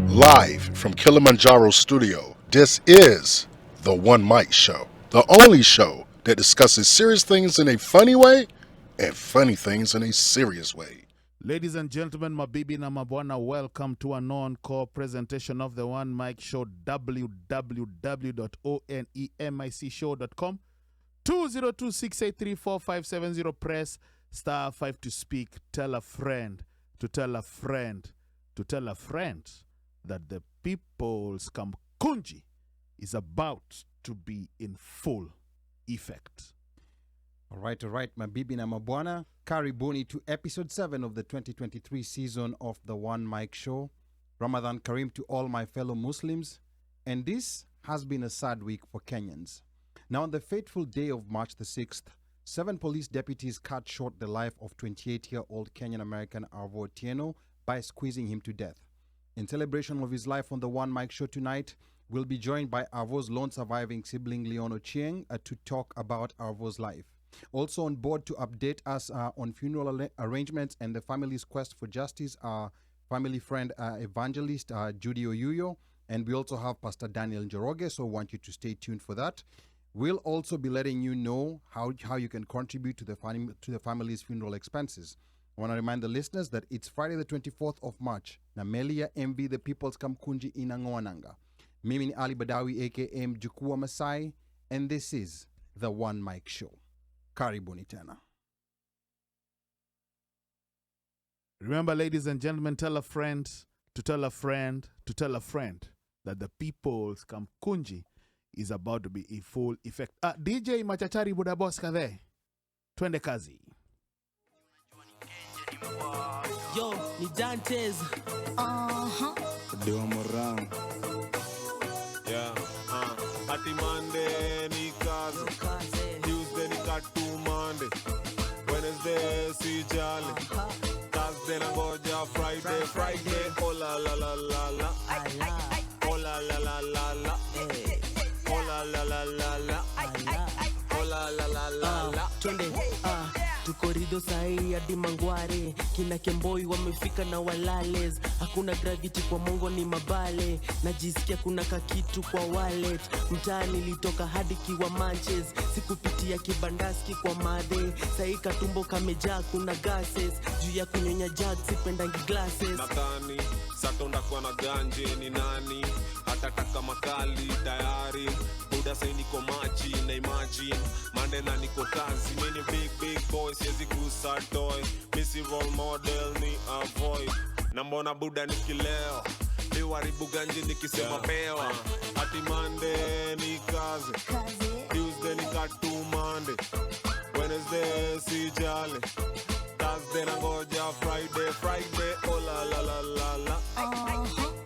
Live from Kilimanjaro Studio, this is the One Mic Show, the only show that discusses serious things in a funny way and funny things in a serious way. Ladies and gentlemen, mabibi na mabwana, welcome to a non-core presentation of the One Mic Show, www.onemicshow.com, 202-683-4570, press star 5 to speak. Tell a friend to tell a friend to tell a friend that the people's Kamkunji is about to be in full effect. All right, mabibi na mabwana. Karibuni to episode 7 of the 2023 season of the One Mic Show. Ramadan Kareem to all my fellow Muslims. And this has been a sad week for Kenyans. Now, on the fateful day of March the 6th, 7 police deputies cut short the life of 28-year-old Kenyan-American R.I.P A Otieno by squeezing him to death. In celebration of his life on the One Mic Show tonight, we'll be joined by R.I.P A's lone surviving sibling, Leon Ochieng, to talk about R.I.P A's life. Also on board to update us on funeral arrangements and the family's quest for justice, our family friend, evangelist Judy Oyuyo, and we also have Pastor Daniel Njoroge, so I want you to stay tuned for that. We'll also be letting you know how you can contribute to the family's funeral expenses. I want to remind the listeners that it's Friday the 24th of March. Na Melia MV the People's Kamkunji inangoananga. Mimi ni Ali Badawi aka Mjukuu wa Masai, and this is the One Mic Show. Karibuni tena. Remember, ladies and gentlemen, tell a friend to tell a friend to tell a friend that the people's Kamkunji is about to be in full effect. DJ Machachari Budaboska there. Twende kazi. Yo, ni Dantes. Do morang. Yeah, Ati Monday ni kazi. Tuesday ni katu Monday. Wednesday si jali. Thursday na ngoja Friday. Oh la la la la la. Oh la la la la la. Oh la la la la la. Oh la la la la la. Tukorido sahi hadi Mangware, kina Kemboi wamefika na walales. Hakuna gravity kwa Mongo ni mabale, najisikia kuna kakitu kwa wallet. Mtaani nilitoka hadi Kiwa Manches, sikupitia kibandaski kwa madhe. Sahi katumbo kamejaa kuna gases, juu ya kunyonya jag sipendangi glasses. Nadhani satonda kwa na ganje ni nani, hatataka makali tayari. Buda say niko machi na imagine Mande na niko kazi. Many big boys siezi gusa toy. Missy role model ni avoid. Na mbona Buda nikileo liwaribu ganje nikisema pewa. Ati Monday ni kazi. Tuesday ni katu Monday. Wednesday si jali. Thursday na ngoja Friday. Oh la la la la la.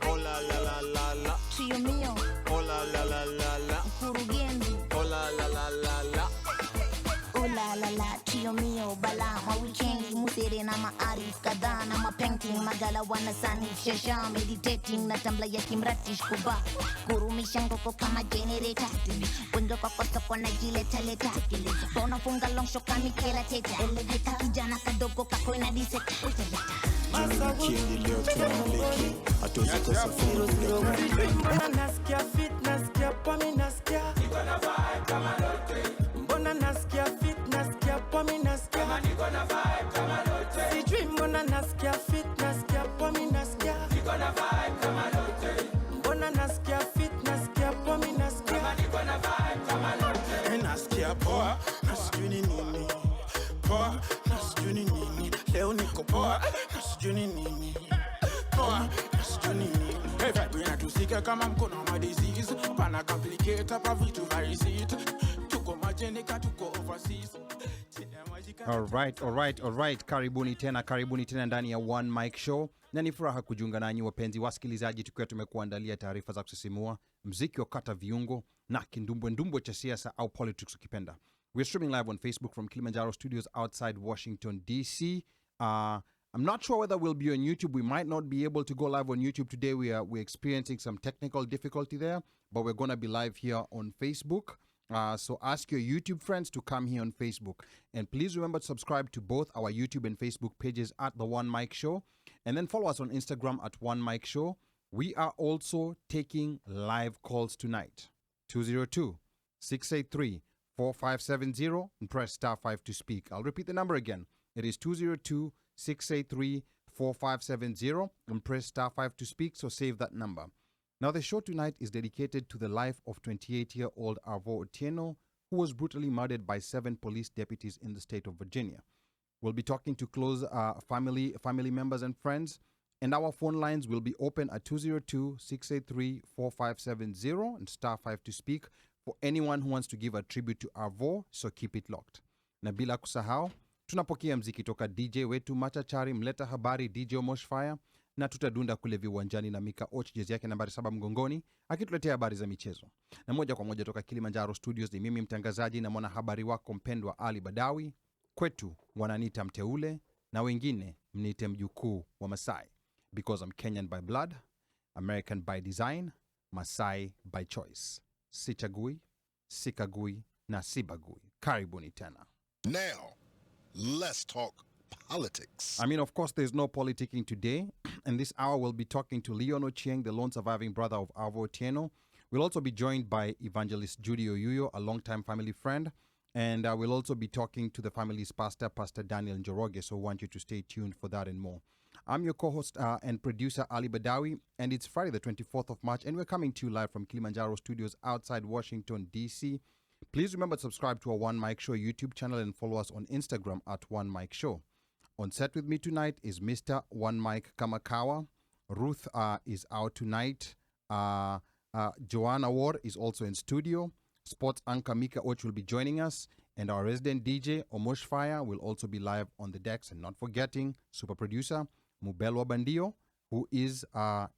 Oh la la la la la. Trio mio. Oh la la la la la. Kurugenzi. Oh la la la la la. Oh la la la. Trio mio. Bala ma weekend. Musere na maarif kadhaa na mapainting. Magala wanasani shasha. Meditating na tambla ya kimratish kuba. Kurumisha ngoko kama generator. Wendo kwa soko na jileta. Bona funga long shokani kela teta. Eleveta kijana kadogo kako ina diseta. Kiendi leo tunamliki. Hatuwezi kosa fungu bila brand. Mbona nasikia fit, nasikia pomi, nasikia niko na vibe kama lote. Mbona nasikia fit, nasikia pomi, nasikia kama niko na vibe kama lote. Sijui mbona nasikia fit, nasikia pomi, nasikia niko na vibe kama lote. Mbona nasikia fit, nasikia pomi, nasikia kama niko na vibe kama lote. Nasikia poa, nasijui ni nini. Poa, nasijui ni nini. Leo niko poa, nasijui ni nini. Poa, nasijui ni nini. Hey, vibe inatusika kama mkono wa disease. Pana complicate hapa vitu visit. Tuko majenika, tuko overseas. All right. Karibuni tena ndani ya One Mic Show. Na ni furaha kujiunga nanyi wapenzi wasikilizaji, tukiwa tumekuandalia taarifa za kusisimua, muziki wa kata viungo na kindumbwe cha siasa au politics ukipenda. We're streaming live on Facebook from Kilimanjaro Studios outside Washington, D.C. I'm not sure whether we'll be on YouTube. We might not be able to go live on YouTube today. We're experiencing some technical difficulty there, but we're going to be live here on Facebook. So ask your YouTube friends to come here on Facebook. And please remember to subscribe to both our YouTube and Facebook pages at The One Mic Show. And then follow us on Instagram at One Mic Show. We are also taking live calls tonight. 202-683-4570 and press star 5 to speak. I'll repeat the number again. It is 202-683-4570 and press star 5 to speak, so save that number. Now, the show tonight is dedicated to the life of 28-year-old R.I.P. A Otieno, who was brutally murdered by 7 police deputies in the state of Virginia. We'll be talking to close family members and friends, and our phone lines will be open at 202-683-4570 and star 5 to speak for anyone who wants to give a tribute to R.I.P., so keep it locked. Na bila kusahau, tunapokea mziki toka DJ wetu machachari mleta habari DJ Omoshfire, na tutadunda kule viwanjani na Mika Och, jezi yake nambari 7 mgongoni, akituletea habari za michezo. Na moja kwa moja toka Kilimanjaro Studios ni mimi mtangazaji na mwana habari wako mpendwa Ali Badawi. Kwetu wananiita mteule na wengine mniite mjukuu wa Masai, because I'm Kenyan by blood, American by design, Masai by choice. Sichagui, sikagui na sibagui. Karibuni tena. Now, let's talk politics. I mean, of course, there's no politicking today. In this hour, we'll be talking to Leon Ochieng, the lone surviving brother of R.I.P. A Otieno. We'll also be joined by Evangelist Judy Oyuyo, a longtime family friend. And we'll also be talking to the family's pastor, Pastor Daniel Njoroge. So I want you to stay tuned for that and more. I'm your co-host and producer, Ali Badawi. And it's Friday, the 24th of March. And we're coming to you live from Kilimanjaro Studios outside Washington, D.C. Please remember to subscribe to our OneMicShow YouTube channel and follow us on Instagram at OneMicShow. On set with me tonight is Mr. OneMic Kamakawa. Ruth is out tonight. Joanna Ward is also in studio. Sports anchor Mika Och will be joining us. And our resident DJ, Omoshfire, will also be live on the decks. And not forgetting, super producer, Mubelwa Bandio, who is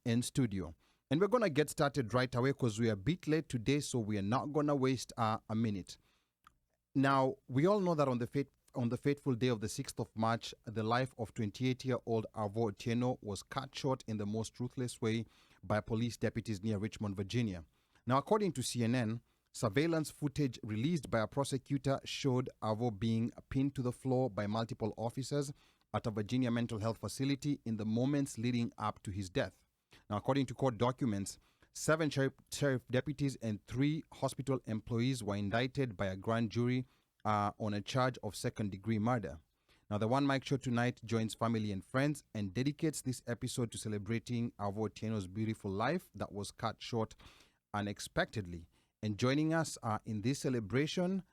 in studio. And we're going to get started right away because we are a bit late today, so we are not going to waste a minute. Now, we all know that on the fateful day of the 6th of March, the life of 28-year-old R.I.P. A Otieno was cut short in the most ruthless way by police deputies near Richmond, Virginia. Now, according to CNN, surveillance footage released by a prosecutor showed R.I.P. being pinned to the floor by multiple officers at a Virginia mental health facility in the moments leading up to his death. Now, according to court documents, 7 sheriff deputies and 3 hospital employees were indicted by a grand jury on a charge of second-degree murder. Now, the One Mic Show tonight joins family and friends and dedicates this episode to celebrating R.I.P. A Otieno's beautiful life that was cut short unexpectedly. And joining us in this celebration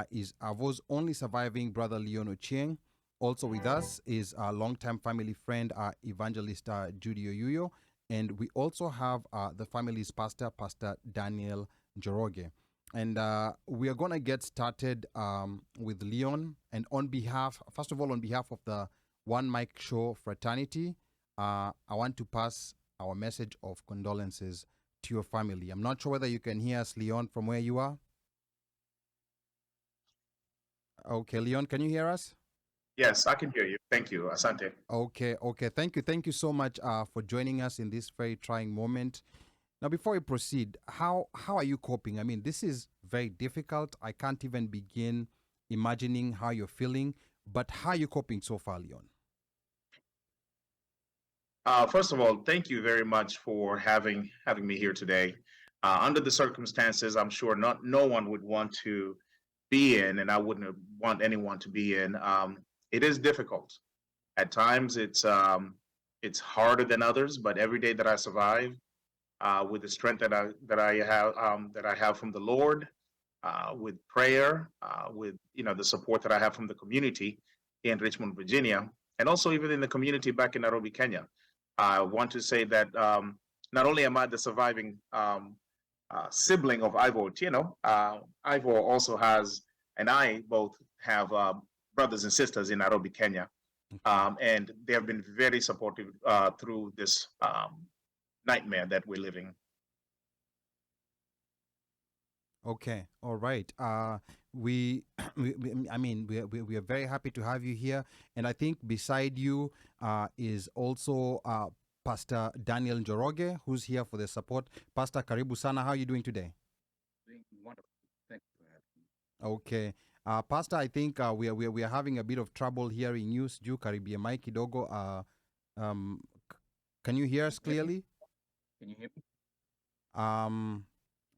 is R.I.P.'s only surviving brother, Leon Ochieng. Also with us is our longtime family friend, Evangelist Judy Oyuyo. And we also have the family's pastor, Pastor Daniel Njoroge. And we are going to get started with Leon. And first of all, on behalf of the One Mic Show fraternity, I want to pass our message of condolences to your family. I'm not sure whether you can hear us, Leon, from where you are. Okay, Leon, can you hear us? Yes, I can hear you. Thank you, Asante. Okay. Thank you so much for joining us in this very trying moment. Now, before we proceed, how are you coping? I mean, this is very difficult. I can't even begin imagining how you're feeling. But how are you coping so far, Leon? First of all, thank you very much for having me here today. Under the circumstances, I'm sure no one would want to be in, and I wouldn't want anyone to be in. It is difficult. At times, it's harder than others. But every day that I survive, with the strength that I have from the Lord, with prayer, with the support that I have from the community in Richmond, Virginia, and also even in the community back in Nairobi, Kenya. I want to say that not only am I the surviving sibling of R.I.P. A Otieno, R.I.P. A also has, and I both have brothers and sisters in Nairobi, Kenya, and they have been very supportive through this nightmare that we're living. Okay, all right. We are very happy to have you here, and I think beside you is also Pastor Daniel Njoroge, who's here for the support. Pastor, karibu sana. How are you doing today? Doing wonderful. Thank you for having me. Okay. Pastor, I think we are having a bit of trouble hearing you. Sijui karibia mic kidogo. Can you hear us clearly? Can you hear me?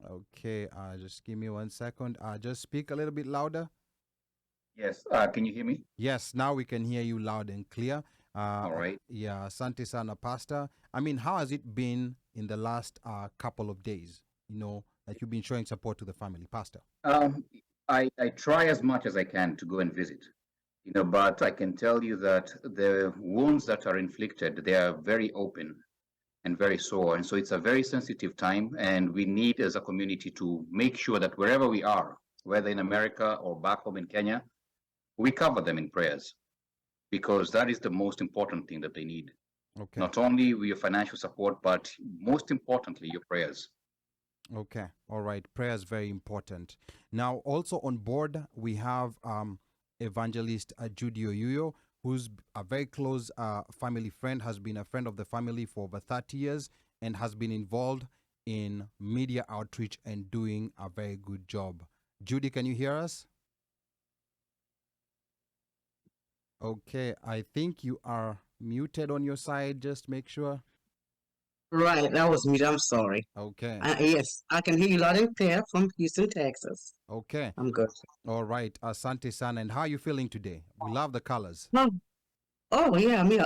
Okay, just give me 1 second. Just speak a little bit louder. Yes. Can you hear me? Yes, now we can hear you loud and clear. All right. Yeah, Asante sana, Pastor. I mean, how has it been in the last couple of days, that you've been showing support to the family, Pastor? I try as much as I can to go and visit, but I can tell you that the wounds that are inflicted, they are very open and very sore. And so it's a very sensitive time. And we need as a community to make sure that wherever we are, whether in America or back home in Kenya, we cover them in prayers, because that is the most important thing that they need. Okay. Not only your financial support, but most importantly, your prayers. Okay. All right. Prayer is very important. Now, also on board, we have evangelist Judy Oyuyo, who's a very close family friend, has been a friend of the family for over 30 years, and has been involved in media outreach and doing a very good job. Judy, can you hear us? Okay, I think you are muted on your side. Just make sure. Right, that was me. I'm sorry. Okay. Yes, I can hear you loud and clear from Houston, Texas. Okay. I'm good. All right. Asante san. And how are you feeling today? We love the colors. Oh yeah, I mean,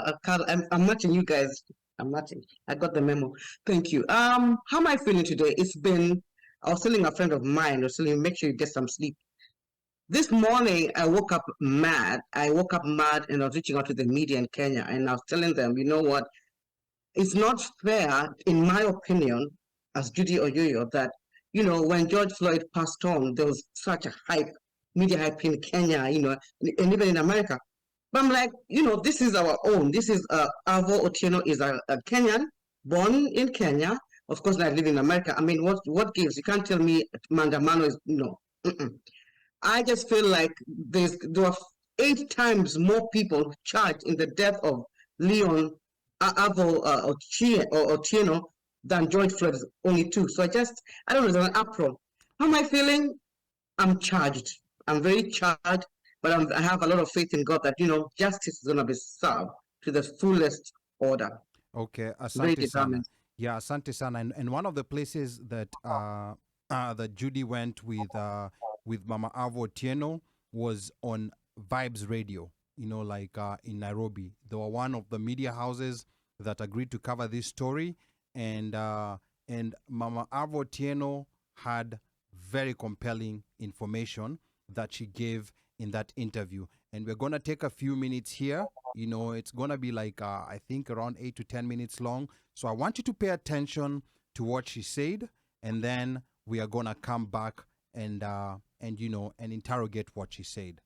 I'm matching you guys. I'm matching. I got the memo. Thank you. How am I feeling today? I was telling a friend of mine, make sure you get some sleep. This morning, I woke up mad. And I was reaching out to the media in Kenya, and I was telling them, you know what? It's not fair, in my opinion, as Judy Oyoyo, that, when George Floyd passed on, there was such a media hype in Kenya, and even in America. But I'm like, this is our own. This is R.I.P A Otieno is a Kenyan, born in Kenya. Of course, I live in America. I mean, what gives? You can't tell me Mandamano is, no. I just feel like there are 8 times more people charged in the death of Leon Ochiengo than George Floyd, only 2. So I don't know, there's an uproar. How am I feeling? I'm charged. I'm very charged, but I have a lot of faith in God that, justice is going to be served to the fullest order. Okay, Asante sana. Yeah, Asante sana. And one of the places that that Judy went with Mama R.I.P A Otieno was on Vibes Radio, in Nairobi. They were one of the media houses that agreed to cover this story, and Mama R.I.P A Otieno had very compelling information that she gave in that interview. And we're going to take a few minutes here. It's going to be I think around 8 to 10 minutes long. So I want you to pay attention to what she said, and then we are going to come back and interrogate what she said.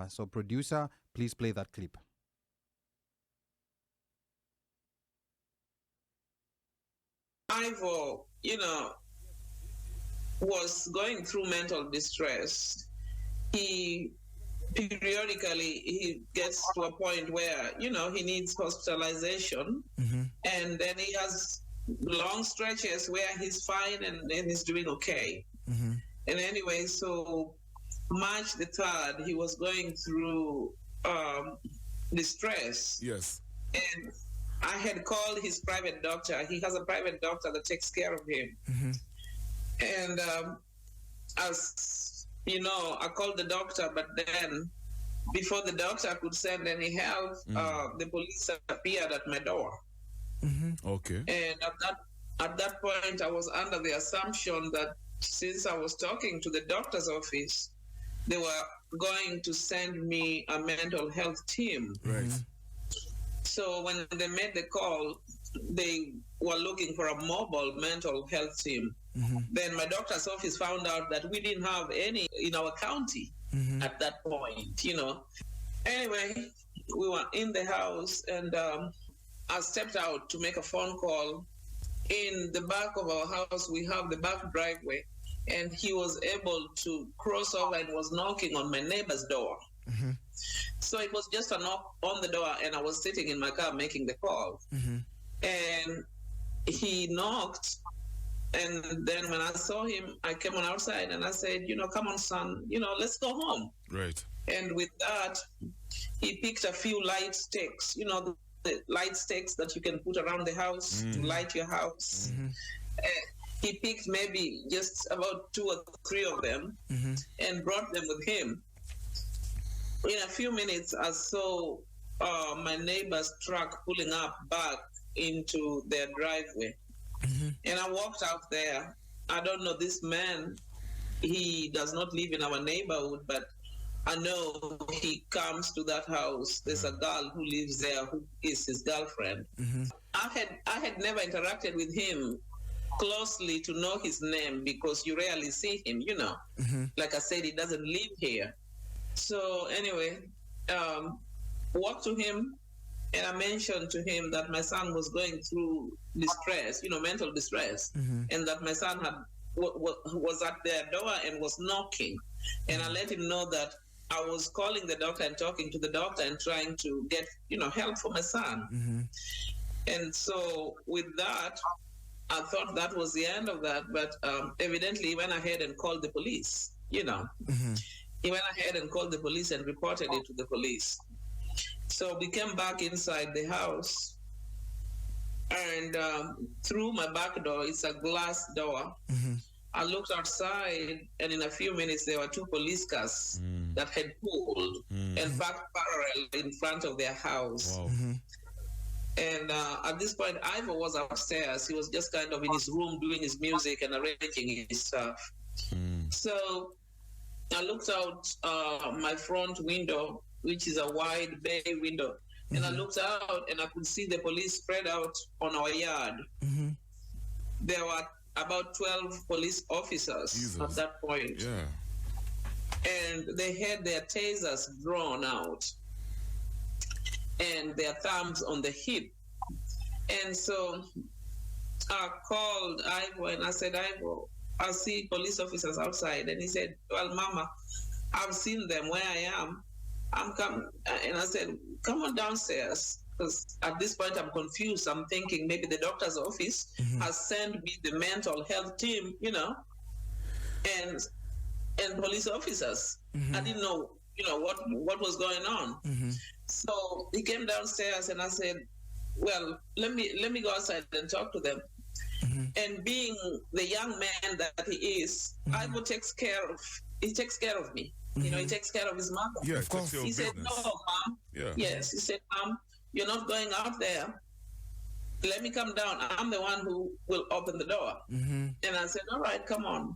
So producer, please play that clip. Ivo, was going through mental distress. He periodically gets to a point where, he needs hospitalization. Mm-hmm. And then he has long stretches where he's fine and he's doing okay. Mm-hmm. And anyway, so March the 3rd, he was going through distress. Yes. And I had called his private doctor. He has a private doctor that takes care of him. Mm-hmm. And as you know, I called the doctor, but then before the doctor could send any help, the police appeared at my door. Mm-hmm. Okay. And at that point, I was under the assumption that since I was talking to the doctor's office, they were going to send me a mental health team. Right. So when they made the call, they were looking for a mobile mental health team. Mm-hmm. Then my doctor's office found out that we didn't have any in our county at that point, Anyway, we were in the house, and I stepped out to make a phone call. In the back of our house, we have the back driveway, and he was able to cross over and was knocking on my neighbor's door. Mm-hmm. So it was just a knock on the door, and I was sitting in my car making the call. Mm-hmm. And he knocked, and then when I saw him, I came on outside and I said, come on, son, let's go home. Right. And with that, he picked a few light sticks, the light sticks that you can put around the house to light your house. He picked maybe just about 2 or 3 of them and brought them with him. In a few minutes, I saw my neighbor's truck pulling up back into their driveway. And I walked out there. I don't know this man. He does not live in our neighborhood, but I know he comes to that house. There's a girl who lives there who is his girlfriend. I had never interacted with him closely to know his name because you rarely see him, you know. Like I said, he doesn't live here. So anyway, walked to him, and I mentioned to him that my son was going through distress, you know, mental distress, and that my son was at their door and was knocking. And I let him know that I was calling the doctor and talking to the doctor and trying to get, you know, help for my son. And so with that, I thought that was the end of that, but evidently he went ahead and called the police, you know. He went ahead and called the police and reported it to the police. So we came back inside the house, and through my back door, it's a glass door. I looked outside, and in a few minutes, there were 2 police cars that had pulled and parked parallel in front of their house. And at this point, IRVO was upstairs. He was just kind of in his room doing his music and arranging his stuff. So I looked out my front window, which is a wide bay window, and I looked out and I could see the police spread out on our yard. There were about 12 police officers at that point. And they had their tasers drawn out and their thumbs on the hip. And so I called IRVO and I said, IRVO, I see police officers outside. And he said, well, Mama, I've seen them where I am. I'm coming. And I said, come on downstairs. Because at this point I'm confused. I'm thinking maybe the doctor's office has sent me the mental health team, you know, and police officers. I didn't know, you know, what was going on. So he came downstairs and I said, well, let me go outside and talk to them. And being the young man that he is, IRVO takes care of me. You know, he takes care of his mother. Yeah, of course. He said, no, Mom. Yes, he said, Mom, you're not going out there. Let me come down. I'm the one who will open the door. And I said, all right, come on.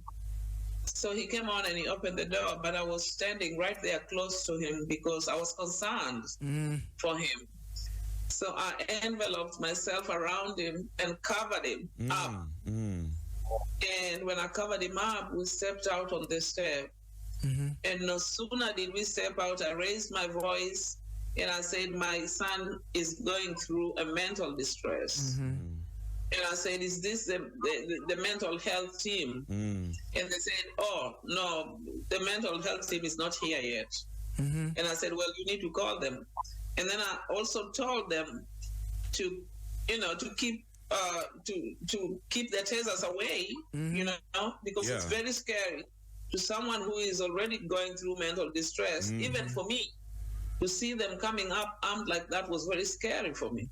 So he came on and he opened the door, but I was standing right there close to him because I was concerned for him. So I enveloped myself around him and covered him up. And when I covered him up, we stepped out on the step. And no sooner did we step out, I raised my voice and I said, my son is going through a mental distress. And I said, is this the mental health team? And they said, oh, no, the mental health team is not here yet. And I said, well, you need to call them. And then I also told them to, you know, to keep their tasers away, you know, because it's very scary to someone who is already going through mental distress. Even for me, to see them coming up armed like that was very scary for me.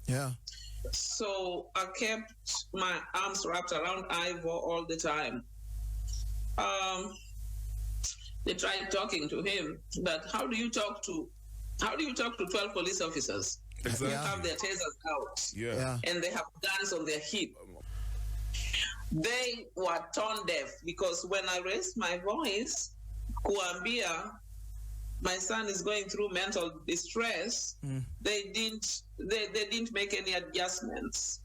So I kept my arms wrapped around IRVO all the time. They tried talking to him, but how do you talk to 12 police officers who have their tasers out and they have guns on their hip? They were tone deaf because when I raised my voice, kuambia, my son is going through mental distress, they didn't make any adjustments.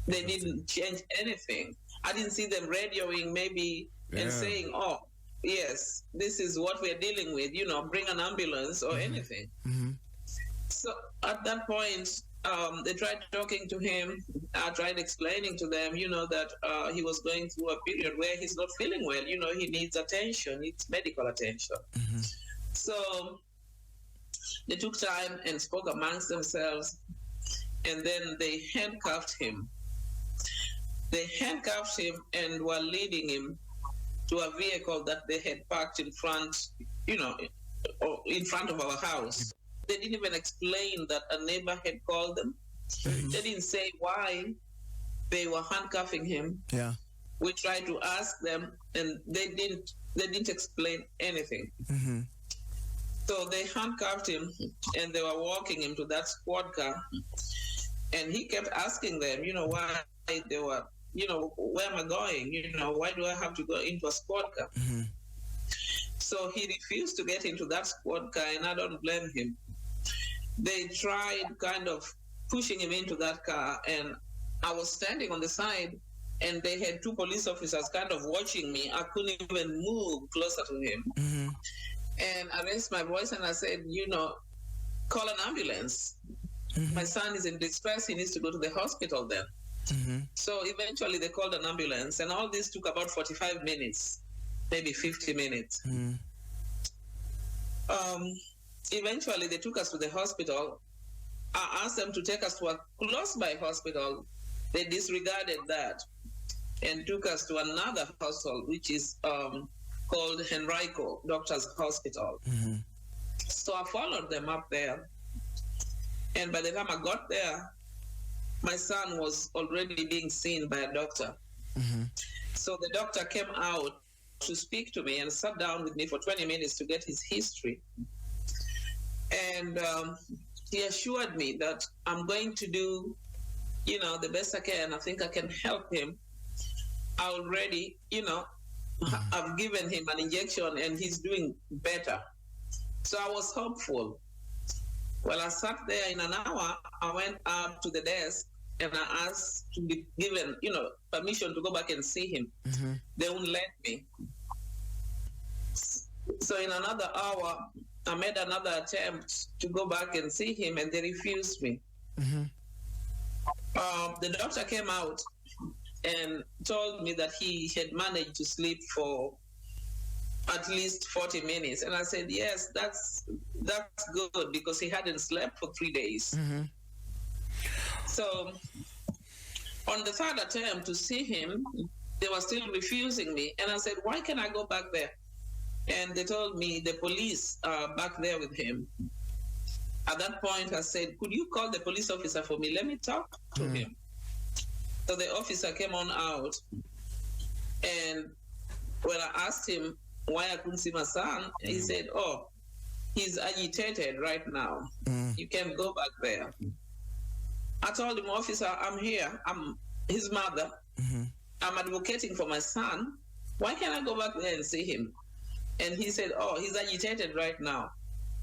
They didn't change anything. I didn't see them radioing maybe and saying, oh, yes, this is what we're dealing with, you know, bring an ambulance or anything. So at that point, they tried talking to him. I tried explaining to them, you know, that he was going through a period where he's not feeling well. You know, he needs attention, needs medical attention. So they took time and spoke amongst themselves, and then they handcuffed him. They handcuffed him and were leading him to a vehicle that they had parked in front, you know, in front of our house. They didn't even explain that a neighbor had called them They didn't say why they were handcuffing him. Yeah. We tried to ask them, and they didn't explain anything. So they handcuffed him, and they were walking him to that squad car. And he kept asking them, why they were, where am I going? Why do I have to go into a squad car? So he refused to get into that squad car, and I don't blame him. They tried kind of pushing him into that car, and I was standing on the side, and they had two police officers kind of watching me. I couldn't even move closer to him. And I raised my voice and I said, call an ambulance. My son is in distress. He needs to go to the hospital then. So eventually they called an ambulance, and all this took about 45 minutes, maybe 50 minutes. Eventually they took us to the hospital. I asked them to take us to a close by hospital. They disregarded that and took us to another hospital, which is called R.I.P A Doctors Hospital. So I followed them up there. And by the time I got there, my son was already being seen by a doctor. So the doctor came out to speak to me and sat down with me for 20 minutes to get his history. And he assured me that I'm going to do, the best I can. I think I can help him. I already, I've given him an injection and he's doing better. So I was hopeful. Well, I sat there in an hour. I went up to the desk and I asked to be given, permission to go back and see him. They wouldn't let me. So in another hour, I made another attempt to go back and see him, and they refused me. The doctor came out and told me that he had managed to sleep for at least 40 minutes. And I said, yes, that's good, because he hadn't slept for 3 days. So on the third attempt to see him, they were still refusing me. And I said, why can't I go back there? And they told me the police are back there with him. At that point, I said, could you call the police officer for me? Let me talk to him. So the officer came on out. And when I asked him why I couldn't see my son, he said, oh, he's agitated right now. You can't go back there. I told him, officer, I'm here. I'm his mother. I'm advocating for my son. Why can't I go back there and see him? And he said, oh, he's agitated right now.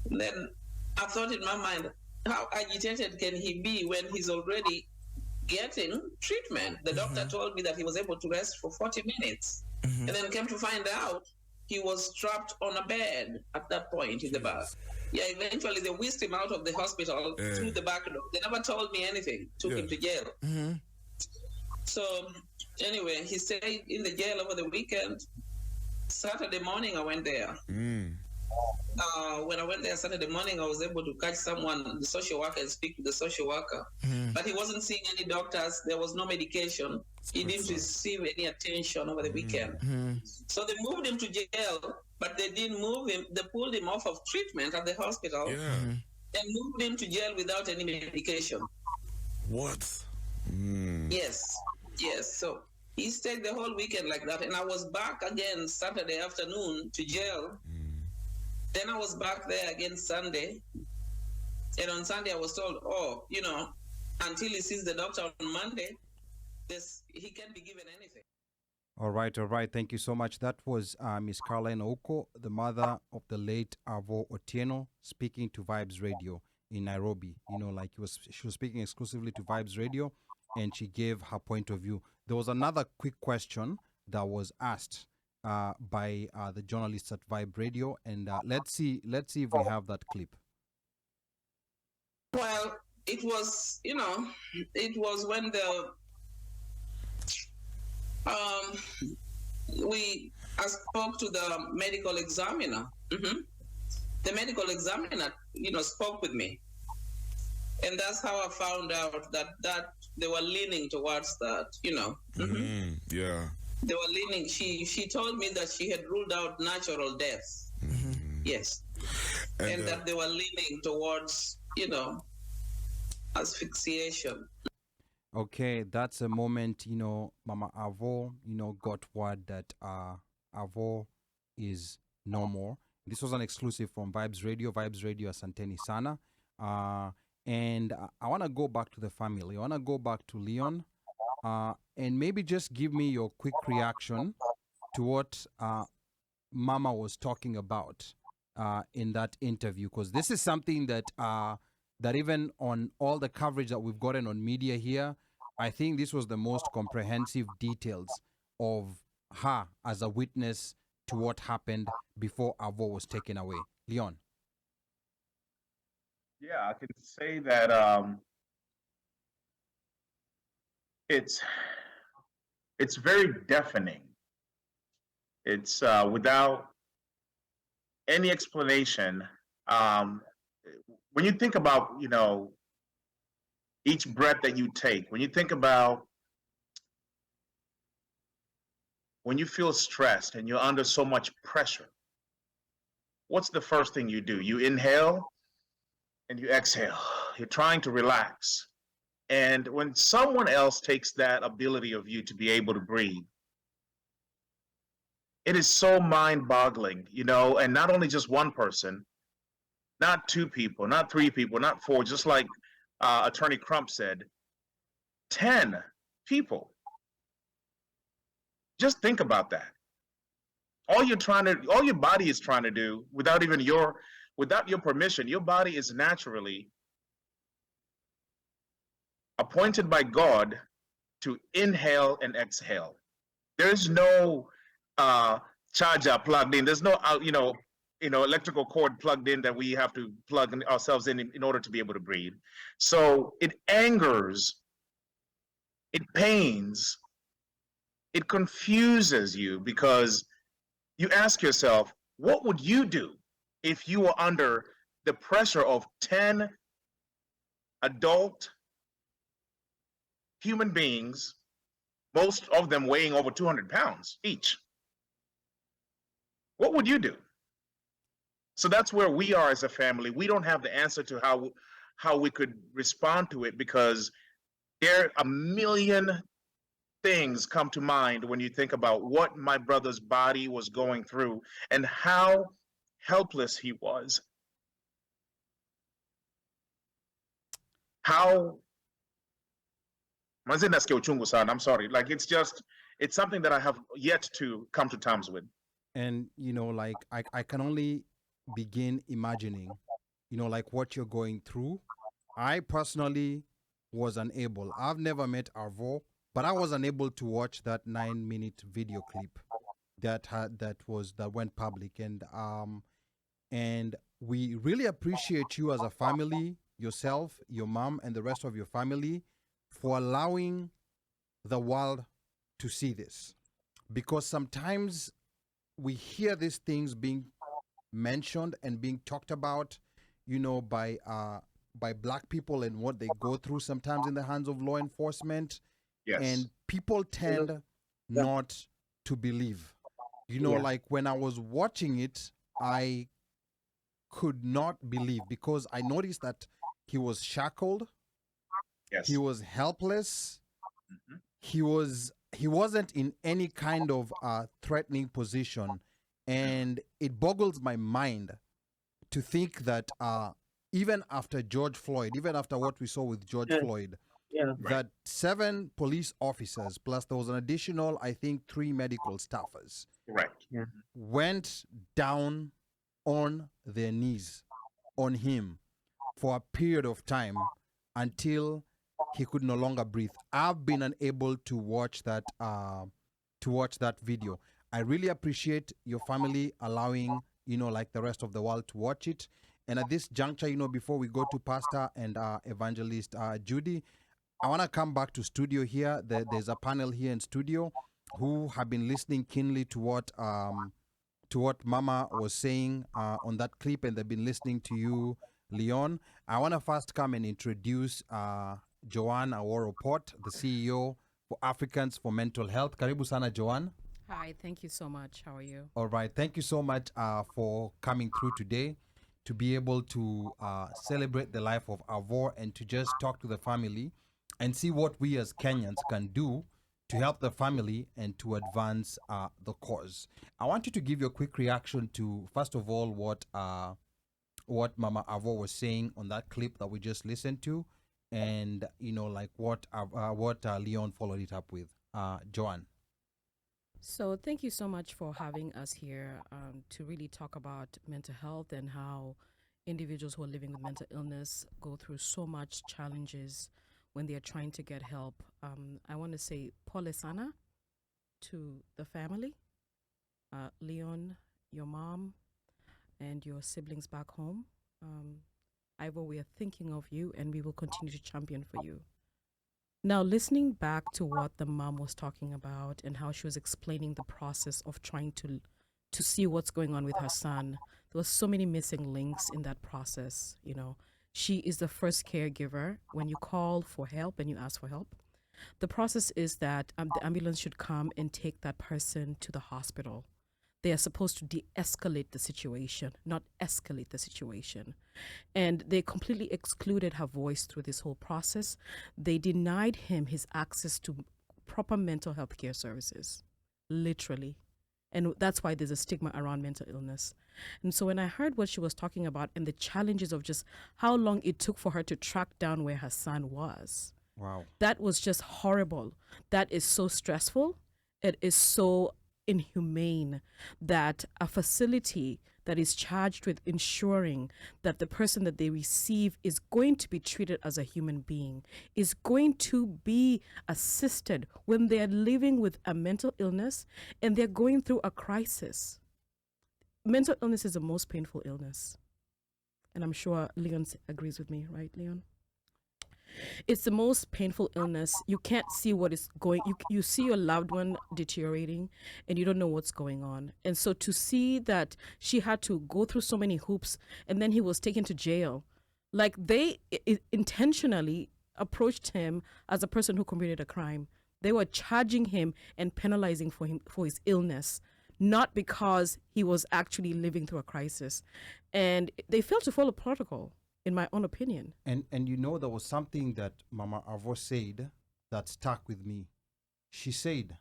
And then I thought in my mind, how agitated can he be when he's already getting treatment? The doctor told me that he was able to rest for 40 minutes. And then came to find out he was trapped on a bed at that point in the bath. Yeah, eventually they whisked him out of the hospital through the back door. They never told me anything, took him to jail. So anyway, he stayed in the jail over the weekend. Saturday morning, I went there. When I went there Saturday morning, I was able to catch someone, the social worker, and speak to the social worker. But he wasn't seeing any doctors. There was no medication. He didn't receive any attention over the weekend. So they moved him to jail, but they didn't move him. They pulled him off of treatment at the hospital and moved him to jail without any medication. What? Yes. So he stayed the whole weekend like that. And I was back again Saturday afternoon to jail. Then I was back there again Sunday. And on Sunday I was told, until he sees the doctor on Monday, he can't be given anything. All right. Thank you so much. That was Miss Caroline Oko, the mother of the late R.I.P A Otieno, speaking to Vibes Radio in Nairobi. She was speaking exclusively to Vibes Radio, and she gave her point of view. There was another quick question that was asked by the journalists at Vibe Radio, and let's see if we have that clip. Well, it was when I spoke to the medical examiner. The medical examiner, spoke with me, and that's how I found out that they were leaning towards that. Yeah. They were leaning. She told me that she had ruled out natural death. Yes, and that they were leaning towards asphyxiation. Okay, that's a moment, Mama Avo, got word that Avo is no more. This was an exclusive from Vibes Radio, Asanteni Sana. And I want to go back to the family. I want to go back to Leon, and maybe just give me your quick reaction to what Mama was talking about in that interview, because this is something that that even on all the coverage that we've gotten on media here, I think this was the most comprehensive details of her as a witness to what happened before Avo was taken away. Leon. Yeah, I can say that it's very deafening. It's without any explanation. When you think about, each breath that you take, when you think about when you feel stressed and you're under so much pressure, what's the first thing you do? You inhale and you exhale. You're trying to relax. And when someone else takes that ability of you to be able to breathe, it is so mind-boggling, and not only just one person, not two people, not three people, not four, just like Attorney Crump said, 10 people. Just think about that. All your body is trying to do, without your permission, your body is naturally appointed by God to inhale and exhale. There is no charger plugged in. There's no electrical cord plugged in that we have to plug ourselves in order to be able to breathe. So it angers, it pains, it confuses you, because you ask yourself, what would you do if you were under the pressure of 10 adult human beings, most of them weighing over 200 pounds each? What would you do? So that's where we are as a family. We don't have the answer to how we could respond to it, because there are a million things come to mind when you think about what my brother's body was going through and how helpless he was. I'm sorry. Like, it's something that I have yet to come to terms with. And, I can only begin imagining, like what you're going through. I personally was unable. I've never met Arvo, but I was unable to watch that 9-minute video clip that went public. And we really appreciate you as a family, yourself, your mom, and the rest of your family, for allowing the world to see this. Because sometimes we hear these things being mentioned and being talked about, by black people and what they go through sometimes in the hands of law enforcement. Yes. And people tend not to believe. Like when I was watching it, I could not believe, because I noticed that he was shackled. Yes. He was helpless. Mm-hmm. He wasn't in any kind of threatening position. And it boggles my mind to think that even after George Floyd, even after what we saw with George Floyd, that 7 police officers, plus there was an additional, I think, 3 medical staffers, went down on their knees on him for a period of time until he could no longer breathe. I've been unable to watch that video. I really appreciate your family allowing, like the rest of the world, to watch it. And at this juncture, before we go to Pastor and Evangelist Judy, I want to come back to studio here. There's a panel here in studio who have been listening keenly to what Mama was saying on that clip, and they've been listening to you, Leon. I want to first come and introduce Joanne Aworo-Port, the CEO for Africans for Mental Health. Karibu sana, Joanne. Hi, thank you so much. How are you? All right. Thank you so much for coming through today to be able to celebrate the life of R.I.P A and to just talk to the family and see what we as Kenyans can do to help the family and to advance the cause. I want you to give your quick reaction to, first of all, what Mama R.I.P A was saying on that clip that we just listened to, and like what Leon followed it up with. Joanne. So thank you so much for having us here to really talk about mental health and how individuals who are living with mental illness go through so much challenges when they are trying to get help. I want to say pole sana to the family, Leon, your mom, and your siblings back home. Ivo, we are thinking of you, and we will continue to champion for you. Now, listening back to what the mom was talking about and how she was explaining the process of trying to see what's going on with her son, there was so many missing links in that process. She is the first caregiver. When you call for help and you ask for help, the process is that the ambulance should come and take that person to the hospital. They are supposed to de-escalate the situation, not escalate the situation. And they completely excluded her voice through this whole process. They denied him his access to proper mental health care services, literally. And that's why there's a stigma around mental illness. And so when I heard what she was talking about and the challenges of just how long it took for her to track down where her son was, wow, that was just horrible. That is so stressful. It is so inhumane that a facility that is charged with ensuring that the person that they receive is going to be treated as a human being, is going to be assisted when they're living with a mental illness and they're going through a crisis. Mental illness is the most painful illness. And I'm sure Leon agrees with me, right, Leon? It's the most painful illness. You can't see what is going. You see your loved one deteriorating and you don't know what's going on. And so to see that she had to go through so many hoops and then he was taken to jail, like they intentionally approached him as a person who committed a crime. They were charging him and penalizing for his illness, not because he was actually living through a crisis. And they failed to follow protocol, in my own opinion. And there was something that Mama R.I.P A said that stuck with me. She said,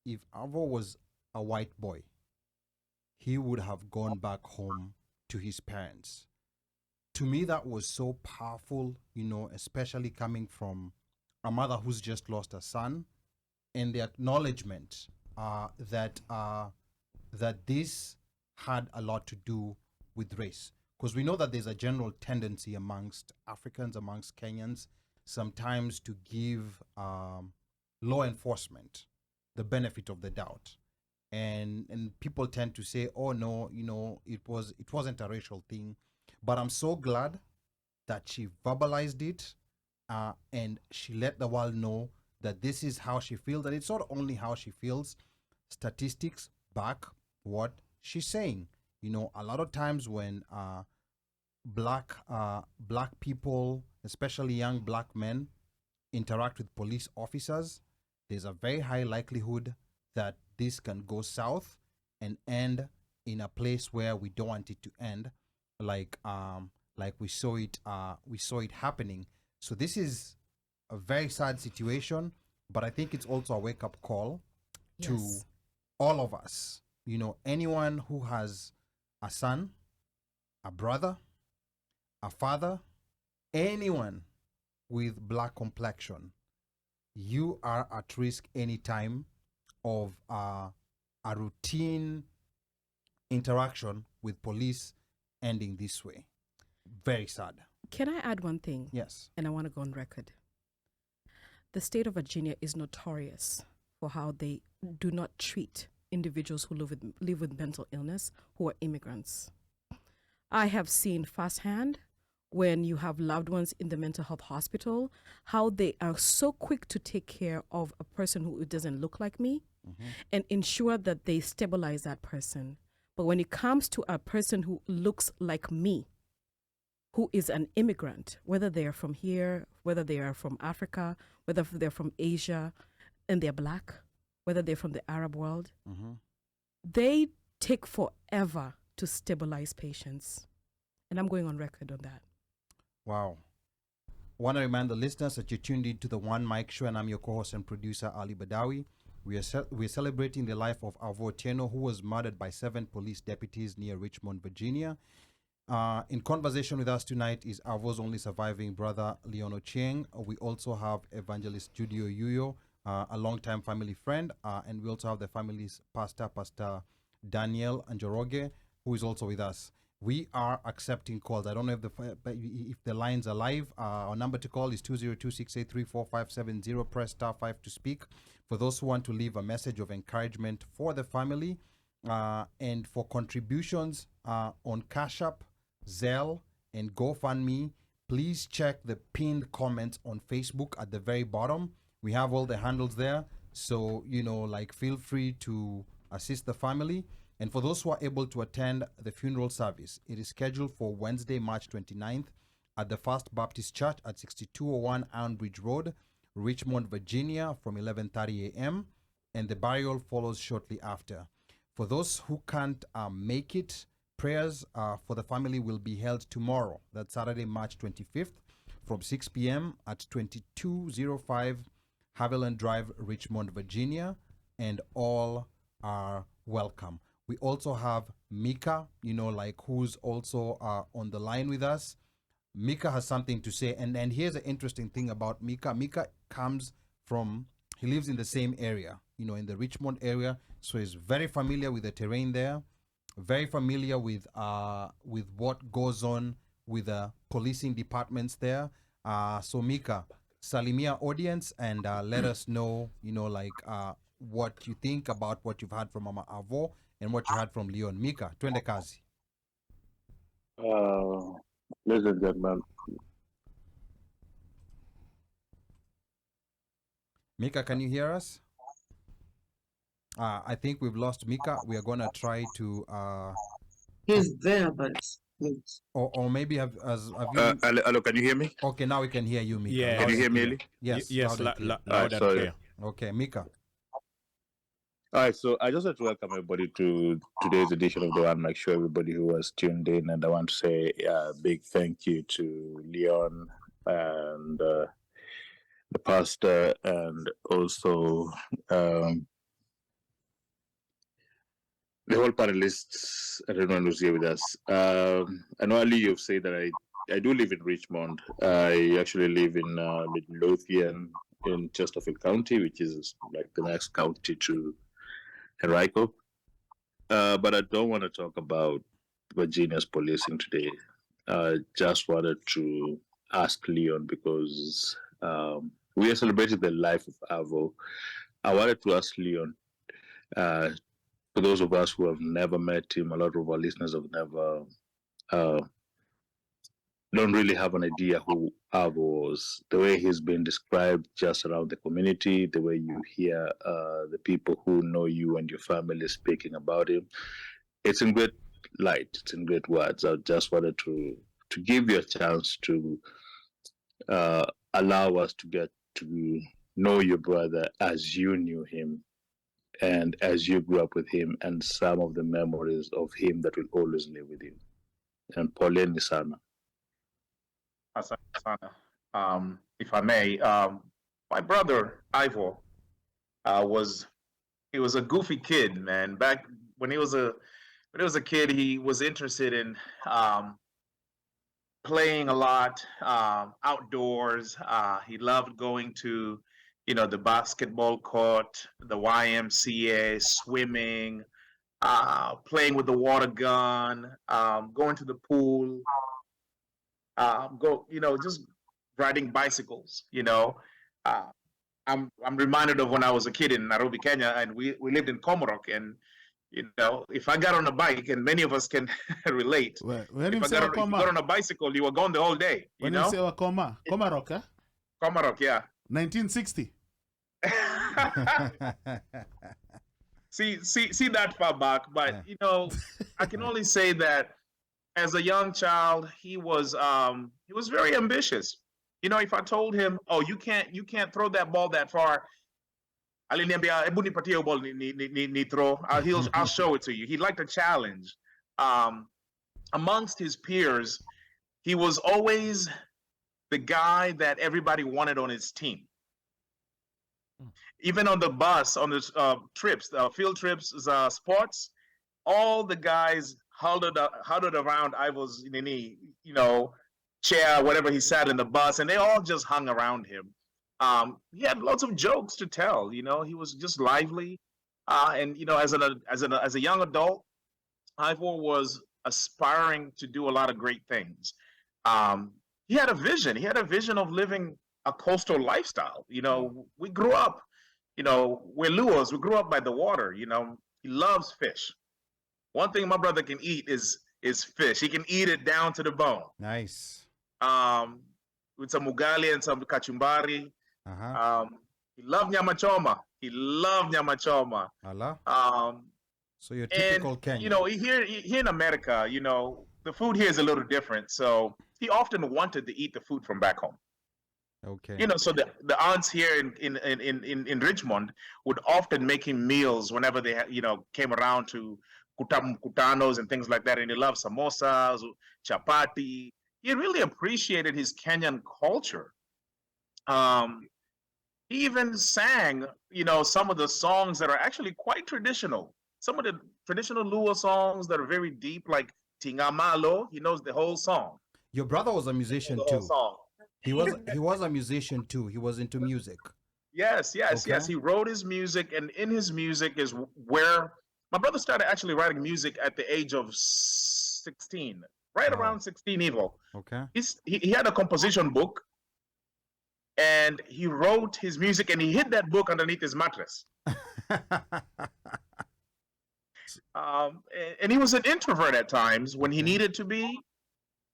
if R.I.P A was a white boy, he would have gone back home to his parents. To me, that was so powerful, especially coming from a mother who's just lost a son, and the acknowledgement that this had a lot to do with race. Because we know that there's a general tendency amongst Africans, amongst Kenyans, sometimes to give law enforcement the benefit of the doubt. And people tend to say, oh no, it wasn't a racial thing. But I'm so glad that she verbalized it and she let the world know that this is how she feels, that it's not only how she feels, statistics back what she's saying. A lot of times when black people, especially young black men, interact with police officers, there's a very high likelihood that this can go south and end in a place where we don't want it to end, like we saw it happening. So this is a very sad situation, but I think it's also a wake-up call to all of us. Anyone who has a son, a brother, a father, anyone with black complexion, you are at risk anytime of a routine interaction with police ending this way. Very sad. Can I add one thing? Yes. And I want to go on record. The state of Virginia is notorious for how they do not treat individuals who live with mental illness who are immigrants. I have seen firsthand when you have loved ones in the mental health hospital, how they are so quick to take care of a person who doesn't look like me and ensure that they stabilize that person. But when it comes to a person who looks like me, who is an immigrant, whether they are from here, whether they are from Africa, whether they're from Asia, and they're black, whether they're from the Arab world, they take forever to stabilize patients. And I'm going on record on that. Wow. Want to remind the listeners that you're tuned into the One Mic Show, and I'm your co-host and producer, Ali Badawi. We're celebrating the life of R.I.P A, who was murdered by 7 police deputies near Richmond, Virginia. In conversation with us tonight is R.I.P.'s only surviving brother, Leon Ochieng. We also have Evangelist Judio Yuyo, a longtime family friend, and we also have the family's Pastor Daniel Njoroge, who is also with us. We are accepting calls. I don't know if the lines are live. Our number to call is 202-683-4570. Press *5 to speak. For those who want to leave a message of encouragement for the family, and for contributions on Cash App, Zelle, and GoFundMe, please check the pinned comments on Facebook at the very bottom. We have all the handles there. So, feel free to assist the family. And for those who are able to attend the funeral service, it is scheduled for Wednesday, March 29th at the First Baptist Church at 6201 Ironbridge Road, Richmond, Virginia, from 11:30 a.m. And the burial follows shortly after. For those who can't make it, prayers for the family will be held tomorrow. That's Saturday, March 25th, from 6 p.m. at 2205 Haviland Drive, Richmond, Virginia, and all are welcome. We also have Mika, who's also on the line with us. Mika has something to say, and here's the interesting thing about Mika. Mika he lives in the same area, in the Richmond area, so he's very familiar with the terrain there, very familiar with what goes on with the policing departments there. So Mika, salimia audience and let us know, what you think about what you've heard from Mama Avo and what you heard from Leon. Mika, twende kazi. Ladies and gentlemen. Mika, can you hear us? I think we've lost Mika. We are going to try to... He's there, but... Or maybe have you... Hello, can you hear me? Okay, now we can hear you, Mika. Yeah. Can you hear me, Eli? Yes. Yes, loud loud and sorry. clear. Okay, Mika. All right, so I just want to welcome everybody to today's edition of the One Mic Show, everybody who was tuned in, and I want to say a big thank you to Leon and the pastor, and also the whole panelists and everyone who's here with us. I know, Ali, you've said that I do live in Richmond. I actually live in Midlothian in Chesterfield County, which is like the next county to R.I.P A. But I don't want to talk about Virginia's policing today. Just wanted to ask Leon, because we are celebrating the life of R.I.P A. I wanted to ask Leon, for those of us who have never met him, a lot of our listeners have never, don't really have an idea who R.I.P A was. The way he's been described just around the community, the way you hear the people who know you and your family speaking about him, it's in great light, it's in great words. I just wanted to give you a chance to allow us to get to know your brother as you knew him and as you grew up with him, and some of the memories of him that will always live with you. And Pauline Nisana. If I may, my brother Ivo was a goofy kid, man. Back when he was a kid, he was interested in playing a lot outdoors. He loved going to, the basketball court, the YMCA, swimming, playing with the water gun, going to the pool. Just riding bicycles. I'm reminded of when I was a kid in Nairobi, Kenya, and we lived in Komorok, and if I got on a bike, and many of us can relate, When if you I say got on a bicycle, you were gone the whole day. When you say Komarok, eh? Komorok, yeah. 1960. see that far back, but I can only say that as a young child, he was very ambitious. If I told him, "Oh, you can't throw that ball that far," aliniambia, "Ebu nipatie ball ni throw." I'll show it to you. He liked a challenge. amongst his peers, he was always the guy that everybody wanted on his team. Even on the bus, on the trips, field trips, sports, all the guys huddled around Ivo's chair, whatever he sat in the bus, and they all just hung around him. He had lots of jokes to tell. He was just lively, and as a young adult, Ivo was aspiring to do a lot of great things. He had a vision. He had a vision of living a coastal lifestyle. We grew up, we're Luos. We grew up by the water. He loves fish. One thing my brother can eat is fish. He can eat it down to the bone. Nice. With some ugali and some kachumbari. He loved nyama choma. Allah. Um, So you're typical and Kenyan. here in America, the food here is a little different. So he often wanted to eat the food from back home. Okay. So the aunts here in Richmond would often make him meals whenever they came around to kutanos and things like that, and he loved samosas, chapati. He really appreciated his Kenyan culture. He even sang, some of the songs that are actually quite traditional. Some of the traditional Luo songs that are very deep, like Tingamalo. He knows the whole song. Your brother was a musician The whole too. song. He was a musician too. He was into music. Yes. Okay. He wrote his music, and in his music is where my brother started actually writing music at the age of 16, right around 16 Evo. Okay. He had a composition book, and he wrote his music, and he hid that book underneath his mattress. And he was an introvert at times when he needed to be,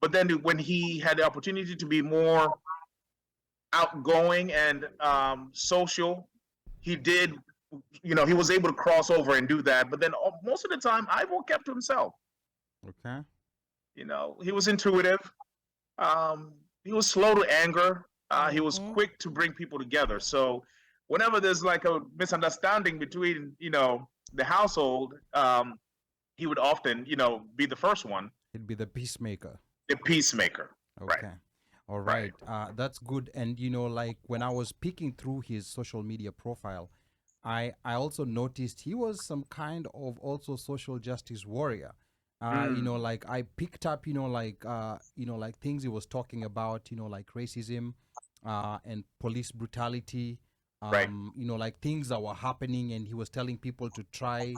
but then when he had the opportunity to be more outgoing and social, he did. He was able to cross over and do that. But then most of the time, Ivo kept to himself. Okay. He was intuitive. He was slow to anger. He was quick to bring people together. So whenever there's like a misunderstanding between, the household, he would often, be the first one. He'd be the peacemaker. The peacemaker. Okay. Right. All right. That's good. And like when I was peeking through his social media profile, I also noticed he was some kind of also social justice warrior. Like I picked up, like things he was talking about, like racism, and police brutality, Right. Like things that were happening, and he was telling people to try,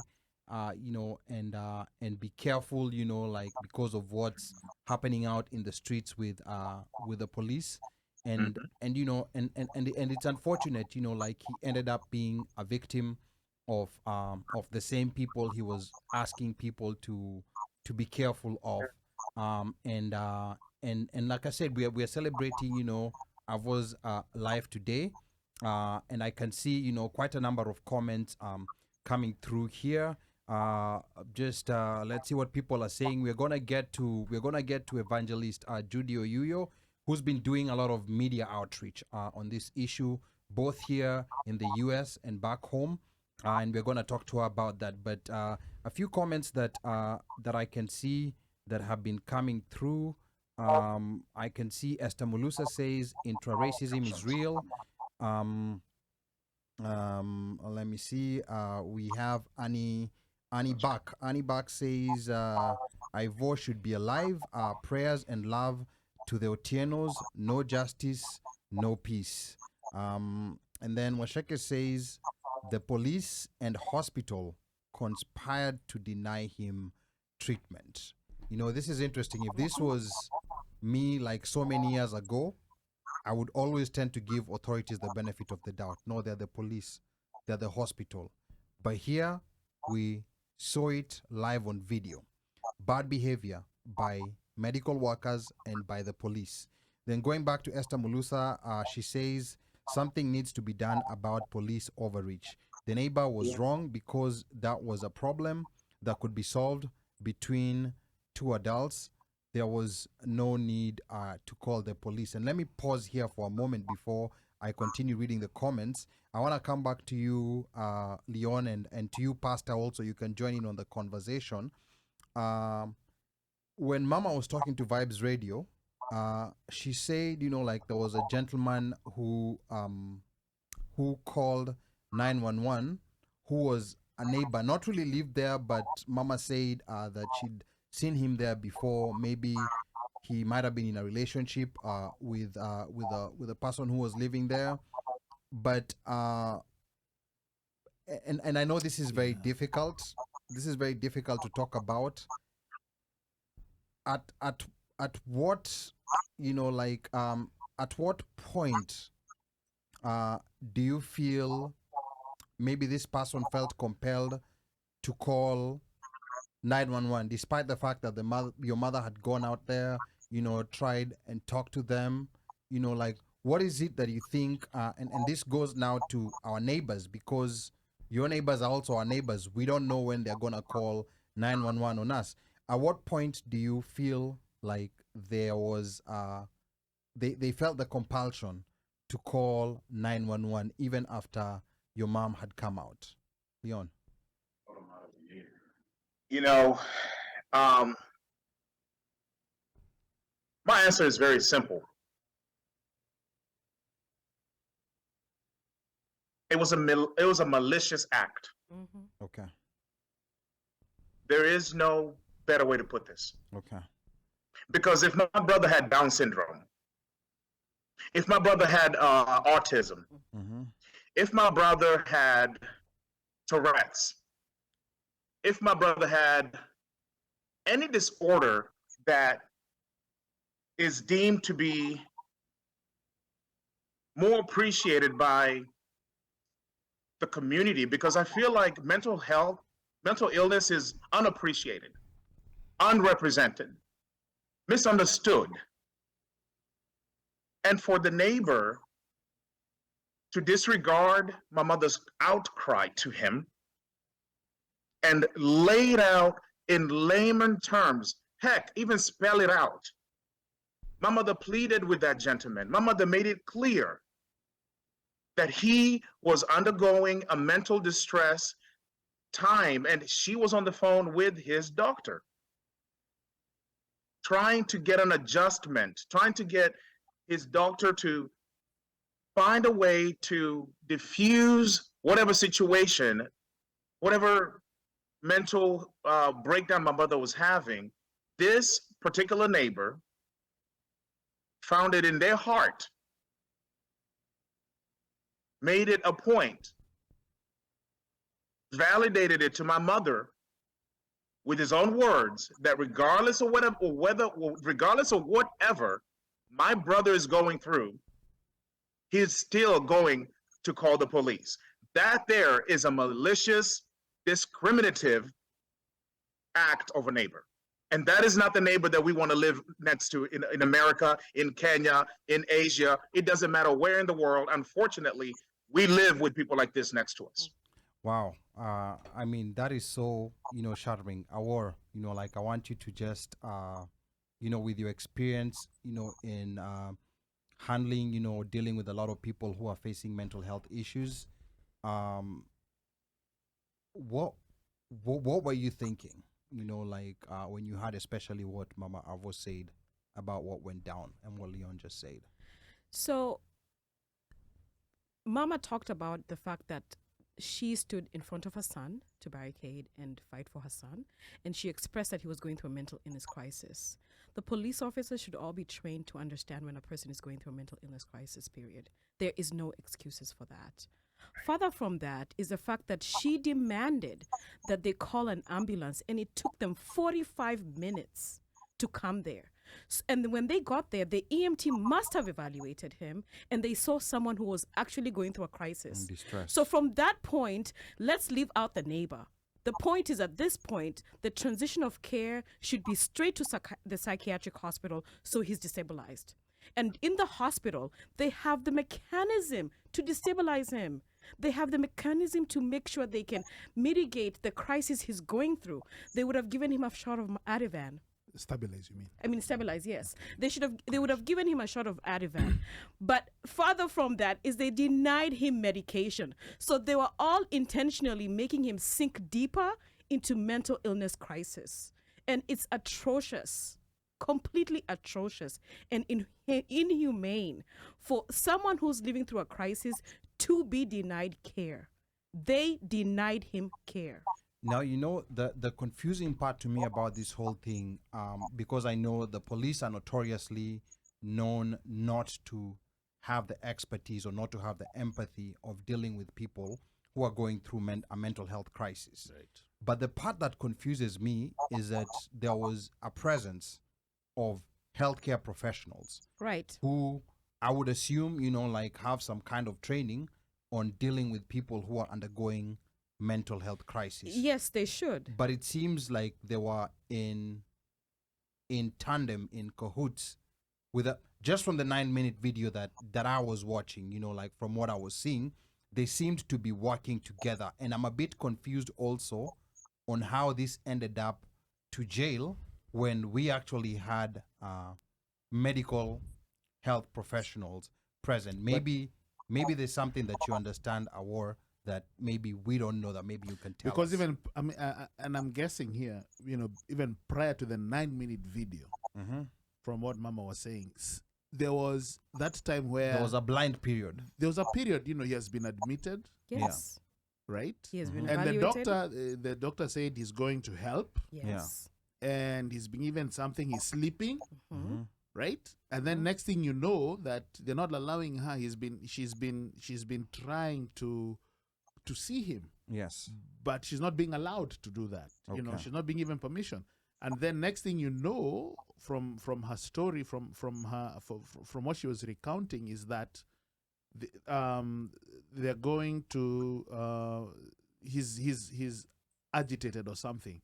and be careful, like because of what's happening out in the streets with the police, and and it's unfortunate, like he ended up being a victim of the same people he was asking people to be careful of, and like I said, we are celebrating, Avo's life today, and I can see quite a number of comments coming through here. Just let's see what people are saying. We're gonna get to evangelist Judy Oyuyo, who's been doing a lot of media outreach on this issue, both here in the US and back home, and we're gonna talk to her about that. But a few comments that I can see that have been coming through. I can see Esther Mulusa says intra-racism is real. Let me see. We have Annie Bach. Annie Bach says Ivo should be alive. Prayers and love to the Otienos. No justice, no peace. And then Washeke says the police and hospital conspired to deny him treatment. This is interesting. If this was me like so many years ago, I would always tend to give authorities the benefit of the doubt. No, they're the police, they're the hospital. But here we saw it live on video. Bad behavior by medical workers and by the police. Then going back to Esther Mulusa, she says something needs to be done about police overreach. The neighbor was wrong because that was a problem that could be solved between two adults. There was no need to call the police. And let me pause here for a moment before I continue reading the comments. I want to come back to you, Leon, and to you, Pastor, also. You can join in on the conversation. when Mama was talking to Vibes Radio, she said, like there was a gentleman who called 911, who was a neighbor, not really lived there, but Mama said that she'd seen him there before. Maybe he might have been in a relationship with a person who was living there. But and I know this is very difficult. This is very difficult to talk about. At what at what point do you feel maybe this person felt compelled to call 911, despite the fact that your mother had gone out there, tried and talked to them, like what is it that you think? And this goes now to our neighbors, because your neighbors are also our neighbors. We don't know when they're gonna call 911 on us. At what point do you feel like there was they felt the compulsion to call 911 even after your mom had come out? Leon. My answer is very simple. It was a malicious act. Mm-hmm. Okay. There is no better way to put this. Okay. Because if my brother had Down syndrome, if my brother had autism, if my brother had Tourette's, if my brother had any disorder that is deemed to be more appreciated by the community, because I feel like mental illness is unappreciated, unrepresented, misunderstood. And for the neighbor to disregard my mother's outcry to him and lay it out in layman terms, heck, even spell it out. My mother pleaded with that gentleman. My mother made it clear that he was undergoing a mental distress time, and she was on the phone with his doctor, trying to get an adjustment, trying to get his doctor to find a way to diffuse whatever situation, whatever mental breakdown my mother was having. This particular neighbor found it in their heart, made it a point, validated it to my mother with his own words, that regardless of whatever my brother is going through, he's still going to call the police. That there is a malicious, discriminative act of a neighbor. And that is not the neighbor that we want to live next to in America, in Kenya, in Asia. It doesn't matter where in the world. Unfortunately, we live with people like this next to us. Wow. I mean, that is so, shattering. Awar, like I want you to just, with your experience, in handling, dealing with a lot of people who are facing mental health issues, what were you thinking? When you heard especially what Mama R.I.P A said about what went down and what Leon just said. So Mama talked about the fact that she stood in front of her son to barricade and fight for her son, and she expressed that he was going through a mental illness crisis. The police officers should all be trained to understand when a person is going through a mental illness crisis, period. There is no excuses for that. Further from that is the fact that she demanded that they call an ambulance, and it took them 45 minutes to come there. And when they got there, the EMT must have evaluated him, and they saw someone who was actually going through a crisis. So from that point, let's leave out the neighbor. The point is, at this point, the transition of care should be straight to the psychiatric hospital, so he's destabilized. And in the hospital, they have the mechanism to destabilize him. They have the mechanism to make sure they can mitigate the crisis he's going through. They would have given him a shot of Ativan. Stabilize, you mean? I mean, stabilize, yes. They would have given him a shot of Ativan. But further from that is they denied him medication. So they were all intentionally making him sink deeper into mental illness crisis. And it's atrocious, completely atrocious and inhumane for someone who's living through a crisis to be denied care. They denied him care. Now, you know, the confusing part to me about this whole thing, because I know the police are notoriously known not to have the expertise or not to have the empathy of dealing with people who are going through a mental health crisis. Right. But the part that confuses me is that there was a presence of healthcare professionals, right, who I would assume, you know, like have some kind of training on dealing with people who are undergoing mental health crisis. Yes, they should. But it seems like they were in tandem, in cahoots with just from the 9-minute video that I was watching, you know, like from what I was seeing, they seemed to be working together. And I'm a bit confused also on how this ended up to jail when we actually had medical health professionals present. Maybe there's something that you understand, Awar, that maybe we don't know, that maybe you can tell because us. even I mean, and I'm guessing here, you know, even prior to the 9-minute video, from what Mama was saying, there was that time where there was a blind period. There was a period, you know, he has been admitted. Yes. Yeah. Right. He has been and evaluated. the doctor said he's going to help. Yes. And he's been given something. He's sleeping. Right. And then next thing you know, that they're not allowing her. She's been trying to see him. Yes. But she's not being allowed to do that. You know, she's not being given permission. And then next thing you know, from her story, from what she was recounting, is that they're going to he's agitated or something,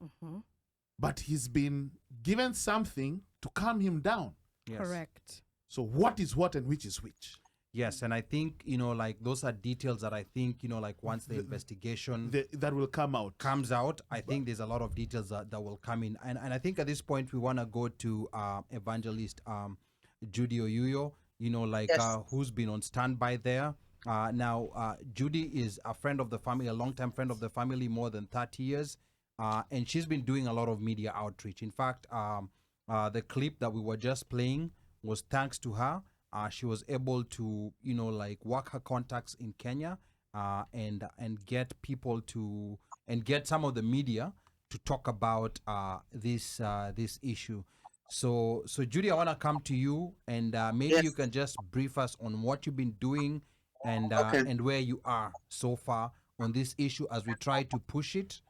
but he's been given something to calm him down. Yes. Correct. So what is what and which is which? Yes, and I think, you know, like those are details that I think, you know, like once the investigation that will comes out, I think there's a lot of details that will come in. And I think at this point we want to go to evangelist Judy Oyuyo, you know, like who's been on standby there. Now, Judy is a friend of the family, a longtime friend of the family, more than 30 years. And she's been doing a lot of media outreach. In fact, the clip that we were just playing was thanks to her. She was able to, you know, like work her contacts in Kenya and get people to, and get some of the media to talk about this issue. So Judy, I want to come to you, and maybe you can just brief us on what you've been doing and where you are so far on this issue as we try to push it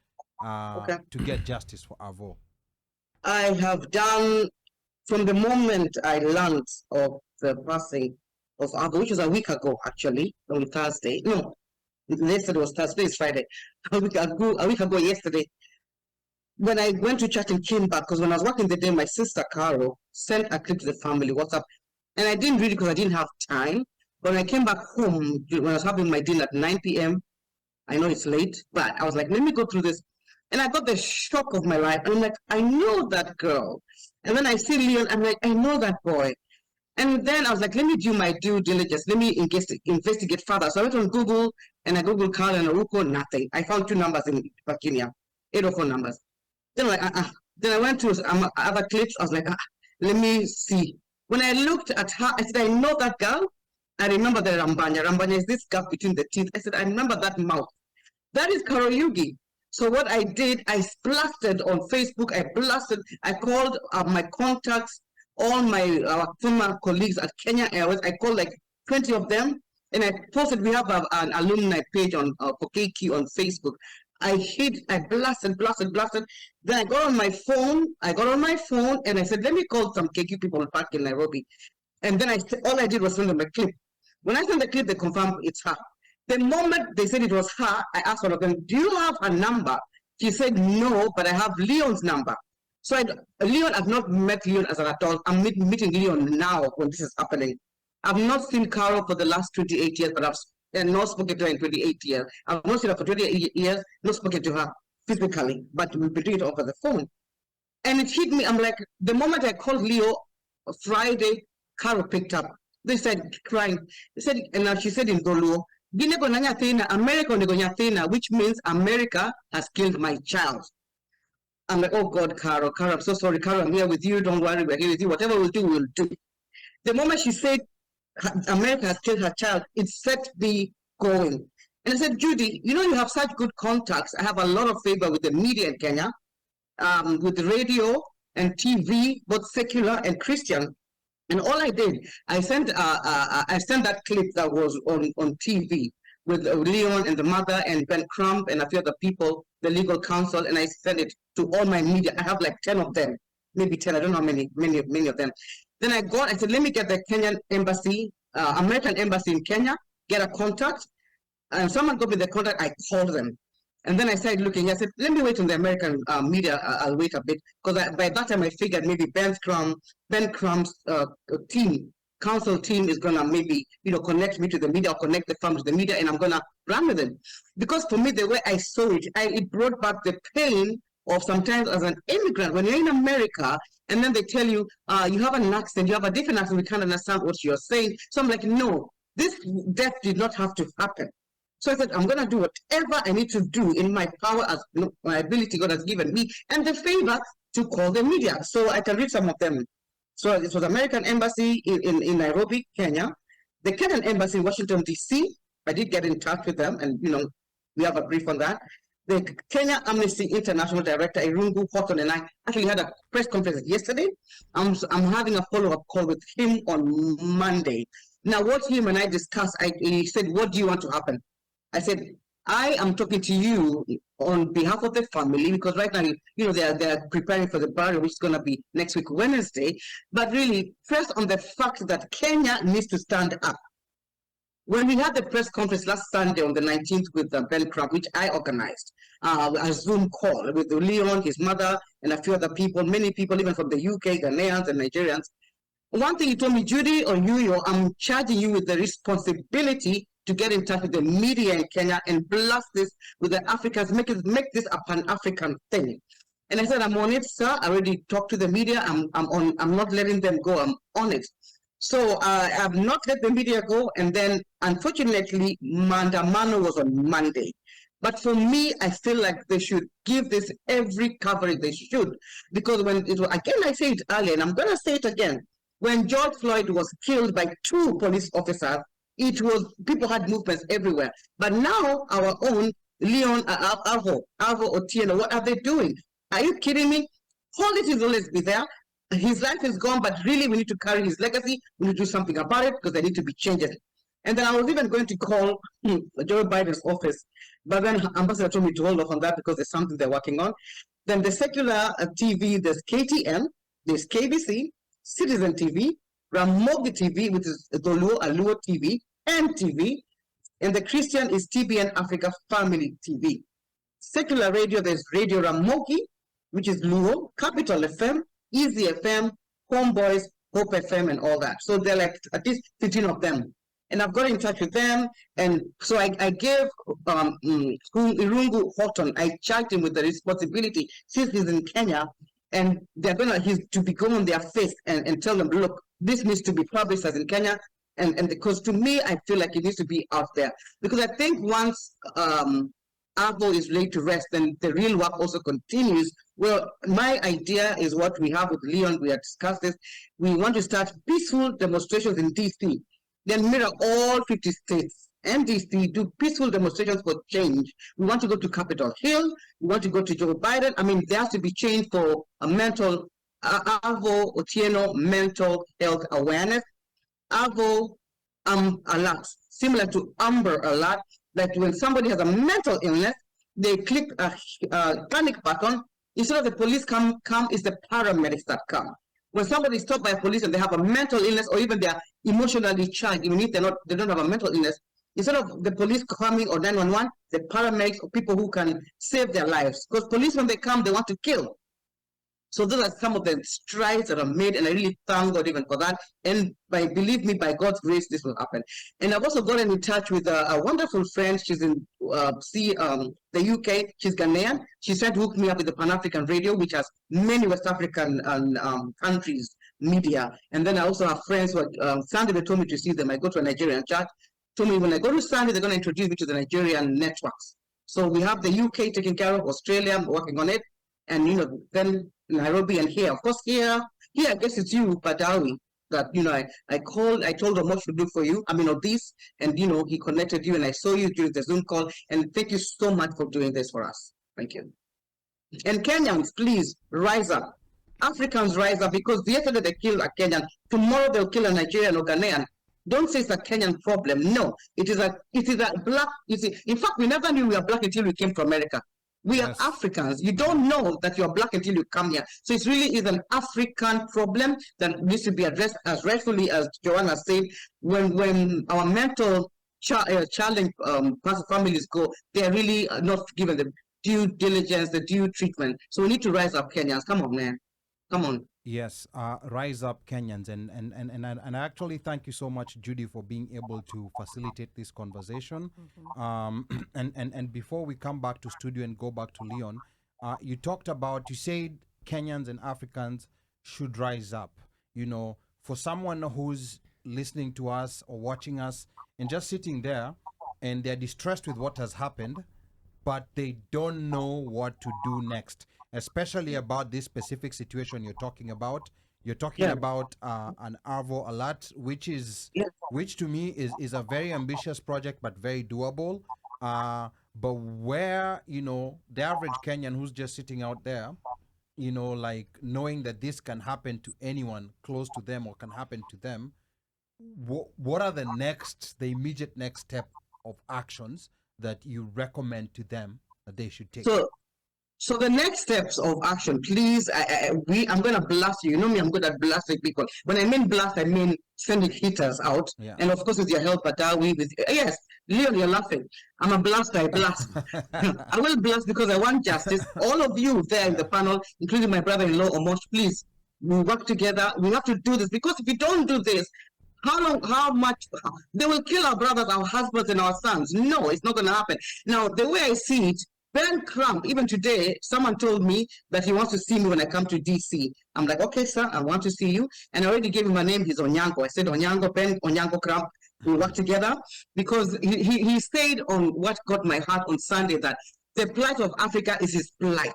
to get justice for R.I.P A. I have done, from the moment I learned of the passing of R.I.P A, which was a week ago, actually, on Thursday. No, yesterday was Thursday, it's Friday. A week ago yesterday, when I went to church and came back, because when I was working the day, my sister Carol sent a clip to the family WhatsApp, and I didn't read it because I didn't have time. When I came back home, when I was having my dinner at 9 p.m., I know it's late, but I was like, let me go through this. And I got the shock of my life. And I'm like, I know that girl. And then I see Leon, I'm like, I know that boy. And then I was like, let me do my due diligence. Let me investigate further. So I went on Google, and I Googled Carl and Aruko, nothing. I found 2 numbers in Kenya, 804 numbers. Then I'm like, Then I went to other clips. I was like, let me see. When I looked at her, I said, I know that girl. I remember the Rambanya. Rambanya is this gap between the teeth. I said, I remember that mouth. That is Karoyugi. So what I did, I blasted on Facebook. I called my contacts, all my former colleagues at Kenya Airways. I called like 20 of them, and I posted. We have an alumni page on for KQ on Facebook. I blasted. Then I got on my phone. And I said, let me call some KQ people back in Nairobi. And then all I did was send them a clip. When I sent the clip, they confirmed it's her. The moment they said it was her, I asked one of them, do you have her number? She said, no, but I have Leon's number. So Leon, I've not met Leon as an adult. I'm meeting Leon now when this is happening. I've not seen Carol for the last 28 years, but I've not spoken to her in 28 years. I've not seen her for 28 years, not spoken to her physically, but we've been doing it over the phone. And it hit me. I'm like, the moment I called Leo Friday, Carol picked up. They said, crying. They said, and now she said in Doluo, America, which means America has killed my child. I'm like, oh God, Carol, I'm so sorry, Carol, I'm here with you. Don't worry, we're here with you. Whatever we'll do, we'll do. The moment she said America has killed her child, it set me going. And I said, Judy, you know, you have such good contacts. I have a lot of favor with the media in Kenya, with the radio and TV, both secular and Christian. And all I did, I sent that clip that was on TV with Leon and the mother and Ben Crump and a few other people, the legal counsel, and I sent it to all my media. I have like 10 of them, maybe 10. I don't know how many of them. Then I said, let me get the Kenyan embassy, American embassy in Kenya, get a contact. And someone got me the contact, I called them. And then I started looking, I said, let me wait on the American media, I'll wait a bit. Because by that time I figured maybe Ben Crump's council team is gonna maybe, connect me to the media or connect the farm to the media, and I'm gonna run with it. Because for me, the way I saw it, it brought back the pain of sometimes as an immigrant, when you're in America, and then they tell you, you have an accent, you have a different accent, we can't understand what you're saying. So I'm like, no, this death did not have to happen. So I said, I'm going to do whatever I need to do in my power, as my ability God has given me, and the favor to call the media. So I can read some of them. So it was American Embassy in Nairobi, Kenya. The Kenyan Embassy in Washington, D.C. I did get in touch with them, and, we have a brief on that. The Kenya Amnesty International Director, R.I.P A, and I actually had a press conference yesterday. I'm having a follow-up call with him on Monday. Now, what him and I discussed, he said, what do you want to happen? I said, I am talking to you on behalf of the family, because right now, they're preparing for the burial, which is going to be next week, Wednesday. But really, first on the fact that Kenya needs to stand up. When we had the press conference last Sunday on the 19th with Ben Crump, which I organized, a Zoom call with Leon, his mother, and a few other people, many people, even from the UK, Ghanaians and Nigerians. One thing he told me, Judy or Yuyo, I'm charging you with the responsibility to get in touch with the media in Kenya and blast this with the Africans, make this a Pan-African thing. And I said, I'm on it, sir. I already talked to the media. I'm not letting them go. I'm on it. So I have not let the media go. And then, unfortunately, Mandamano was on Monday. But for me, I feel like they should give this every coverage they should. Because when it was, again, I said it earlier, and I'm going to say it again, when George Floyd was killed by 2 police officers, people had movements everywhere. But now our own Leon R.I.P A, Otieno, what are they doing? Are you kidding me? Politics will always be there. His life is gone, but really we need to carry his legacy. We need to do something about it because there need to be changes. And then I was even going to call Joe Biden's office, but then Ambassador told me to hold off on that because there's something they're working on. Then the secular TV, there's KTN, there's KBC, Citizen TV, Ramogi TV, which is Aluo TV, MTV, and the Christian is TBN Africa Family TV. Secular radio, there's Radio Ramogi, which is Luo, Capital FM, Easy FM, Homeboys, Hope FM, and all that. So they're like at least 15 of them. And I've got in touch with them, and so I gave Irungu Horton, I charged him with the responsibility, since he's in Kenya, and they're to be going on their face and tell them, look, this needs to be publicized in Kenya, and because to me, I feel like it needs to be out there. Because I think once IRVO is laid to rest, then the real work also continues. Well, my idea is what we have with Leon, we have discussed this, we want to start peaceful demonstrations in DC, then mirror all 50 states and DC, do peaceful demonstrations for change. We want to go to Capitol Hill, we want to go to Joe Biden. I mean, there has to be change for a mental, IRVO Otieno mental health awareness. IRVO alert, similar to Amber Alert, that when somebody has a mental illness, they click a panic button. Instead of the police come, it's the paramedics that come. When somebody is stopped by a police and they have a mental illness, or even they're emotionally charged, even if they don't have a mental illness, instead of the police coming or 911, the paramedics or people who can save their lives. Because police, when they come, they want to kill. So those are some of the strides that are made, and I really thank God even for that. And believe me, by God's grace, this will happen. And I've also gotten in touch with a wonderful friend. She's in the UK. She's Ghanaian. She's trying to hook me up with the Pan-African Radio, which has many West African countries media. And then I also have friends who Sunday they told me to see them. I go to a Nigerian church. Told me when I go to Sunday, they're going to introduce me to the Nigerian networks. So we have the UK taking care of, Australia, I'm working on it. and then Nairobi and here. Of course, here I guess it's you, Badawi, that I called. I told him what to do for you. I mean, of this, and he connected you, and I saw you during the Zoom call. And thank you so much for doing this for us. Thank you. And Kenyans, please rise up. Africans rise up, because yesterday they killed a Kenyan. Tomorrow they'll kill a Nigerian or Ghanaian. Don't say it's a Kenyan problem. No, it is a black. You see, in fact, we never knew we were black until we came to America. We are Africans. You don't know that you're black until you come here. So it really is an African problem that needs to be addressed, as rightfully as Joanna said. When our mental challenge families go, they are really not given the due diligence, the due treatment. So we need to rise up, Kenyans. Come on, man. Come on. Yes, rise up, Kenyans, and I actually thank you so much, Judy, for being able to facilitate this conversation. And before we come back to studio and go back to Leon, you said Kenyans and Africans should rise up. For someone who's listening to us or watching us and just sitting there and they're distressed with what has happened, but they don't know what to do next, especially about this specific situation you're talking about. You're talking about an R.I.P.A alert, which to me is a very ambitious project, but very doable. But where, the average Kenyan who's just sitting out there, like knowing that this can happen to anyone close to them or can happen to them, what are the immediate next step of actions that you recommend to them that they should take? So the next steps of action, please. I'm gonna blast you. You know me, I'm good at blasting people. When I mean blast, I mean sending hitters out. Yeah. And of course, with your help, Badawi, yes, Leon, you're laughing. I'm a blaster. I blast. I will blast because I want justice. All of you there in the panel, including my brother-in-law Omosh, please, we work together. We have to do this, because if we don't do this, how much they will kill our brothers, our husbands, and our sons. No, it's not going to happen. Now, the way I see it, Ben Crump, even today, someone told me that he wants to see me when I come to DC. I'm like, okay, sir, I want to see you. And I already gave him a name. He's Onyango. I said, Onyango, Ben Onyango Crump. We work together, because he stayed on what got my heart on Sunday, that the plight of Africa is his plight.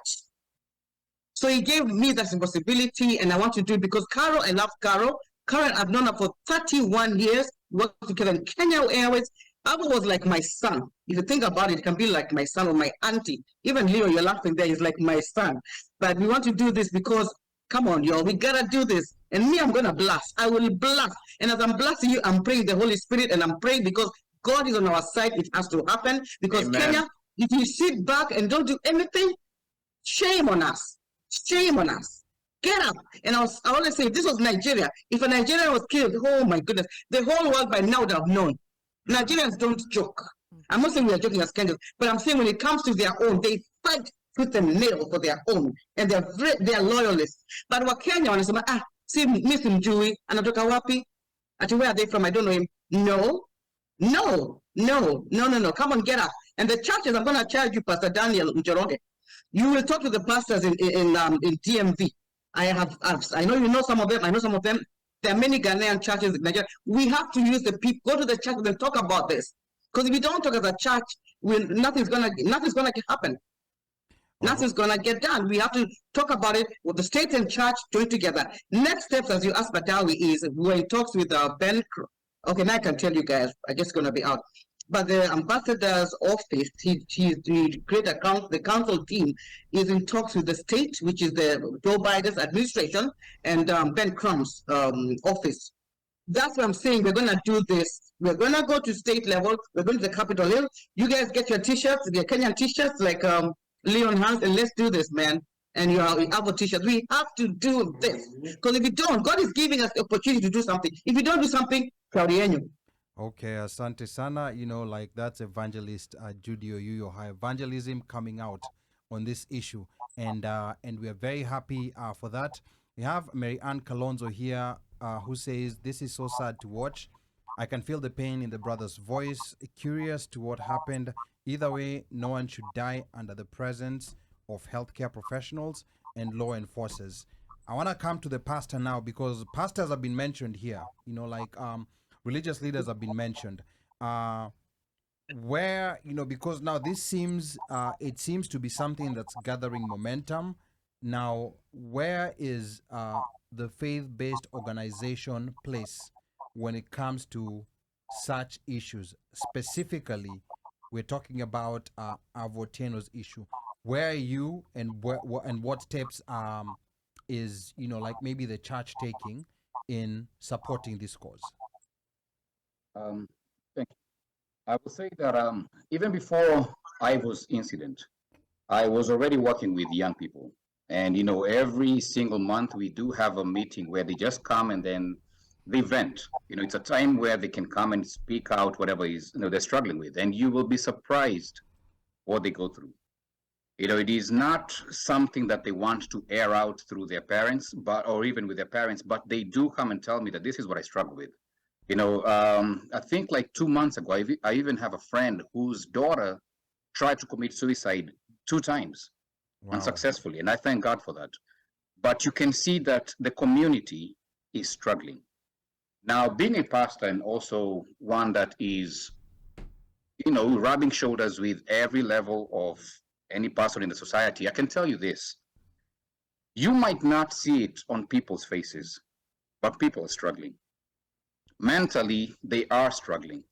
So he gave me that responsibility, and I want to do it because Caro, I love Caro. Karen, I've known her for 31 years, worked together in Kenya Airways. Abu was like my son. If you think about it, it can be like my son or my auntie. Even Leo, you're laughing there, he's like my son. But we want to do this because, come on, y'all, we gotta do this. And me, I'm gonna blast. I will blast. And as I'm blasting you, I'm praying the Holy Spirit, and I'm praying because God is on our side. It has to happen. Because Amen. Kenya, if you sit back and don't do anything, shame on us. Shame on us. Get up. And I always say, if this was Nigeria, if a Nigerian was killed, oh my goodness, the whole world by now would have known. Nigerians don't joke. I'm not saying we are joking as Kenyans, but I'm saying when it comes to their own, they fight tooth and nail for their own, and they're loyalists. But what Kenya is, see, Miss Mjui, anatoka wapi? Where are they from? I don't know him. No. Come on, get up. And the churches, I'm going to charge you, Pastor Daniel Njoroge. You will talk to the pastors in DMV. I know you know some of them. I know some of them. There are many Ghanaian churches in Nigeria. We have to use the people, go to the church and talk about this. Because if we don't talk as a church, nothing's gonna happen. Nothing's gonna get done. We have to talk about it with the state and church join together. Next steps, as you asked Badawi, is when he talks with Ben. Okay, now I can tell you guys. I guess gonna be out. But the ambassador's office, the council team is in talks with the state, which is the Joe Biden's administration, and Ben Crump's office. That's what I'm saying. We're going to do this. We're going to go to state level. We're going to the Capitol Hill. You guys get your T-shirts, your Kenyan T-shirts like Leon has, and let's do this, man. And you have our T-shirts. We have to do this. Because if you don't, God is giving us the opportunity to do something. If you don't do something, Claudiano. Okay, asante sana. Like that's evangelist Judy Oyuyo, evangelism coming out on this issue, and we are very happy for that. We have Mary Ann Kalonzo here, who says this is so sad to watch. I can feel the pain in the brother's voice. Curious to what happened. Either way, no one should die under the presence of healthcare professionals and law enforcers. I want to come to the pastor now because pastors have been mentioned here. Religious leaders have been mentioned, where, because now this seems, it seems to be something that's gathering momentum Now, where is the faith-based organization place when it comes to such issues? Specifically, we're talking about IRVO Otieno's issue. Where are you, and and what steps is, like maybe the church taking in supporting this cause? Thank you. I will say that even before IVO's incident, I was already working with young people. And, every single month we do have a meeting where they just come and then they vent. It's a time where they can come and speak out whatever is, they're struggling with. And you will be surprised what they go through. It is not something that they want to air out through their parents, or even with their parents, but they do come and tell me that this is what I struggle with. I think like 2 months ago, I even have a friend whose daughter tried to commit suicide 2 times unsuccessfully, and I thank God for that. But you can see that the community is struggling. Now, being a pastor and also one that is, rubbing shoulders with every level of any person in the society, I can tell you this. You might not see it on people's faces, but people are struggling. Mentally, they are struggling.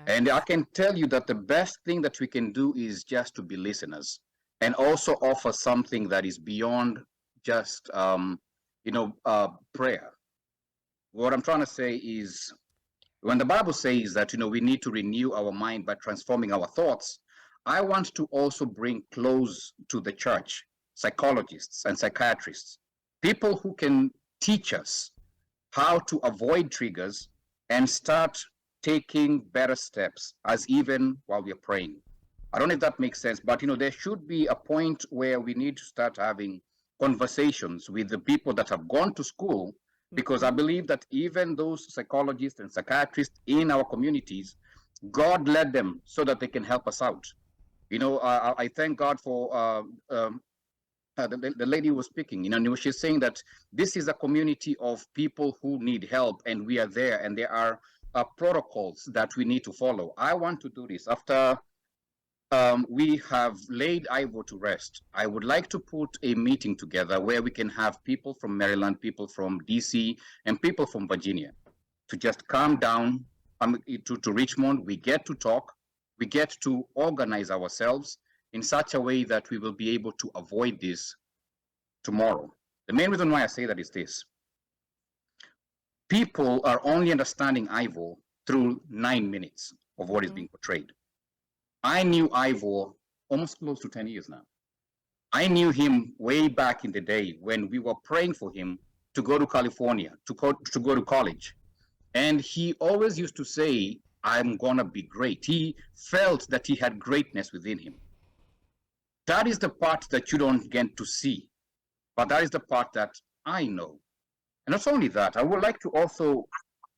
And I can tell you that the best thing that we can do is just to be listeners and also offer something that is beyond just, prayer. What I'm trying to say is, when the Bible says that, we need to renew our mind by transforming our thoughts, I want to also bring close to the church psychologists and psychiatrists, people who can teach us how to avoid triggers and start taking better steps as even while we're praying. I don't know if that makes sense, but there should be a point where we need to start having conversations with the people that have gone to school, because I believe that even those psychologists and psychiatrists in our communities, God led them so that they can help us out. I thank God for the lady who was speaking. She's saying that this is a community of people who need help, and we are there, and there are protocols that we need to follow. I want to do this after we have laid IVO to rest. I would like to put a meeting together where we can have people from Maryland, people from DC, and people from Virginia to just come down to Richmond. We get to talk. We get to organize ourselves in such a way that we will be able to avoid this tomorrow. The main reason why I say that is this. People are only understanding IVO through 9 minutes of what is being portrayed. I knew IVO almost close to 10 years now. I knew him way back in the day when we were praying for him to go to California, to go to college. And he always used to say, I'm gonna be great. He felt that he had greatness within him. That is the part that you don't get to see, but that is the part that I know. And not only that, I would like to also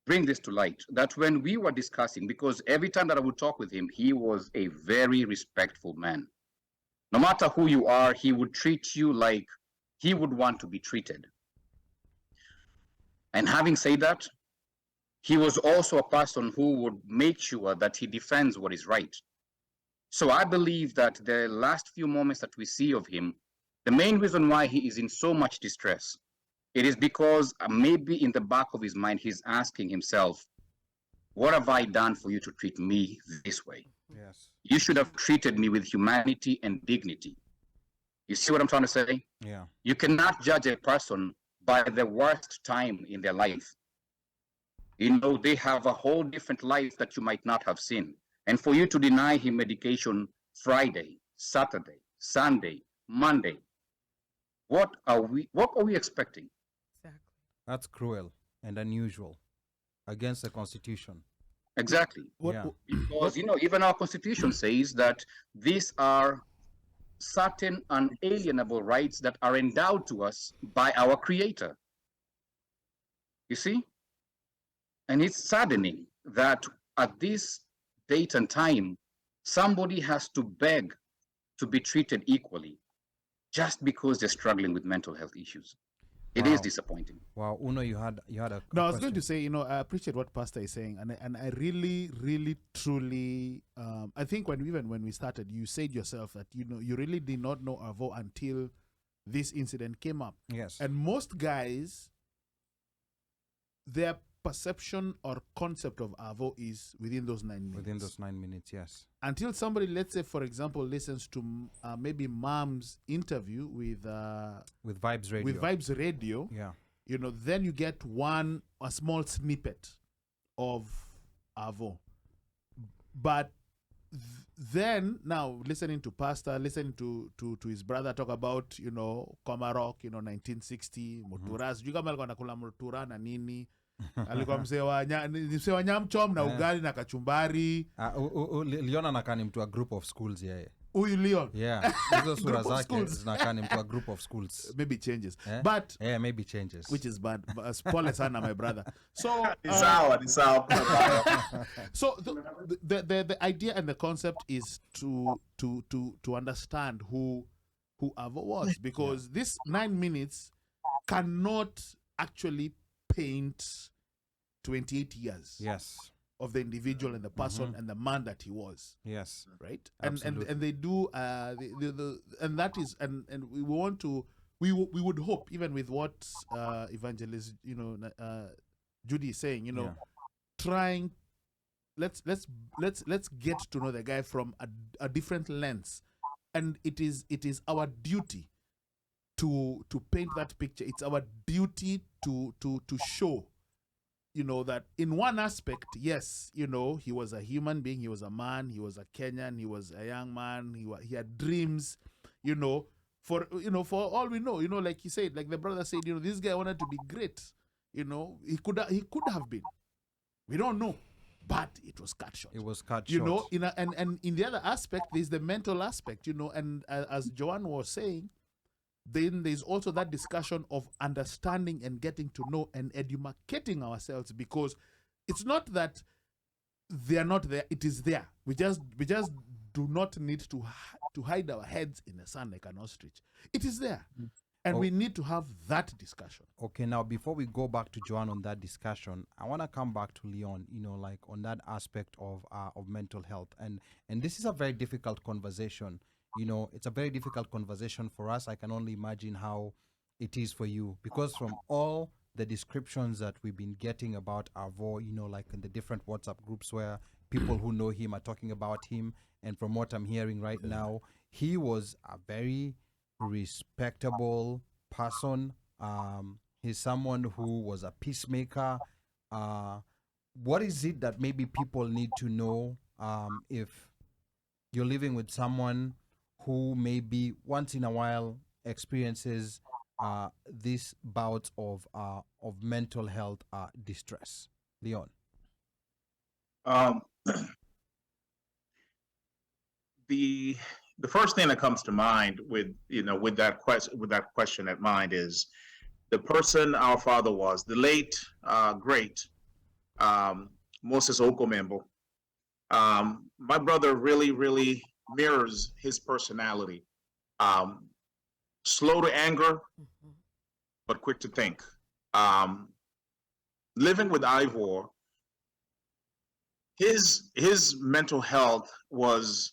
bring this to light, that when we were discussing, because every time that I would talk with him, he was a very respectful man. No matter who you are, he would treat you like he would want to be treated. And having said that, he was also a person who would make sure that he defends what is right. So I believe that the last few moments that we see of him, the main reason why he is in so much distress, it is because maybe in the back of his mind, he's asking himself, what have I done for you to treat me this way? Yes. You should have treated me with humanity and dignity. You see what I'm trying to say? Yeah. You cannot judge a person by the worst time in their life. They have a whole different life that you might not have seen. And for you to deny him medication Friday, Saturday, Sunday, Monday, what are we expecting? Exactly. That's cruel and unusual against the Constitution. Exactly. Because, even our Constitution says that these are certain unalienable rights that are endowed to us by our Creator. You see? And it's saddening that at this date and time, somebody has to beg to be treated equally just because they're struggling with mental health issues. It is disappointing. Wow, Uno, you had a No, I was going to say, I appreciate what Pastor is saying, and I really, really, truly, I think when we started, you said yourself that you really did not know IRVO until this incident came up. Yes. And most guys, their perception or concept of ARVO is within those 9 minutes. Within those 9 minutes, yes. Until somebody, let's say, for example, listens to maybe Mom's interview with Vibes Radio. With Vibes Radio, yeah. Then you get a small snippet of ARVO. But then now listening to Pastor, listening to his brother talk about, Komarok, 1960, Mutura, sijui kama alikuwa anakula Mutura na nini. Alikuwa mzee wa nyamchom na ugali na kachumbari. Leon anakaa ni mtu wa group of schools yeye. Huyu Leon. Yeah. Hizo sura zake zinakaa ni mtu wa group of schools. Maybe changes. Yeah? But maybe changes. Which is bad. Pole sana my brother. So so the idea and the concept is to understand who ARVO was, because this 9 minutes cannot actually paint 28 years. Yes. Of the individual and the person and the man that he was. Yes. Right. And they do and that is and we want to we would hope, even with what evangelist Judy is saying, trying let's get to know the guy from a different lens, and it is our duty to paint that picture. It's our duty to show, that in one aspect, yes, he was a human being, he was a man, he was a Kenyan, he was a young man, he had dreams, for all we know, like he said, like the brother said, this guy wanted to be great, he could have been. We don't know, but it was cut short. It was cut short. And in the other aspect, there's the mental aspect, and as Joanne was saying, then there's also that discussion of understanding and getting to know and educating ourselves, because it's not that they are not there, it is there. We just do not need to hide our heads in the sand like an ostrich. It is there. And we need to have that discussion. Okay, now before we go back to Joanne on that discussion, I want to come back to Leon, like on that aspect of mental health. And this is a very difficult conversation. It's a very difficult conversation for us. I can only imagine how it is for you, because from all the descriptions that we've been getting about ARVO, like in the different WhatsApp groups where people who know him are talking about him, and from what I'm hearing right now, he was a very respectable person. He's someone who was a peacemaker. What is it that maybe people need to know if you're living with someone who maybe once in a while experiences these bouts of mental health distress? Leon. The first thing that comes to mind with that question at mind is the person our father was, the late great Moses Okomembo. My brother really mirrors his personality. Slow to anger, but quick to think. Living with Ivor, his mental health was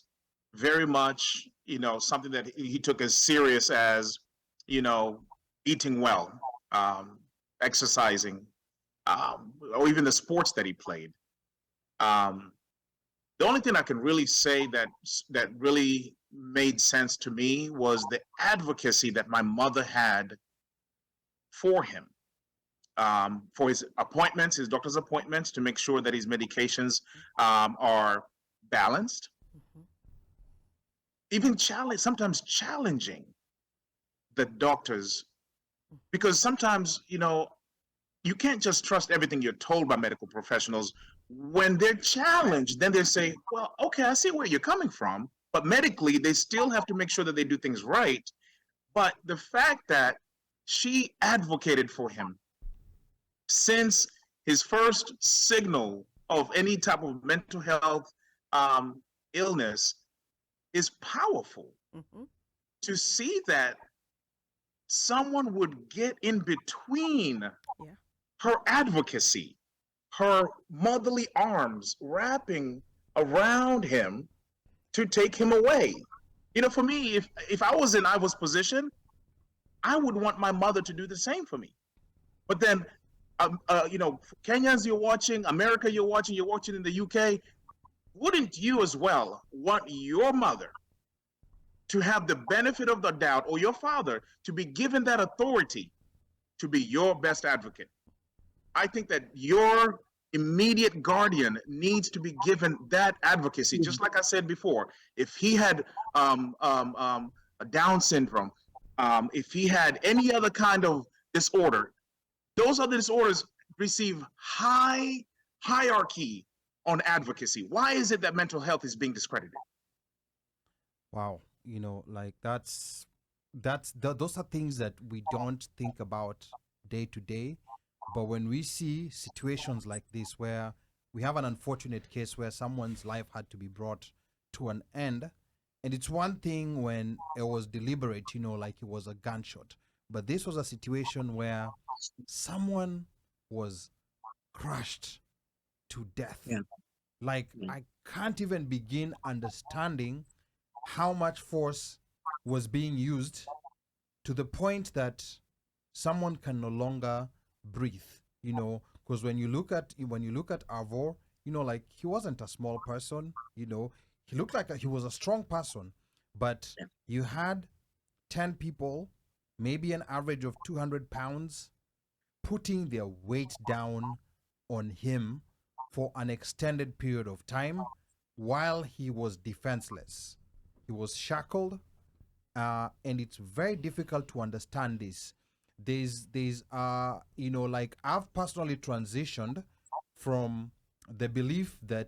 very much, something that he took as serious as, eating well, exercising, or even the sports that he played. The only thing I can really say that really made sense to me was the advocacy that my mother had for him, for his appointments, his doctor's appointments, to make sure that his medications are balanced. Even sometimes challenging the doctors, because sometimes, you can't just trust everything you're told by medical professionals. When they're challenged, then they say, well, okay, I see where you're coming from, but medically, they still have to make sure that they do things right. But the fact that she advocated for him since his first signal of any type of mental health illness is powerful. To see that someone would get in between her advocacy, her motherly arms wrapping around him to take him away. For me, if I was in Ivor's position, I would want my mother to do the same for me. But then, Kenyans you're watching, America you're watching in the UK, wouldn't you as well want your mother to have the benefit of the doubt, or your father to be given that authority to be your best advocate? I think that your immediate guardian needs to be given that advocacy. Just like I said before, if he had a Down syndrome, if he had any other kind of disorder, those other disorders receive high hierarchy on advocacy. Why is it that mental health is being discredited? Wow, like those are things that we don't think about day to day. But when we see situations like this, where we have an unfortunate case where someone's life had to be brought to an end, and it's one thing when it was deliberate, like it was a gunshot, but this was a situation where someone was crushed to death. Yeah. Like, I can't even begin understanding how much force was being used, to the point that someone can no longer breathe, because when you look at R.I.P A, like, he wasn't a small person, he looked like he was a strong person, but you had 10 people, maybe an average of 200 pounds, putting their weight down on him for an extended period of time while he was defenseless. He was shackled, and it's very difficult to understand this. There's like, I've personally transitioned from the belief that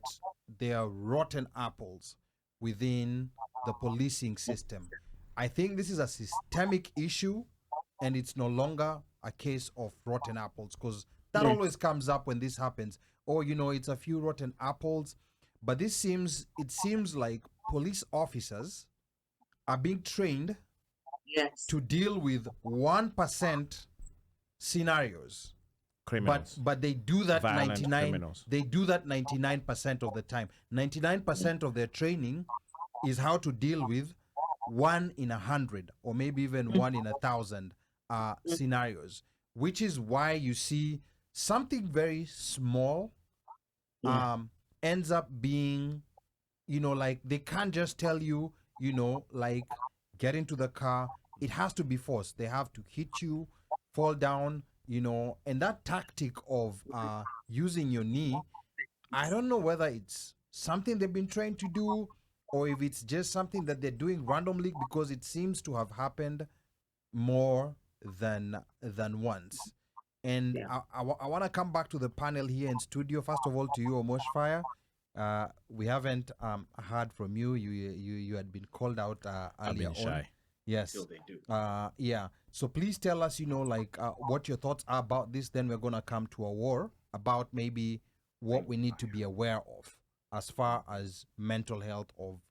there are rotten apples within the policing system. I think this is a systemic issue, and it's no longer a case of rotten apples, because that always comes up when this happens. Or, it's a few rotten apples. But it seems like police officers are being trained to deal with 1% scenarios. Criminals. But they do that Violent 99. criminals. They do that 99% of the time. 99% of their training is how to deal with 1 in 100, or maybe even 1 in 1,000 scenarios. Which is why you see something very small ends up being, like, they can't just tell you, like, get into the car. It has to be forced. They have to hit you, fall down, and that tactic of using your knee, I don't know whether it's something they've been trained to do, or if it's just something that they're doing randomly, because it seems to have happened more than once. And I want to come back to the panel here in studio. First of all, to you, Omosh Fire. We haven't heard from you. You had been called out earlier on. Yes. Still they do. Yeah. So please tell us, what your thoughts are about this. Then we're gonna come to a war about maybe what we need to be aware of as far as mental health of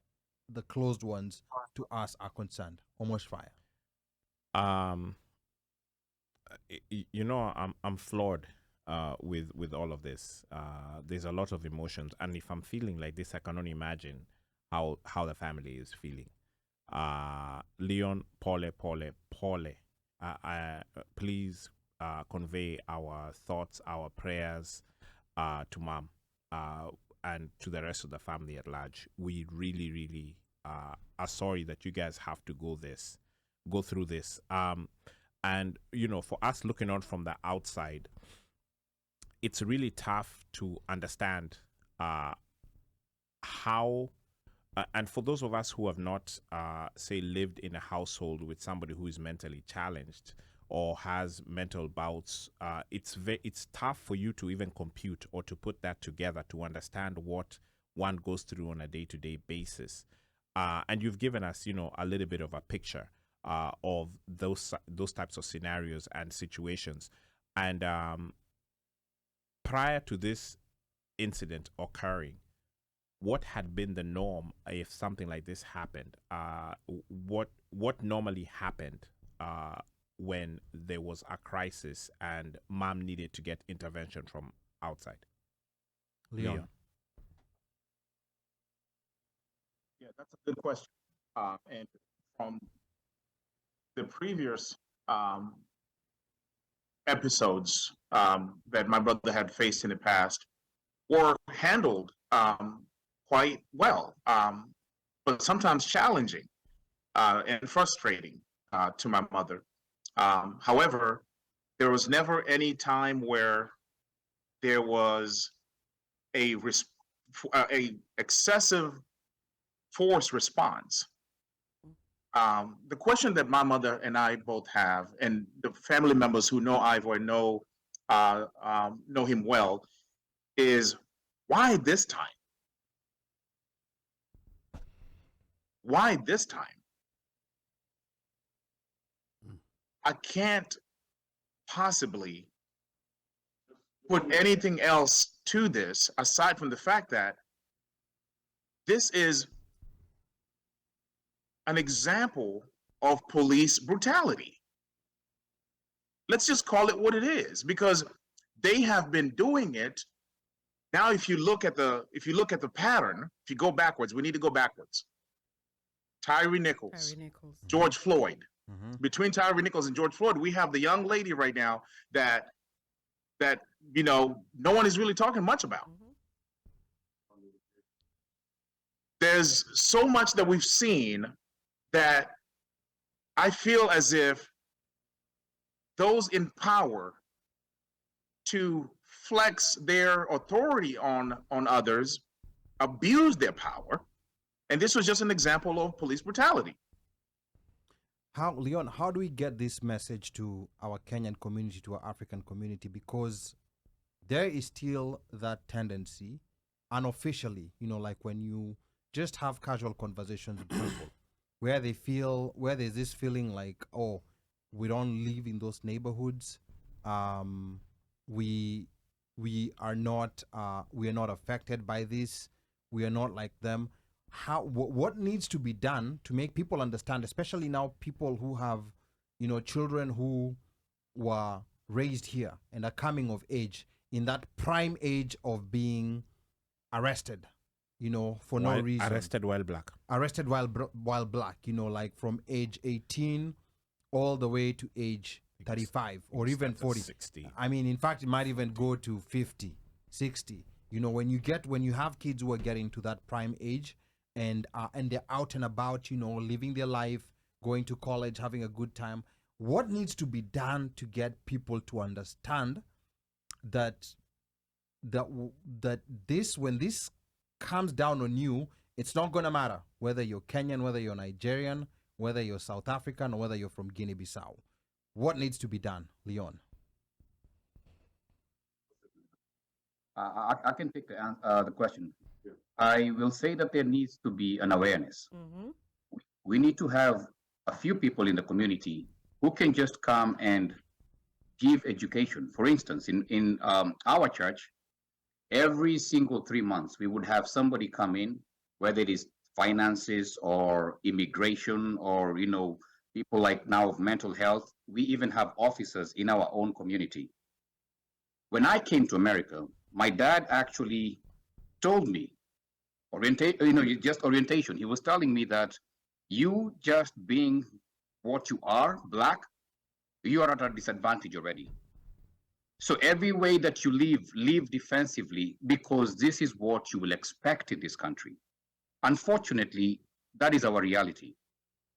the closed ones to us are concerned. Omosh Fire. I'm floored with all of this. There's a lot of emotions, and if I'm feeling like this, I can only imagine how the family is feeling. Leon, Pole, please convey our thoughts, our prayers to Mom and to the rest of the family at large. We really, really are sorry that you guys have to go through this. And, for us looking on from the outside, it's really tough to understand how, and for those of us who have not, say, lived in a household with somebody who is mentally challenged or has mental bouts, it's tough for you to even compute or to put that together to understand what one goes through on a day-to-day basis. And you've given us, a little bit of a picture of those types of scenarios and situations. And prior to this incident occurring, what had been the norm if something like this happened? What normally happened when there was a crisis and Mom needed to get intervention from outside? Leon. Yeah, that's a good question. And from the previous um, episodes that my brother had faced in the past were handled quite well, but sometimes challenging and frustrating to my mother. However, there was never any time where there was a excessive force response. The question that my mother and I both have, and the family members who know Ivor and know him well, is why this time? Why this time? I can't possibly put anything else to this aside from the fact that this is an example of police brutality. Let's just call it what it is, because they have been doing it. Now, if you look at the pattern, if you go backwards, we need to go backwards. Tyree Nichols, George Floyd. Between Tyree Nichols and George Floyd, we have the young lady right now that no one is really talking much about. There's so much that we've seen that I feel as if those in power to flex their authority on others abuse their power. And this was just an example of police brutality. Leon, how do we get this message to our Kenyan community, to our African community? Because there is still that tendency, unofficially, like when you just have casual conversations with people, where there's this feeling like, oh, we don't live in those neighborhoods. We are not affected by this. We are not like them. What needs to be done to make people understand, especially now people who have, children who were raised here and are coming of age, in that prime age of being arrested, for no reason. Arrested while black. Arrested while black, like from age 18 all the way to age 35 or even 40. 60. I mean, in fact, it might even go to 50, 60. When you have kids who are getting to that prime age, and they're out and about, living their life, going to college, having a good time. What needs to be done to get people to understand that this, when this comes down on you, it's not going to matter whether you're Kenyan, whether you're Nigerian, whether you're South African, or whether you're from Guinea-Bissau. What needs to be done, Leon? I can take the question. I will say that there needs to be an awareness. We need to have a few people in the community who can just come and give education. For instance, in our church, every single 3 months, we would have somebody come in, whether it is finances or immigration or, people like now of mental health. We even have officers in our own community. When I came to America, my dad actually told me, orientation. He was telling me that you just being what you are, black, you are at a disadvantage already. So every way that you live defensively, because this is what you will expect in this country. Unfortunately, that is our reality.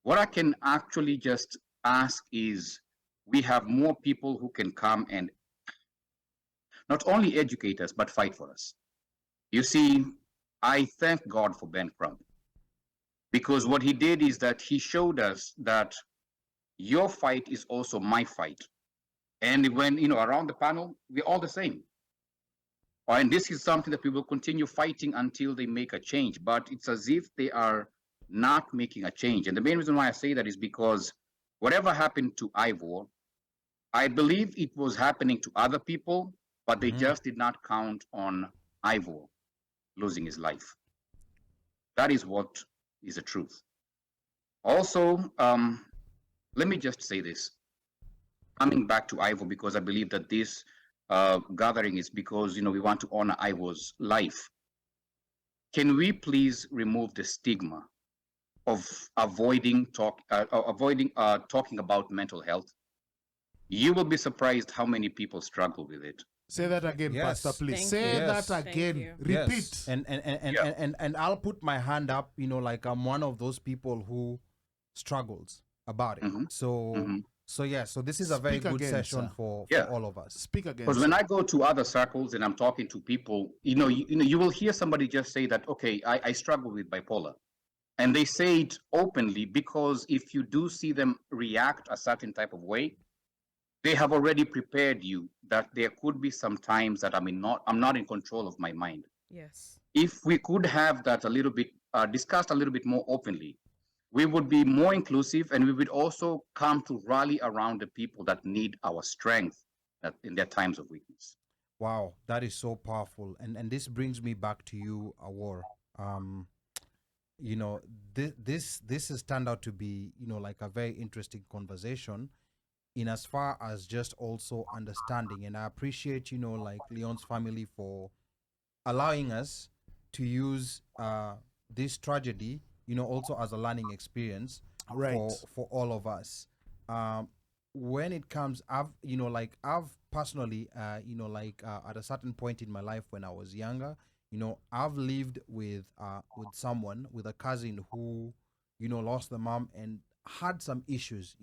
What I can actually just ask is we have more people who can come and not only educate us, but fight for us. You see, I thank God for Ben Crump, because what he did is that he showed us that your fight is also my fight. And when, around the panel, we're all the same. And this is something that we will continue fighting until they make a change. But it's as if they are not making a change. And the main reason why I say that is because whatever happened to Ivor, I believe it was happening to other people, but they just did not count on Ivor losing his life. That is what is the truth. Also, let me just say this. Coming back to Ivor, because I believe that this gathering is because, we want to honor Ivor's life. Can we please remove the stigma of avoiding talking about mental health? you will be surprised how many people struggle with it. Say that again, Yes. Pastor, please. Thank Say you. that Thank again. you. Repeat. Yes. And I'll put my hand up, like I'm one of those people who struggles about it. So this is a very Speak good again, session sir. for Yeah. all of us. Speak again. Because when I go to other circles and I'm talking to people, you will hear somebody just say that, okay, I struggle with bipolar. And they say it openly because if you do see them react a certain type of way, they have already prepared you that there could be some times that I'm not in control of my mind. Yes. If we could have that a little bit discussed a little bit more openly, we would be more inclusive, and we would also come to rally around the people that need our strength in their times of weakness. Wow, that is so powerful. And this brings me back to you, Awar. This has turned out to be, like a very interesting conversation in as far as just also understanding. And I appreciate, like Leon's family for allowing us to use this tragedy, also as a learning experience for all of us. When it comes, I've personally, at a certain point in my life when I was younger, I've lived with someone, with a cousin who, lost the mom and had some issues,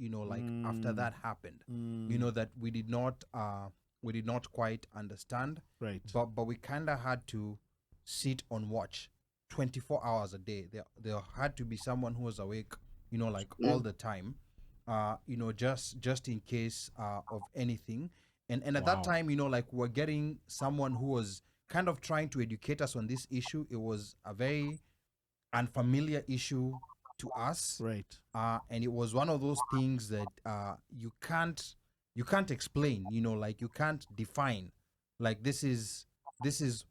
after that happened, that we did not quite understand. Right. But we kind of had to sit on watch 24 hours a day. There had to be someone who was awake, all the time, just in case of anything. And at that time, we're getting someone who was kind of trying to educate us on this issue. It was a very unfamiliar issue to us. Right. And it was one of those things that you can't explain, you can't define. Like this is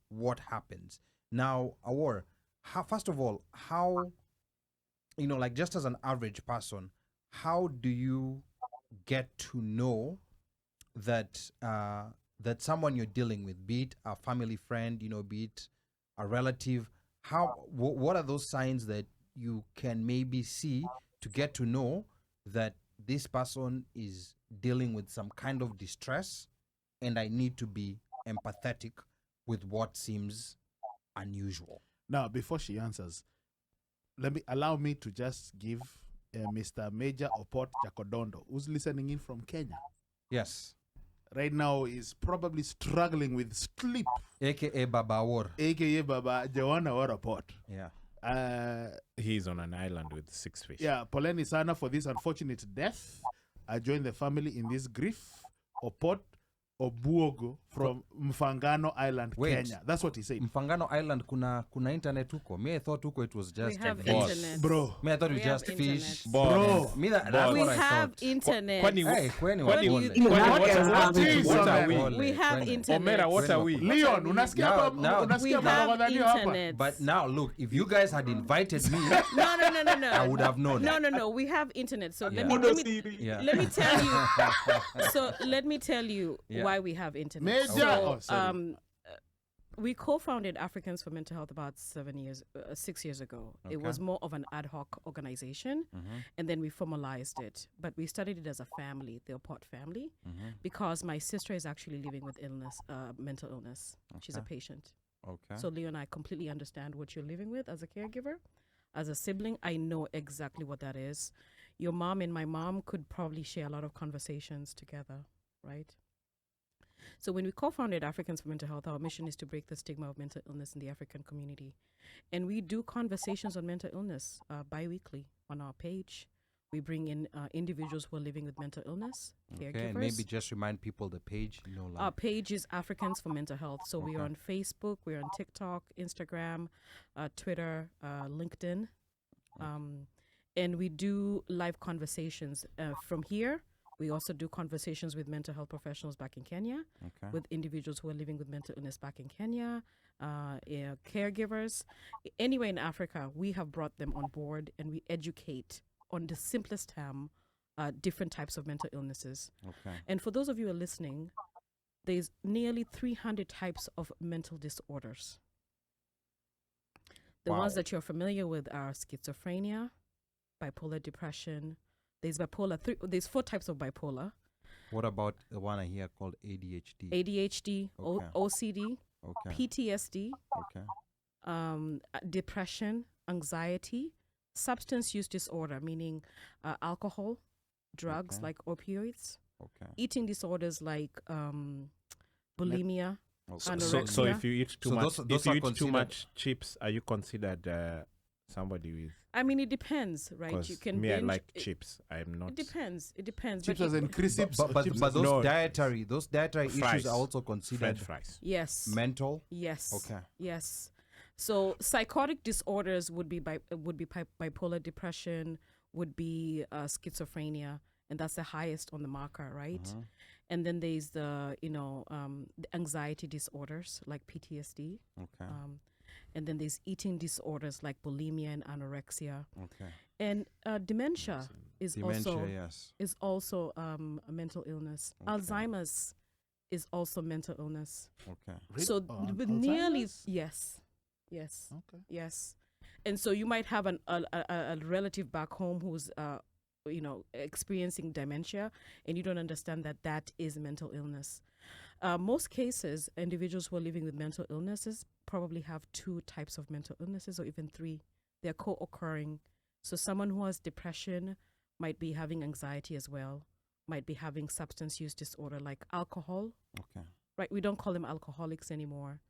what happens. Now, Awar, first of all, how, just as an average person, how do you get to know that that someone you're dealing with, be it a family friend, be it a relative, what are those signs that you can maybe see to get to know that this person is dealing with some kind of distress and I need to be empathetic with what seems unusual? Now, before she answers, allow me to just give Mr. Major Opot Jacodondo, who's listening in from Kenya. Yes. Right now is probably struggling with sleep. AKA Baba Awar. AKA Baba Joanna Opot. Yeah. He's on an island with 6 fish. Yeah, poleni sana for this unfortunate death. I join the family in this grief. Opot Obuogo from Mfangano Island, Kenya. That's what he said. Mfangano Island kuna internet huko. Me I thought huko it was just we have fish. internet. Bro. Me I thought it was just internet. fish. Bro. Me that's We what I have thought. internet. We have internet. Omera, what are we? Leon, unasikia we have internet. But now look, if you guys had invited me, no. I would have known. No. We have internet. So Yeah. let me tell you. So let me tell you why we have internet. Major. So, we co-founded Africans for Mental Health about 6 years ago. Okay. It was more of an ad hoc organization, and then we formalized it. But we started it as a family, the Opot family, because my sister is actually living with mental illness. She's a patient. Okay. So Leo and I completely understand what you're living with as a caregiver. As a sibling, I know exactly what that is. Your mom and my mom could probably share a lot of conversations together, right? So when we co-founded Africans for Mental Health, our mission is to break the stigma of mental illness in the African community. And we do conversations on mental illness bi-weekly on our page. We bring in individuals who are living with mental illness, caregivers. Okay, and maybe just remind people the page. Our page is Africans for Mental Health. So we are on Facebook, we're on TikTok, Instagram, Twitter, LinkedIn. And we do live conversations from here. We also do conversations with mental health professionals back in Kenya, with individuals who are living with mental illness back in Kenya, caregivers. Anywhere in Africa, we have brought them on board and we educate on the simplest term, different types of mental illnesses. And for those of you who are listening, there's nearly 300 types of mental disorders. The ones that you're familiar with are schizophrenia, bipolar depression. There's bipolar. There's 4 types of bipolar. What about the one I hear called ADHD? ADHD, Okay. OCD, Okay. PTSD, Okay. depression, anxiety, substance use disorder, meaning alcohol, drugs Okay. like opioids, Okay. eating disorders like bulimia, Okay. anorexia. So if you eat too So much, those if you are eat too considered- much chips, are you considered somebody with? I mean, it depends, right? You 'Cause can me, I binge. like it, chips. I'm not. It depends. It depends. Chips but as it- in crisps. But chips those No, those dietary fries. issues are also considered French fries. yes. mental. Yes. Okay. Yes. So psychotic disorders would be bipolar depression, would be schizophrenia, and that's the highest on the marker, right? Uh-huh. And then there's the the anxiety disorders like PTSD, Okay. and then there's eating disorders like bulimia and anorexia, Okay. and dementia is Dementia, also yes. a mental illness. Okay. Alzheimer's is also mental illness. Okay. So with nearly yes. Okay. Yes, and so you might have a relative back home who's experiencing dementia, and you don't understand that is mental illness. Most cases, individuals who are living with mental illnesses probably have 2 types of mental illnesses, or even 3. They're co-occurring. So someone who has depression might be having anxiety as well, might be having substance use disorder like alcohol. Okay. Right? We don't call them alcoholics anymore.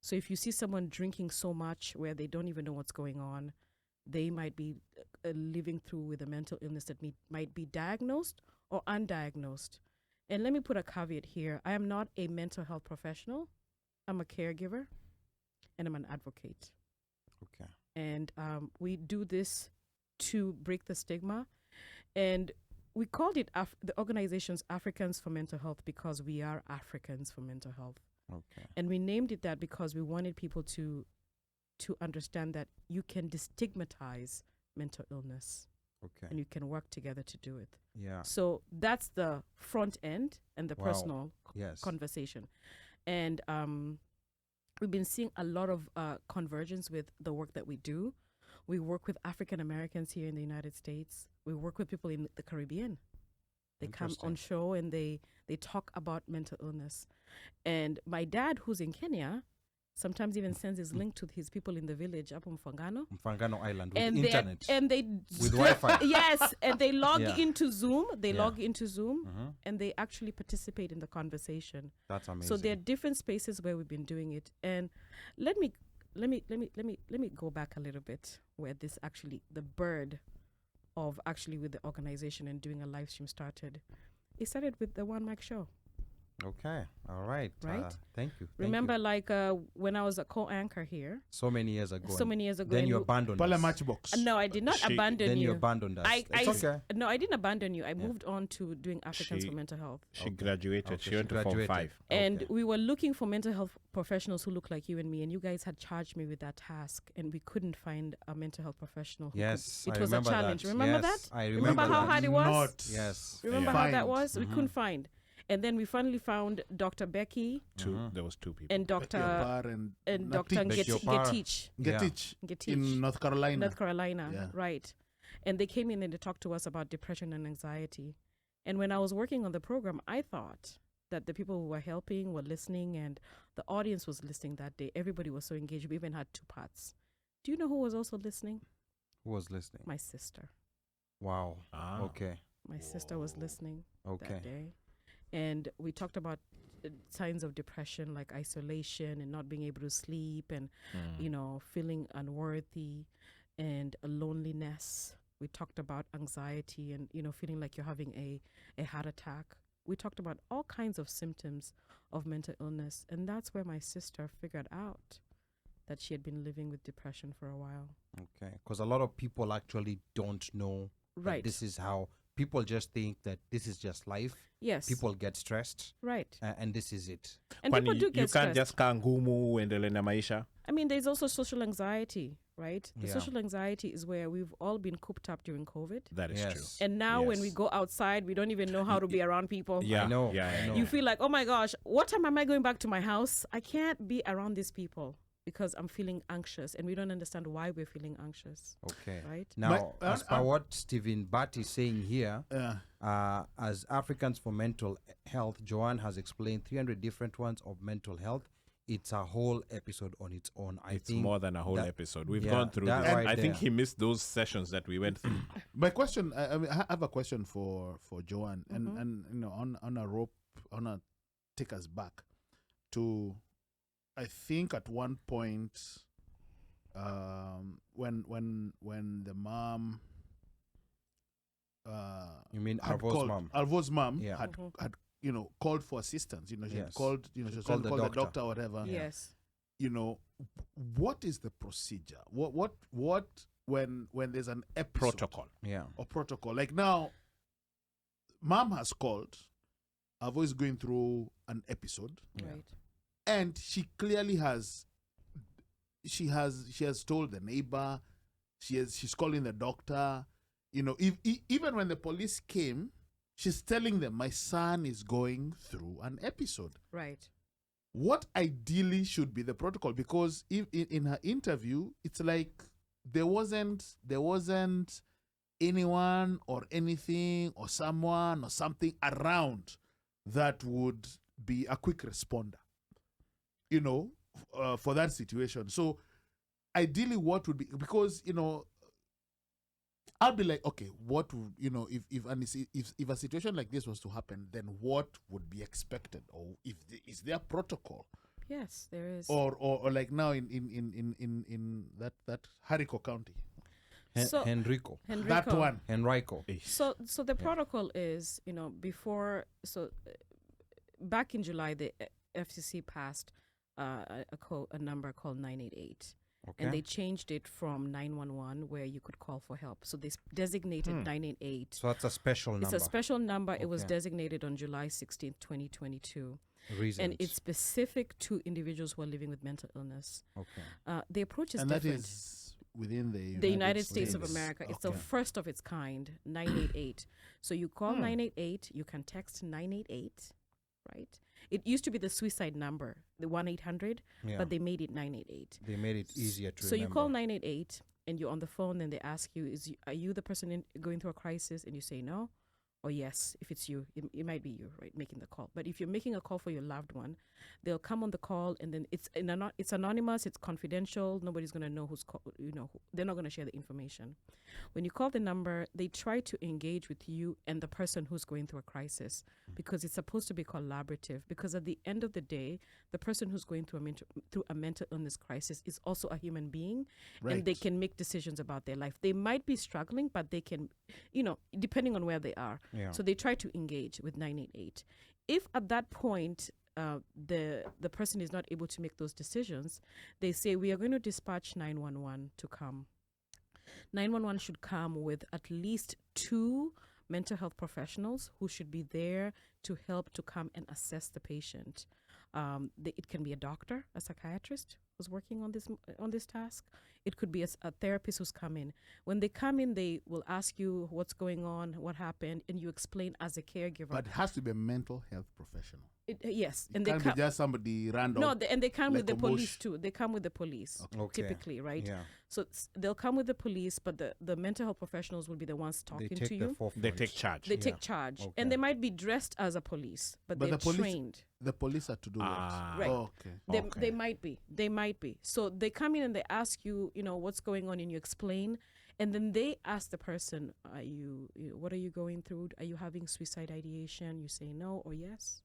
So if you see someone drinking so much where they don't even know what's going on, they might be living through with a mental illness that might be diagnosed or undiagnosed. And let me put a caveat here. I am not a mental health professional. I'm a caregiver and I'm an advocate. Okay. And we do this to break the stigma. And we called it the organization's Africans for Mental Health because we are Africans for mental health. Okay. And we named it that because we wanted people to understand that you can destigmatize mental illness. Okay. And you can work together to do it. Yeah. So that's the front end and the Wow. personal Yes. conversation. And we've been seeing a lot of convergence with the work that we do. We work with African Americans here in the United States. We work with people in the Caribbean. They come on show and they talk about mental illness. And my dad, who's in Kenya, sometimes even sends his link to his people in the village up on Mfangano Island with and internet. They with Wi-Fi. Yes, and they log Yeah. into Zoom. They Yeah. log into Zoom, Mhm. and they actually participate in the conversation. That's amazing. So there are different spaces where we've been doing it. And let me go back a little bit where this actually the bird of actually with the organization and doing a live stream started. It started with the OneMicShow. Okay. All right. Right? Thank you. Thank Remember, you. like when I was a co-anchor here. So many years ago. So many years ago. Then and you abandoned Pala us. Matchbox. No, I did not abandon Then you. you abandoned us. I It's okay. No, I didn't abandon you. I moved on to doing Africans for Mental Health. She graduated. Okay, She went to Form 5. And we were looking for mental health professionals who look like you and me, and you guys had charged me with that task, and we couldn't find a mental health professional. Yes, it I was a remember challenge. that. Remember Yes, that? I remember how that. hard it was? Not Yes. Remember Yeah. how that Find. was? We couldn't find. And then we finally found Dr. Becky There was 2 people. and Dr. Yopar and Dr. Natik. Becky Yopar. Getich. Getich in North Carolina. North Carolina, Yeah. right. And they came in and they talked to us about depression and anxiety. And when I was working on the program, I thought that the people who were helping were listening and the audience was listening that day. Everybody was so engaged. We even had 2 parts. Do you know who was also listening? Who was listening? My sister. Wow. Ah. Okay. My sister was listening Okay. that day. And we talked about signs of depression like isolation and not being able to sleep and, feeling unworthy and loneliness. We talked about anxiety and, feeling like you're having a heart attack. We talked about all kinds of symptoms of mental illness. And that's where my sister figured out that she had been living with depression for a while. Okay. Because a lot of people actually don't know that Right. this is how people just think that this is just life. Yes. People get stressed. Right. And this is it. And Kwani people do you get can't stressed. just kaa ngumu uendelee na maisha. I mean, there's also social anxiety, right? The Yeah. social anxiety is where we've all been cooped up during COVID. That is Yes. true. And now when we Yes. go outside, we don't even know how to be around people. Yeah, I know. yeah, I know. You feel like, oh my gosh, what time am I going back to my house? I can't be around these people. because I'm feeling anxious, and we don't understand why we're feeling anxious. Okay. Right? Now, as per what Stephen Butt is saying here, as Africans for Mental Health, Joanne has explained 300 different ones of mental health. It's a whole episode on its own. I It's think more than a whole episode. We've yeah, gone through this. that right I think there. he missed those sessions that we went through. My question, I mean, I have a question for Joanne, and you know, on a rope, on a take us back to, I think at one point, when the mom, you mean had Arvo's called- mom? Arvo's mom Yeah. had you know, called for assistance. You know, she had Yes. called, you know, she was Called trying to the call the doctor. doctor or whatever. Yes. You know, what is the procedure? What when there's an episode Protocol. Yeah. or protocol? Like now, mom has called. Arvo is going through an episode, Right. and she clearly has. She has told the neighbor. She's calling the doctor. You know, even when the police came, she's telling them, my son is going through an episode. Right. What ideally should be the protocol? Because in her interview, it's like there wasn't anyone or anything or someone or something around that would be a quick responder, you know, for that situation. So ideally, what would be, because, you know, I'll be like, okay, what would, you know, if a situation like this was to happen, then what would be expected, or is there protocol? Yes, there is. Or like now in that Hariko County, Henrico. that one, Henrico. So the protocol is, you know, back in July, the FCC passed a number called 988. Okay. And they changed it from 911, where you could call for help. So they designated 988. So that's a special number. It's a special number. It was Okay. designated on July 16th, 2022. Reasons. And it's specific to individuals who are living with mental illness. Okay. The approach is and different. that is within The United States of America. It's the Okay. first of its kind, 988. So you call 988, you can text 988, right? It used to be the suicide number, the 1-800, Yeah. but they made it 988. They made it easier to So remember. you call 988 and you're on the phone, and they ask you, are you the person going through a crisis? And you say no or yes. If it's you, it might be you, right, making the call. But if you're making a call for your loved one, they'll come on the call, and then it's anonymous, it's confidential. Nobody's going to know who's they're not going to share the information. When you call the number, they try to engage with you and the person who's going through a crisis, because it's supposed to be collaborative. Because at the end of the day, the person who's going through a mental illness crisis is also a human being, and they Right. can make decisions about their life. They might be struggling, but they can, you know, depending on where they are. Yeah. So they try to engage with 988. If at that point the person is not able to make those decisions, they say, we are going to dispatch 911 to come. 911 should come with at least 2 mental health professionals who should be there to help to come and assess the patient. It can be a doctor, a psychiatrist who's working on this task. It could be a therapist who's come in. When they come in, they will ask you what's going on, what happened, and you explain as a caregiver. But it has to be a mental health professional. Yes, It and can't they be just somebody random. No, and they come with like the a police mush. too. They come with the police, Okay. typically, right? Yeah. So they'll come with the police, but the mental health professionals will be the ones talking They to take the you. forefront. They take charge. They take charge, Okay. and they might be dressed as a police, but they're the police, trained. the police are to do Ah. what? Right. Oh, okay. They might be. They might be. So they come in and they ask you, you know, what's going on, and you explain, and then they ask the person, what are you going through? Are you having suicide ideation? You say no or yes.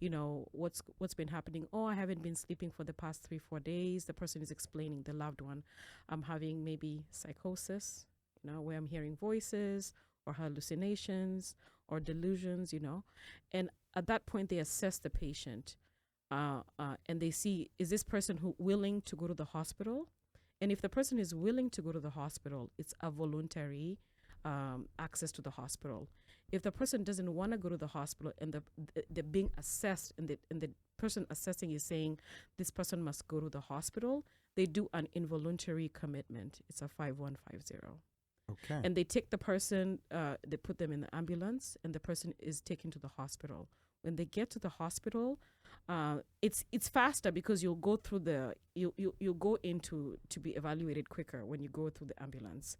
You know, what's been happening? Oh, I haven't been sleeping for the past 3-4 days. The person is explaining, the loved one, I'm having maybe psychosis, you know, where I'm hearing voices or hallucinations or delusions, you know. And at that point, they assess the patient and they see, is this person willing to go to the hospital? And if the person is willing to go to the hospital, it's a voluntary access to the hospital. If the person doesn't want to go to the hospital and they're being assessed, and the person assessing is saying this person must go to the hospital, they do an involuntary commitment. It's a 5150. Okay. And they take the person, they put them in the ambulance, and the person is taken to the hospital. When they get to the hospital, it's faster because you'll go through you'll go into to be evaluated quicker when you go through the ambulance.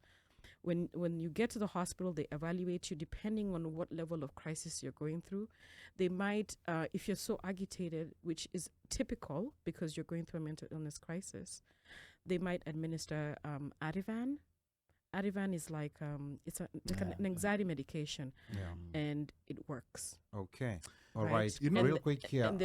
When you get to the hospital, they evaluate you depending on what level of crisis you're going through. They might, if you're so agitated, which is typical because you're going through a mental illness crisis, they might administer Ativan. Ativan is like it's an anxiety medication, and it works. Okay, all right. Real quick here, and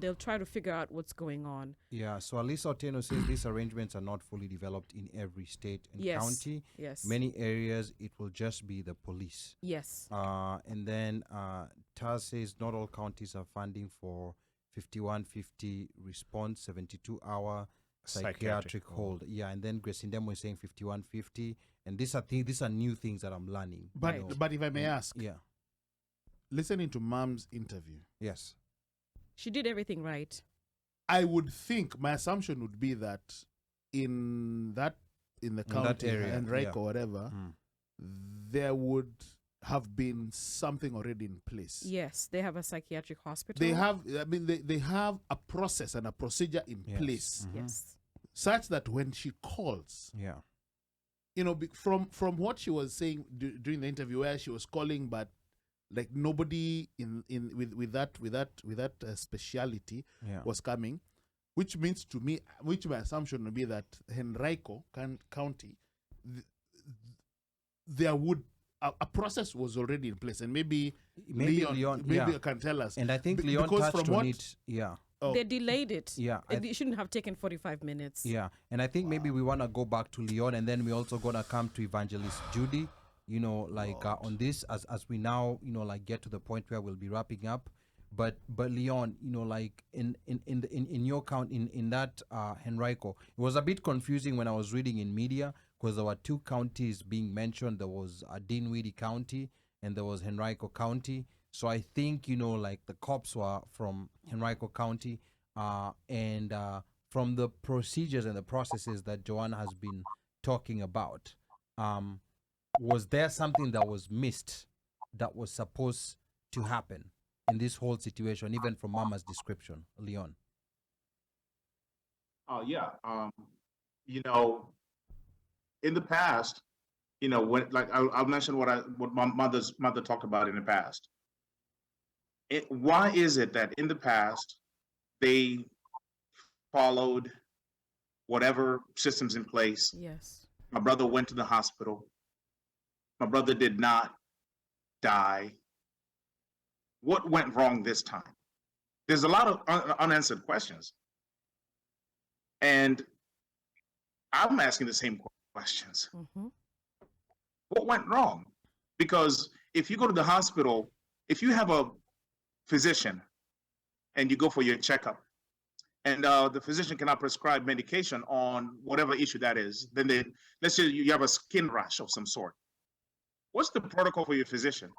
they'll try to figure out what's going on. Yeah. So Alisa Otieno says these arrangements are not fully developed in every state and county. Yes. Many areas it will just be the police. Yes. And then Taz says not all counties are funding for 5150 response 72-hour psychiatric hold. Yeah, and then Gresindemo is saying 5150, and these are new things that I'm learning. But if I may ask, listening to Mom's interview, yes, she did everything right. I would think my assumption would be that in the county and Reiko or whatever, there would have been something already in place. Yes, they have a psychiatric hospital. They have, they have a process and a procedure in place. Yes. Such that when she calls, from what she was saying during the interview, where she was calling, but like nobody with that speciality was coming, which means to me, which my assumption would be that Henrico County, there would a process was already in place, and maybe Leon can tell us. And I think Leon touched on it. Yeah. They delayed it. Yeah. It shouldn't have taken 45 minutes. Yeah. And I think maybe we want to go back to Leon, and then we're also going to come to Evangelist Judy, on this as we now, get to the point where we'll be wrapping up. But Leon, in your count, in that Henrico, it was a bit confusing when I was reading in media, because there were two counties being mentioned. There was Dinwiddie County and there was Henrico County. So I think, the cops were from Henrico County, and from the procedures and the processes that Joanna has been talking about, was there something that was missed that was supposed to happen in this whole situation, even from Mama's description, Leon? In the past, when I'll mention what my mother talked about in the past. Why is it that in the past they followed whatever systems in place? Yes. My brother went to the hospital. My brother did not die. What went wrong this time? There's a lot of unanswered questions. And I'm asking the same questions. Mm-hmm. What went wrong? Because if you go to the hospital, if you have a physician and you go for your checkup, and the physician cannot prescribe medication on whatever issue that is, then let's say you have a skin rash of some sort. What's the protocol for your physician?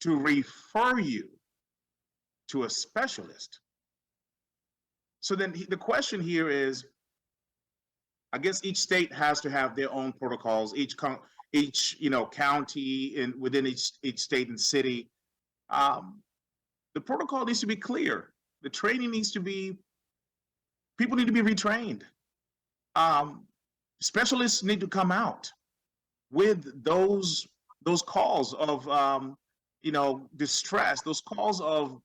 To refer you to a specialist. So then the question here is, I guess each state has to have their own protocols. Each county within each state and city, the protocol needs to be clear. The training needs to be. People need to be retrained. Specialists need to come out with those calls of distress, those calls of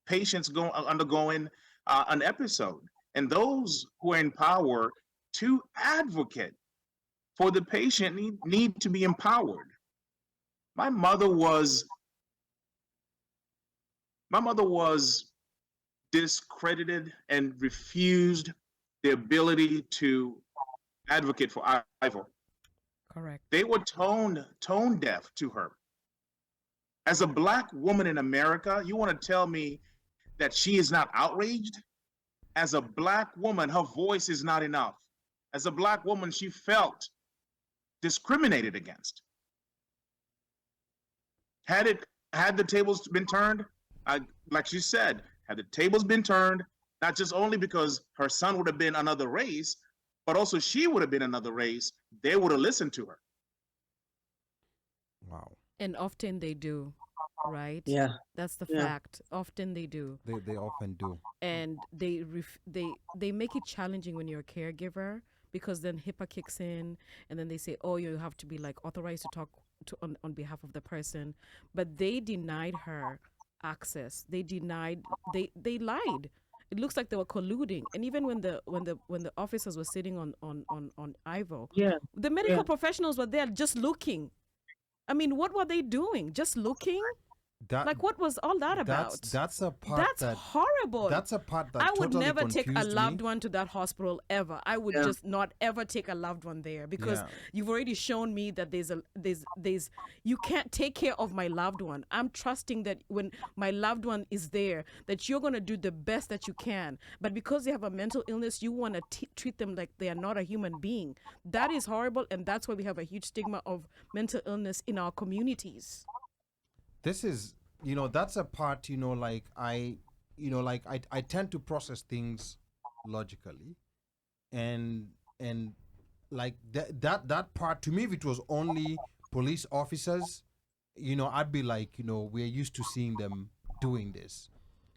patients undergoing an episode, and those who are in power to advocate for the patient need to be empowered. My mother was discredited and refused the ability to advocate for IRVO. Correct. They were tone deaf to her. As a Black woman in America, you want to tell me that she is not outraged? As a Black woman, her voice is not enough. As a Black woman, she felt discriminated against. Had the tables been turned, like she said, had the tables been turned, not just only because her son would have been another race, but also she would have been another race, they would have listened to her. Wow. And often they do, right? Yeah. That's the Yeah. fact. Often they do. They often do. And they make it challenging when you're a caregiver, because then HIPAA kicks in, and then they say, oh, you have to be like authorized to talk to on behalf of the person. But they denied her access. They lied. It looks like they were colluding. And even when the officers were sitting on IRVO, Yeah. the medical Yeah. professionals were there just looking. I mean, what were they doing? Just looking? Like, what was all that about? That's a part That's that horrible. That's a part that I would totally never take a confused loved me. one to that hospital ever. I would Yeah. just not ever take a loved one there, because Yeah. you've already shown me that there's you can't take care of my loved one. I'm trusting that when my loved one is there, that you're going to do the best that you can. But because they have a mental illness, you want to treat them like they are not a human being. That is horrible, and that's why we have a huge stigma of mental illness in our communities. This is, that's a part, like I tend to process things logically, and like that part, to me, if it was only police officers, I'd be like, we're used to seeing them doing this.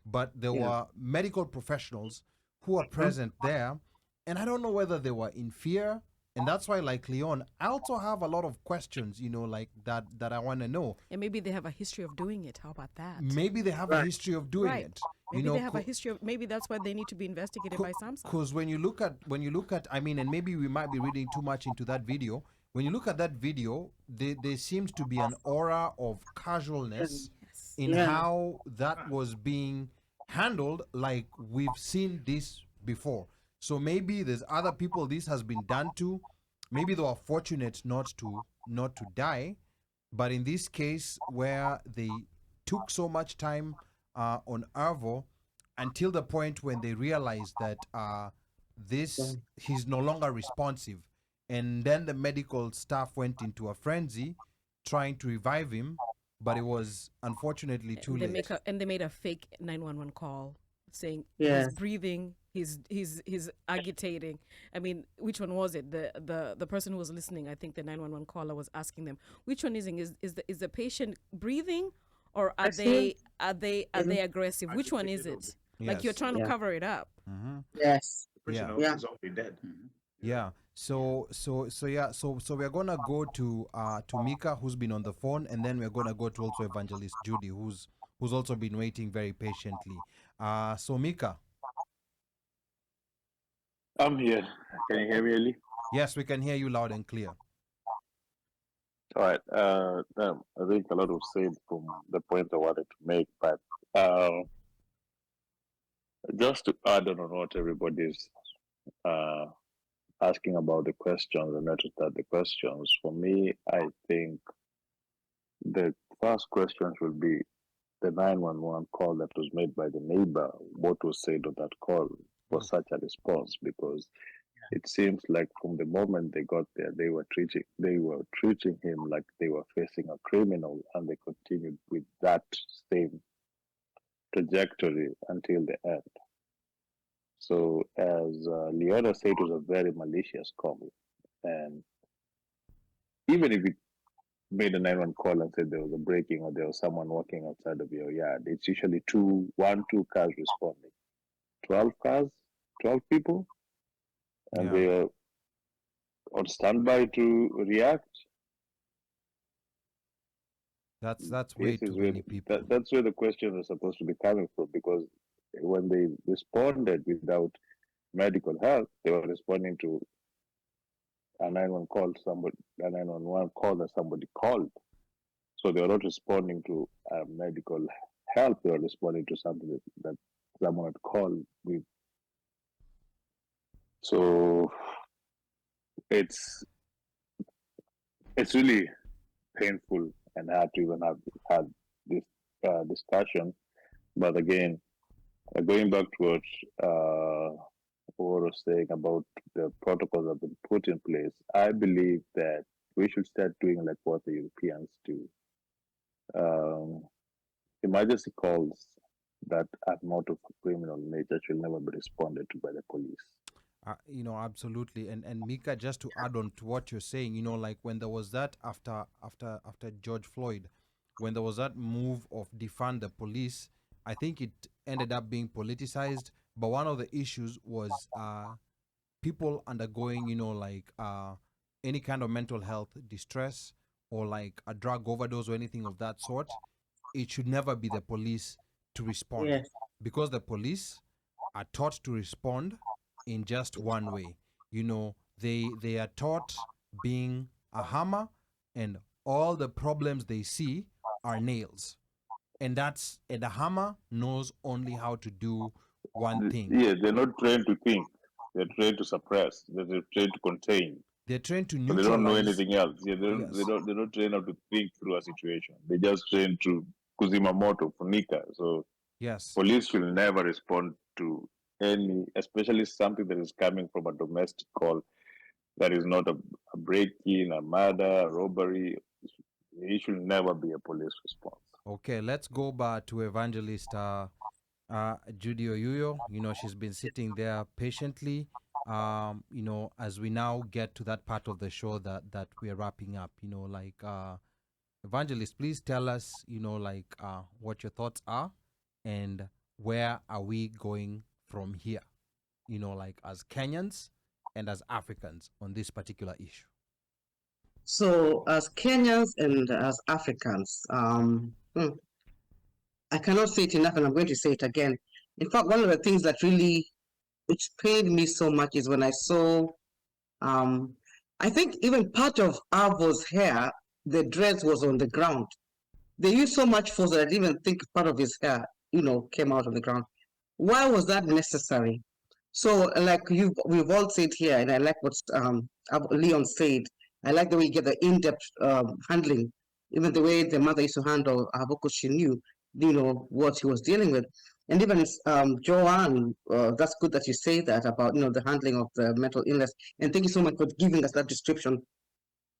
But there were medical professionals who were present there, and I don't know whether they were in fear. And that's why, like Leon, I also have a lot of questions, like that I want to know. And maybe they have a history of doing it. How about that? Maybe they have a history of doing Right. it. Maybe they have a history of. Maybe that's why they need to be investigated by SAMHSA. Because when you look at, I mean, and maybe we might be reading too much into that video. When you look at that video, there seems to be an aura of casualness in how that was being handled. Like, we've seen this before. So maybe there's other people this has been done to. Maybe they were fortunate not to die. But in this case, where they took so much time on IRVO until the point when they realized that he's no longer responsive, and then the medical staff went into a frenzy trying to revive him, but it was unfortunately too late. They made a fake 911 call saying Yes. he's breathing, he's agitating. I mean, which one was it? The person who was listening, I think the 911 caller was asking them, which one is it? Is the patient breathing, or are they aggressive? Which one is it? Like, you're trying to cover it up. Mm-hmm. Yes. The person Yeah. knows Yeah. he's already dead. Yeah. So we're gonna go to Mika, who's been on the phone, and then we're gonna go to also Evangelist Judy, who's also been waiting very patiently. So Mika. I'm here. Can you hear me, Eli? Yes, we can hear you loud and clear. All right. I think a lot was said from the point I wanted to make, but just to add on what everybody's asking about the questions, and not to start the questions, for me, I think the first question should be the 911 call that was made by the neighbor. What was said on that call was such a response, because it seems like from the moment they got there, they were treating him like they were facing a criminal, and they continued with that same trajectory until the end. So, as Leona said, it was a very malicious call, and even if it made a 911 call and said there was a breaking or there was someone walking outside of your yard, it's usually two cars responding. 12 cars, 12 people, and they are on standby to react. That's way too many people. That's where the question is supposed to be coming from, because when they responded without medical help, they were responding to a 911 call that somebody called. So they were not responding to medical help. They were responding to something that someone had called with. So it's really painful and hard to even have had this discussion. But again, going back to what I was saying about the protocols that have been put in place, I believe that we should start doing like what the Europeans do. Emergency calls that are not of a criminal nature should never be responded to by the police. Absolutely. And Mika, just to add on to what you're saying, like when there was that after George Floyd, when there was that move of defund the police, I think it ended up being politicized. But one of the issues was people undergoing, any kind of mental health distress or like a drug overdose or anything of that sort. It should never be the police to respond. Yes. Because the police are taught to respond in just one way. They are taught being a hammer, and all the problems they see are nails. And the hammer knows only how to do one thing. Yeah, they're not trained to think. They're trained to suppress. They're trained to contain. They're trained to But neutralize. they don't know anything else. Yeah, Yes. They're not trained how to think through a situation. They just trained to kuzima moto, funika. So Yes. police should never respond to any, especially something that is coming from a domestic call that is not a break-in, a murder, a robbery. It should never be a police response. Okay, let's go back to Evangelist Judy Oyuyo. She's been sitting there patiently. As we now get to that part of the show that we're wrapping up. Evangelist, please tell us, what your thoughts are and where are we going from here, as Kenyans and as Africans on this particular issue. So, as Kenyans and as Africans, I cannot say it enough, and I'm going to say it again. In fact, one of the things that really which pained me so much is when I saw, I think even part of IRVO's hair, the dreads was on the ground. They used so much force that I didn't even think part of his hair, came out on the ground. Why was that necessary? So, like we've all said here, and I like what Leon said. I like the way you get the in-depth handling, even the way the mother used to handle her because she knew, what he was dealing with. And even Joanne, that's good that you say that about, the handling of the mental illness. And thank you so much for giving us that description.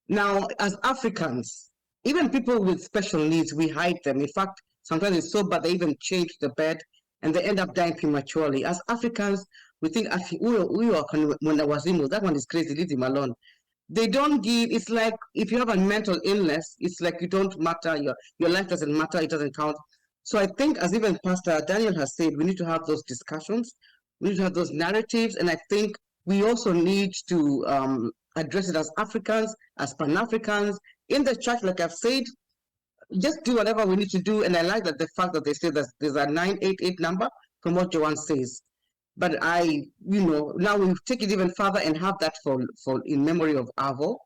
Now, as Africans, even people with special needs, we hide them. In fact, sometimes it's so bad they even change the bed and they end up dying prematurely. As Africans, we think, when I was that one is crazy, leave him alone. They don't give, it's like if you have a mental illness, it's like you don't matter, your life doesn't matter, it doesn't count. So I think, as even Pastor Daniel has said, we need to have those discussions, we need to have those narratives, and I think we also need to address it as Africans, as Pan-Africans, in the church, like I've said, just do whatever we need to do, and I like that the fact that they say that there's a 988 number from what Joanne says. But now we take it even further and have that for in memory of IRVO.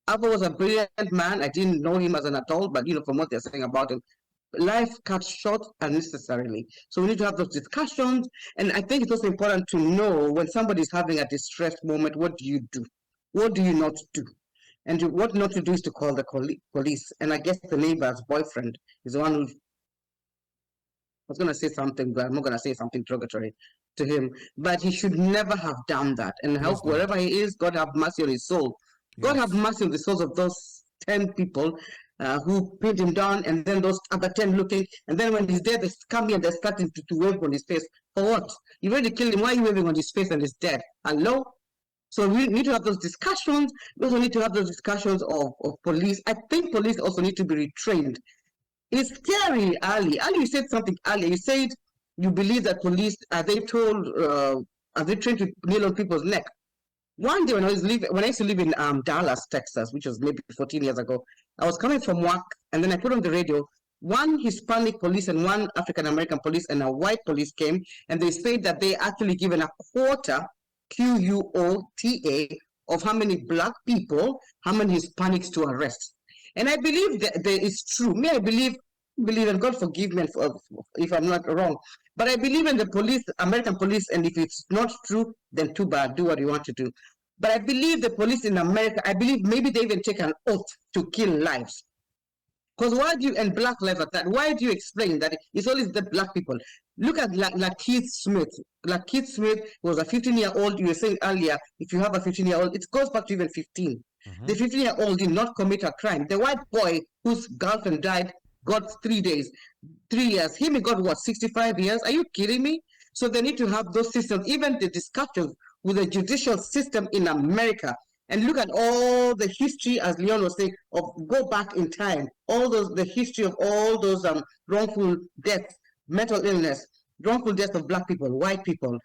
IRVO was a brilliant man. I didn't know him as an adult, but from what they're saying about him, life cut short unnecessarily. So we need to have those discussions. And I think it's also important to know when somebody is having a distressed moment, what do you do? What do you not do? And what not to do is to call the police. And I guess the neighbor's boyfriend is the one who, I was going to say something, but I'm not going to say something derogatory to him. But he should never have done that. And help wherever he is, God have mercy on his soul. Yes. God have mercy on the souls of those 10 people who pinned him down, and then those other 10 looking. And then when he's there, they come here and they're starting to wave on his face. For what? You already killed him. Why are you waving on his face and he's dead? Hello? So we need to have those discussions. We also need to have those discussions of police. I think police also need to be retrained. It's scary, Ali. Ali, you said something earlier. You said you believe that police, are they trained to kneel on people's neck? One day when I used to live in Dallas, Texas, which was maybe 14 years ago, I was coming from work and then I put on the radio, one Hispanic police and one African-American police and a white police came, and they said that they actually given a quota, QUOTA, of how many black people, how many Hispanics to arrest. And I believe that it's true. Me, I believe, and God forgive me if I'm not wrong, but I believe in the police, American police, and if it's not true, then too bad, do what you want to do. But I believe the police in America, I believe maybe they even take an oath to kill lives. Because why do you, and black lives at that, why do you explain that it's always the black people? Look at Lakeith Smith. Lakeith Smith was a 15-year-old, you were saying earlier, if you have a 15-year-old, it goes back to even 15. Mm-hmm. The 15-year-old did not commit a crime. The white boy whose girlfriend died got 3 years. Him, he got what, 65 years? Are you kidding me? So they need to have those systems, even the discussions with the judicial system in America. And look at all the history, as Leon was saying, of go back in time, the history of all those wrongful deaths, mental illness, wrongful deaths of black people, white people,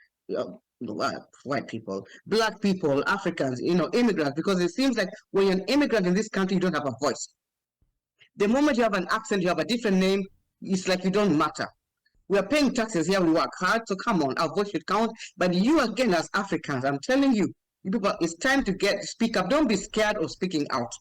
black people, Africans, immigrants, because it seems like when you're an immigrant in this country, you don't have a voice. The moment you have an accent, you have a different name, it's like you don't matter. We are paying taxes here, we work hard, so come on, our voice should count. But you again, as Africans, I'm telling you, people, it's time to speak up. Don't be scared of speaking out.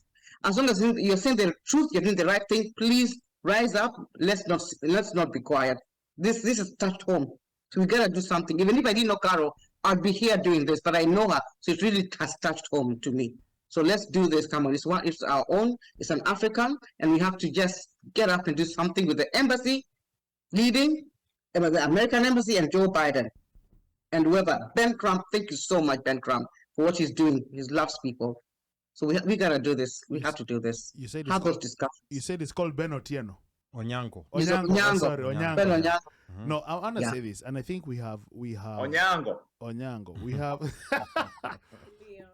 As long as you're saying the truth, you're doing the right thing, please rise up. Let's not be quiet. This is touched home. So we gotta do something. Even if I didn't know Carol, I'd be here doing this, but I know her, so it really has touched home to me. So let's do this. Come on, it's our own. It's an African, and we have to just get up and do something with the embassy leading, the American embassy, and Joe Biden, and whoever. Ben Crump, thank you so much, Ben Crump, for what he's doing. He loves people. So we gotta do this. We have to do this. You said have those discussions. You said it's called Ben Otieno. Onyango. Onyango. Sorry, Onyango. Ben Onyango. No, I want to say this, and I think we have Onyango.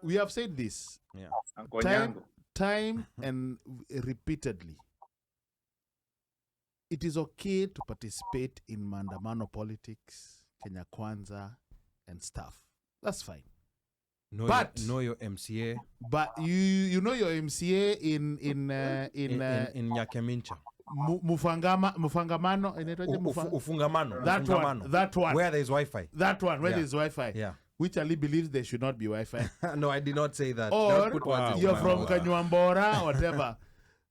We have said this time and repeatedly. It is okay to participate in Mandamano politics, Kenya Kwanza, and stuff. That's fine. Know your MCA. But you know your MCA in Nyakemincha. Mufangamano. Ufungamano. That one. Where there is Wi-Fi. That one. Where there is Wi-Fi. Yeah. Which Ali believes there should not be Wi-Fi. No, I did not say that. Or you're from Kanyuambora, whatever.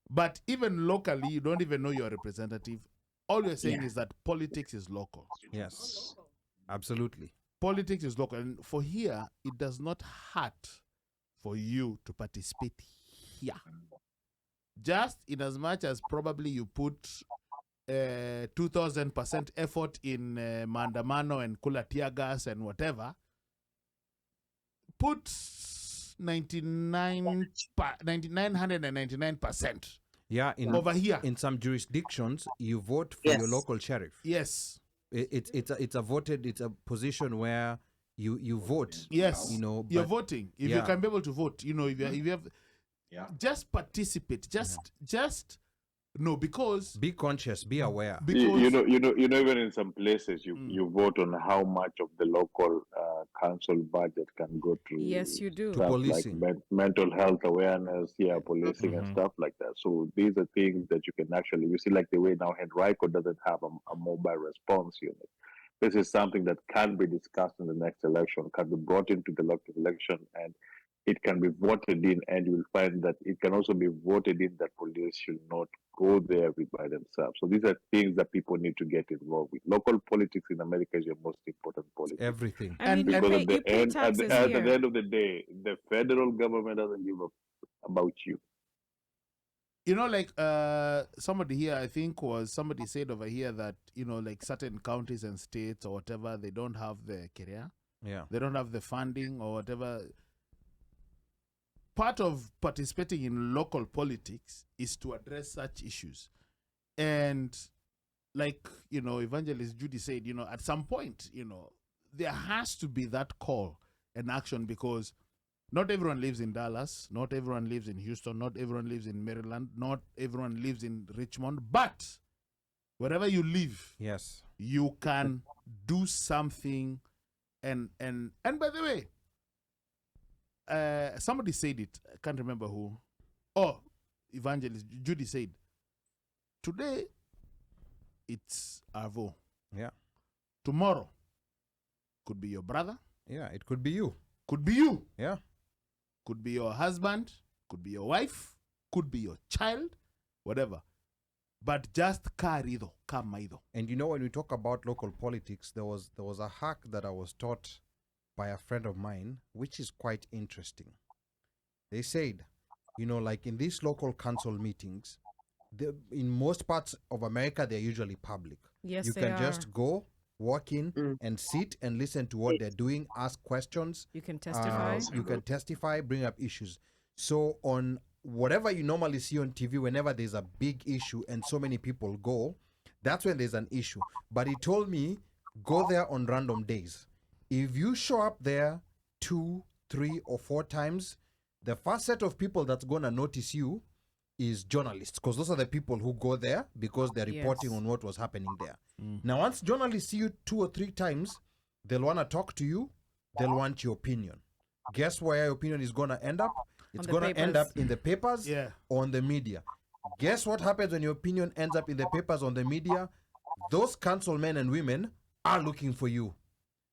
But even locally, you don't even know your representative. All you're saying is that politics is local. Yes. Absolutely. Politics is local. And for here, it does not hurt for you to participate here. Just in as much as probably you put 2,000% effort in Mandamano and Kula tear gas and whatever, put 999%. Yeah, over here. In some jurisdictions, you vote for your local sheriff. Yes. It's a position where you vote. Yes. You're but, voting. If you can be able to vote, if you have just participate. Just no, because be conscious, be aware. Because even in some places you vote on how much of the local council budget can go to. Yes, you do. To policing, like mental health awareness, policing and stuff like that. So these are things that you can actually see, like the way now Henrico doesn't have a mobile response unit. This is something that can be discussed in the next election, can be brought into the local election, and it can be voted in, and you will find that it can also be voted in that police should not go there by themselves. So these are things that people need to get involved with. Local politics in America is your most important politics. Everything. Because at the end of the day, the federal government doesn't give a about you. Like somebody here, I think somebody said over here that, like certain counties and states or whatever, they don't have the career. Yeah. They don't have the funding or whatever. Part of participating in local politics is to address such issues. And like, Evangelist Judy said, at some point, there has to be that call and action, because not everyone lives in Dallas, not everyone lives in Houston, not everyone lives in Maryland, not everyone lives in Richmond, but wherever you live, yes, you can do something. And by the way, somebody said it, I can't remember who. Oh, Evangelist Judy said, today it's R.I.V.O. Yeah. Tomorrow could be your brother. Yeah, it could be you. Could be you. Yeah. Could be your husband, could be your wife, could be your child, whatever. But just karido, kamaido. And when we talk about local politics, there was a hack that I was taught by a friend of mine, which is quite interesting. They said, like in these local council meetings, in most parts of America, they're usually public. Yes, you they can are. just go, walk in and sit and listen to what they're doing, ask questions. You can testify. Bring up issues. So on whatever you normally see on TV, whenever there's a big issue and so many people go, that's when there's an issue. But he told me, go there on random days. If you show up there 2, 3, or 4 times, the first set of people that's going to notice you is journalists, because those are the people who go there because they're reporting on what was happening there. Now, once journalists see you 2 or 3 times, they'll want to talk to you. They'll want your opinion. Guess where your opinion is going to end up? It's going to end up in the papers or on the media. Guess what happens when your opinion ends up in the papers, on the media? Those council men and women are looking for you.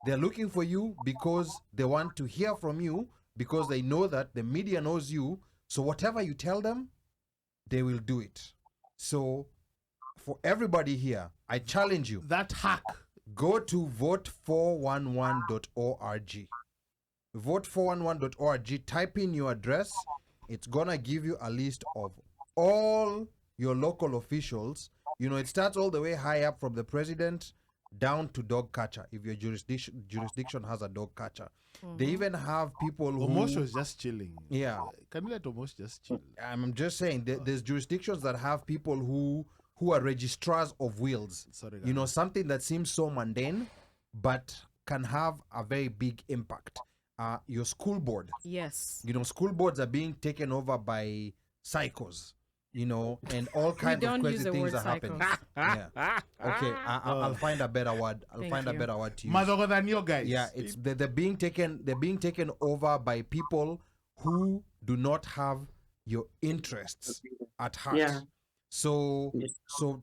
They're looking for you because they want to hear from you, because they know that the media knows you. So whatever you tell them, they will do it. So for everybody here, I challenge you. That hack. Go to vote411.org. Vote411.org. Type in your address. It's going to give you a list of all your local officials. You know, it starts all the way high up from the president down to dog catcher, if your jurisdiction has a dog catcher. They even have people who... Omosh was just chilling. Yeah. Can you let Omosh just chill? I'm just saying, there's jurisdictions that have people who are registrars of wills. Sorry, you know, something that seems so mundane, but can have a very big impact. Your school board. Yes. You know, school boards are being taken over by psychos. You know, and all kinds of crazy things are happening. Yeah. Okay, I'll find a better word. I'll find a better word to use. Mother than your guys. Yeah, it's they're being taken. They're being taken over by people who do not have your interests at heart. Yeah. So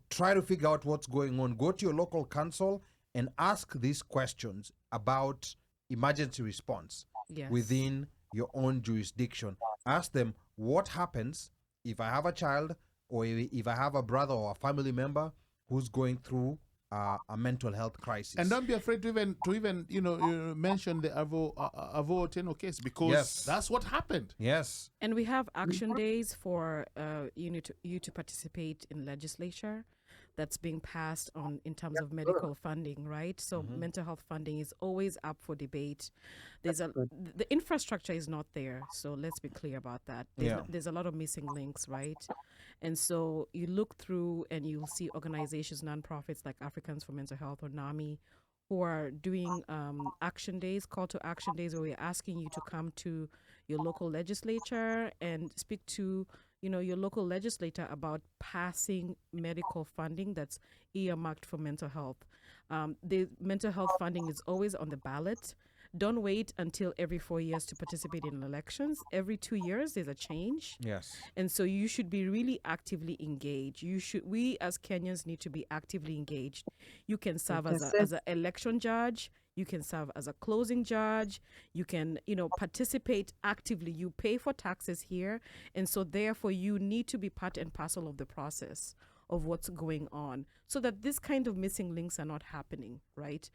try to figure out what's going on. Go to your local council and ask these questions about emergency response within your own jurisdiction. Ask them what happens if I have a child, or if I have a brother or a family member who's going through a mental health crisis. And don't be afraid to even mention the R.I.P A OTIENO case, because that's what happened. Yes. And we have action days for you to participate in legislature that's being passed on in terms of medical funding, right? So mental health funding is always up for debate. The infrastructure is not there, so let's be clear about that. There's a lot of missing links, right? And so you look through and you'll see organizations, nonprofits like Africans for Mental Health or NAMI, who are doing action days, call to action days, where we're asking you to come to your local legislature and speak to your local legislator about passing medical funding that's earmarked for mental health. The mental health funding is always on the ballot. Don't wait until every 4 years to participate in elections. Every 2 years, there's a change. Yes. And so you should be really actively engaged. We as Kenyans need to be actively engaged. You can serve as an election judge. You can serve as a closing judge. You can, participate actively. You pay for taxes here. And so therefore you need to be part and parcel of the process of what's going on, so that this kind of missing links are not happening, right?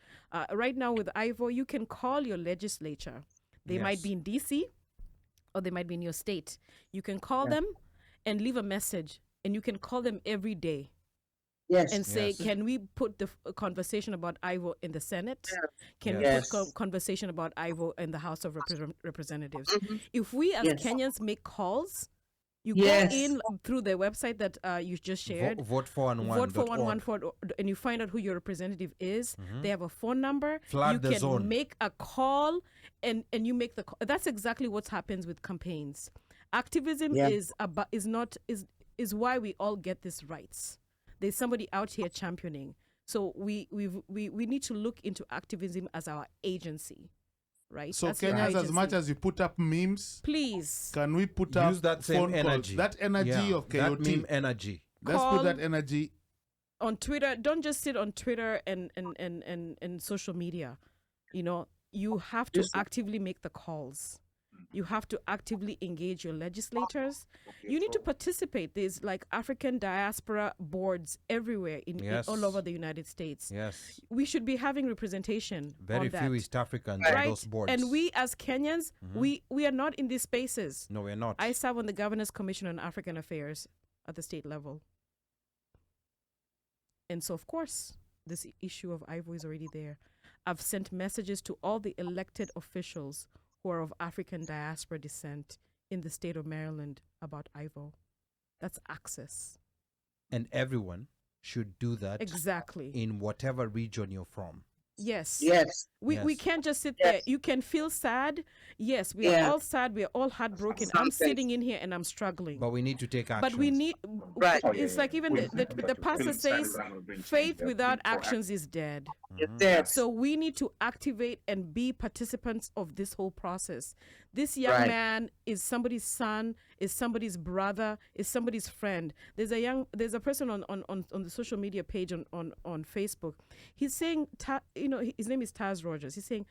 Right now with IRVO, you can call your legislature. They might be in DC or they might be in your state. You can call them and leave a message, and you can call them every day. And say, can we put the conversation about IRVO in the Senate? Can we put conversation about IRVO in the House of Representatives? If we as Kenyans make calls, you go in through the website that you just shared. Vote411.org. And you find out who your representative is. They have a phone number. Flood you the can zone. make a call, and you make the call. That's exactly what happens with campaigns. Activism is why we all get these rights. There's somebody out here championing. So we need to look into activism as our agency. Right. So Kenyans, as much as you put up memes, please, can we put up that same phone energy? Calls? That energy of KOT. That meme energy. Let's put that energy on Twitter. Don't just sit on Twitter and social media. You have to actively make the calls. You have to actively engage your legislators. You need to participate. There's like African diaspora boards everywhere in all over the United States. Yes. We should be having representation. Very few East Africans on those boards. And we as Kenyans, we are not in these spaces. No, we're not. I serve on the Governor's Commission on African Affairs at the state level. And so, of course, this issue of IRVO is already there. I've sent messages to all the elected officials who are of African diaspora descent in the state of Maryland about IRVO. That's access. And everyone should do that. Exactly. In whatever region you're from. Yes. Yes. We can't just sit there. You can feel sad. Yes, we are all sad. We are all heartbroken. I'm sitting in here and I'm struggling. But we need to take action. But we need. Right. It's like even the pastor says, faith without actions is dead. It's dead. So we need to activate and be participants of this whole process. This young man is somebody's son, is somebody's brother, is somebody's friend. There's a person on the social media page on Facebook. He's saying, his name is Taz Rogers. He's saying,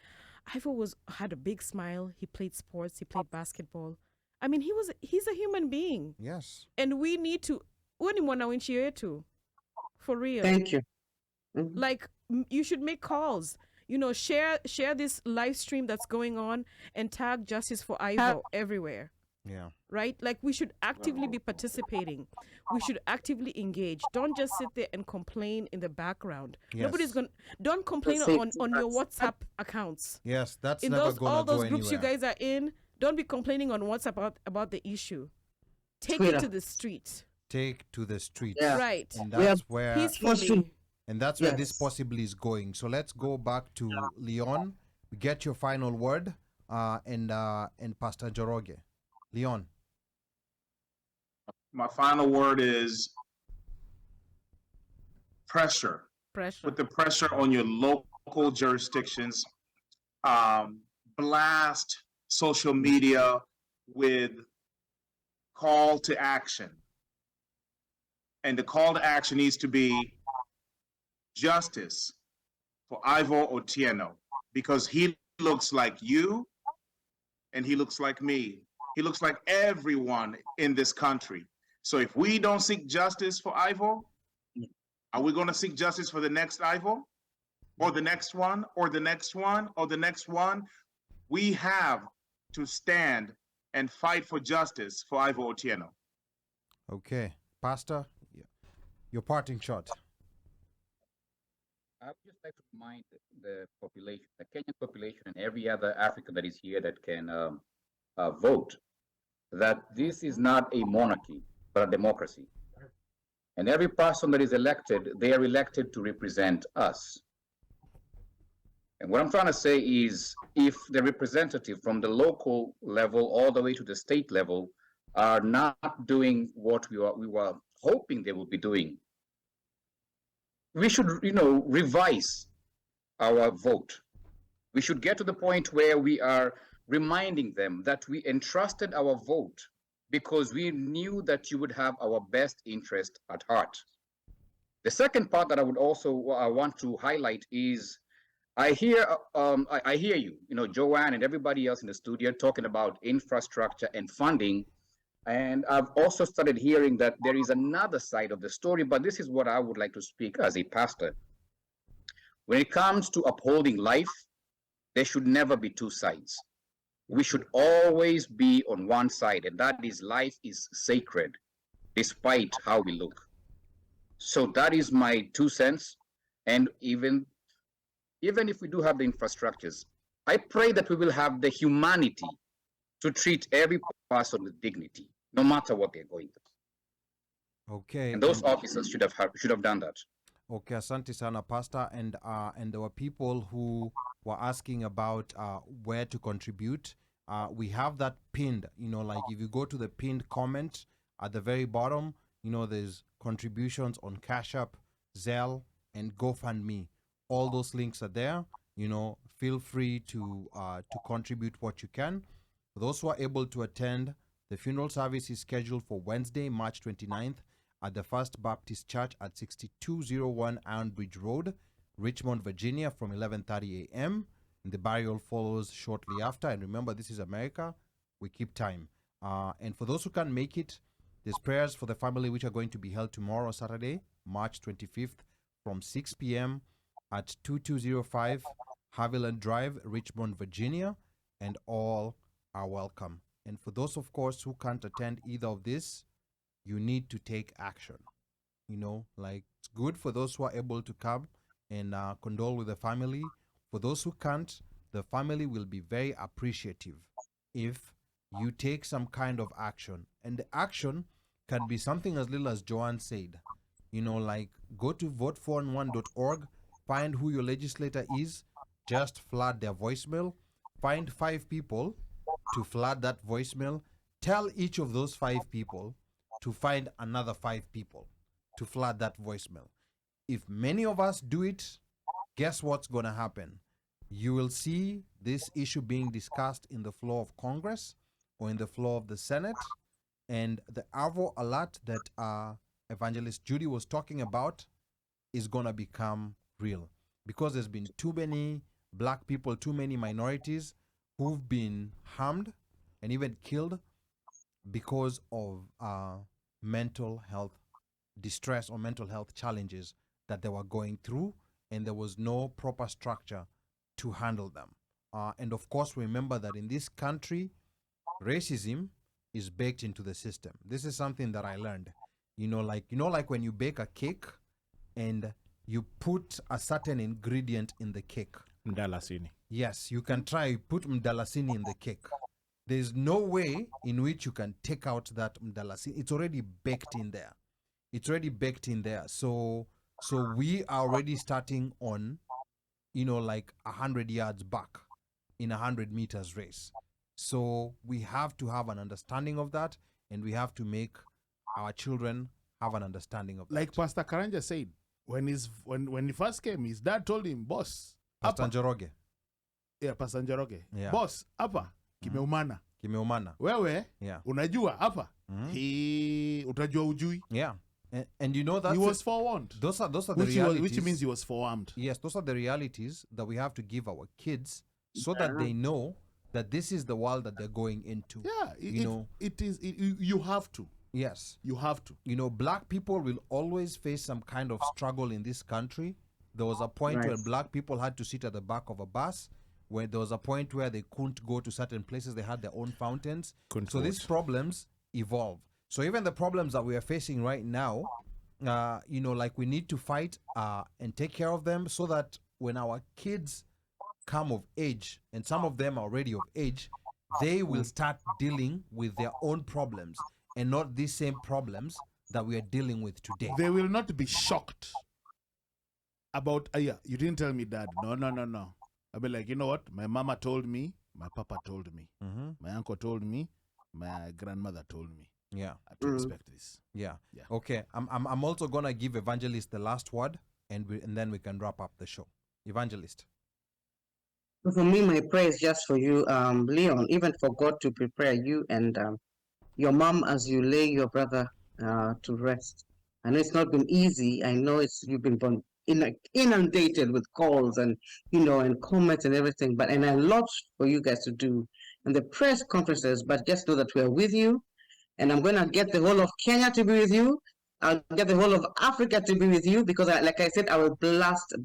IRVO had a big smile. He played sports. He played basketball. I mean, he's a human being. Yes. And we need to, for real. Thank you. Like, you should make calls. Share this live stream that's going on and tag Justice for IRVO everywhere. Yeah. Right? Like, we should actively be participating. We should actively engage. Don't just sit there and complain in the background. Yes. Don't complain on your WhatsApp accounts. Yes, that's in never those gonna all those go groups anywhere. you guys are in. Don't be complaining on WhatsApp about the issue. Take Twitter. it to the street. Take to the streets. Yeah. Right. And that's where Peacefully. And that's where this possibly is going. So let's go back to Leon. Get your final word, and Pastor Joroge. Leon. My final word is pressure. Put the pressure on your local jurisdictions. Blast social media with call to action. And the call to action needs to be justice for IRVO Otieno, because he looks like you and he looks like me. He looks like everyone in this country. So if we don't seek justice for IRVO, are we going to seek justice for the next IRVO? Or the next one? Or the next one? Or the next one? We have to stand and fight for justice for IRVO Otieno. Okay. Pastor, your parting shot. I would just like to remind the population, the Kenyan population, and every other African that is here that can vote, that this is not a monarchy, but a democracy. And every person that is elected, they are elected to represent us. And what I'm trying to say is, if the representative from the local level all the way to the state level are not doing what we were hoping they would be doing, we should, revise our vote. We should get to the point where we are reminding them that we entrusted our vote because we knew that you would have our best interest at heart. The second part that I would also want to highlight is, I hear you, Joanne and everybody else in the studio talking about infrastructure and funding. And I've also started hearing that there is another side of the story, but this is what I would like to speak as a pastor. When it comes to upholding life, there should never be two sides. We should always be on one side, and that is life is sacred, despite how we look. So that is my 2 cents. And even if we do have the infrastructures, I pray that we will have the humanity to treat every person with dignity, no matter what they're going through. Okay. And those officers should have done that. Okay, asante sana, Pastor. And there were people who were asking about where to contribute. We have that pinned, like if you go to the pinned comment at the very bottom, there's contributions on Cash App, Zelle, and GoFundMe. All those links are there. Feel free to contribute what you can. For those who are able to attend, the funeral service is scheduled for Wednesday, March 29th at the First Baptist Church at 6201 Iron Bridge Road, Richmond, Virginia, from 11:30 a.m. And the burial follows shortly after. And remember, this is America. We keep time. And for those who can't make it, there's prayers for the family which are going to be held tomorrow, Saturday, March 25th, from 6 p.m. at 2205 Haviland Drive, Richmond, Virginia, and all are welcome. And for those, of course, who can't attend either of this, you need to take action. It's good for those who are able to come and condole with the family. For those who can't, the family will be very appreciative if you take some kind of action. And the action can be something as little as Joanne said. Go to voteforone1.org Find who your legislator is. Just flood their voicemail. Find 5 people to flood that voicemail. Tell each of those 5 people to find another 5 people to flood that voicemail. If many of us do it, guess what's going to happen? You will see this issue being discussed in the floor of Congress or in the floor of the Senate, and the ARVO alert that Evangelist Judy was talking about is going to become real, because there's been too many black people, too many minorities who've been harmed and even killed because of mental health distress or mental health challenges that they were going through, and there was no proper structure to handle them. And of course, remember that in this country, racism is baked into the system. This is something that I learned. Like when you bake a cake and you put a certain ingredient in the cake. Mdalasini. Yes, you can try put mdalasini in the cake. There's no way in which you can take out that mdalasini. It's already baked in there. So we are already starting on, like 100 yards back in a 100 meters race. So we have to have an understanding of that, and we have to make our children have an understanding of that. Like Pastor Karanja said, when he first came, his dad told him, boss, Pastor Njoroge. Yeah, Pastor Njoroge. Yeah. Boss, hapa kimeumana. Wewe, yeah. Unajua hapa. Utajua ujui. Yeah. And you know that he was forewarned. Those are the realities. Which means he was forearmed. Yes, those are the realities that we have to give our kids so that they know that this is the world that they're going into. Yeah, you have to. Yes. You have to. Black people will always face some kind of struggle in this country. There was a point where black people had to sit at the back of a bus, where there was a point where they couldn't go to certain places. They had their own fountains. These problems evolve. So even the problems that we are facing right now, like we need to fight and take care of them so that when our kids come of age, and some of them are already of age, they will start dealing with their own problems and not these same problems that we are dealing with today. They will not be shocked about, you didn't tell me, Dad. No. I'll be like, you know what? My mama told me, my papa told me, my uncle told me, my grandmother told me. Yeah. I have to respect this. Yeah. Okay. I'm also gonna give Evangelist the last word, and then we can wrap up the show. Evangelist. For me, my prayer is just for you, Leon, even for God to prepare you and your mom as you lay your brother to rest. I know it's not been easy. I know you've been inundated with calls and and comments and everything. And I love for you guys to do and the press conferences. But just know that we are with you, and I'm gonna get the whole of Kenya to be with you. I'll get the whole of Africa to be with you, because like I said, I will blast.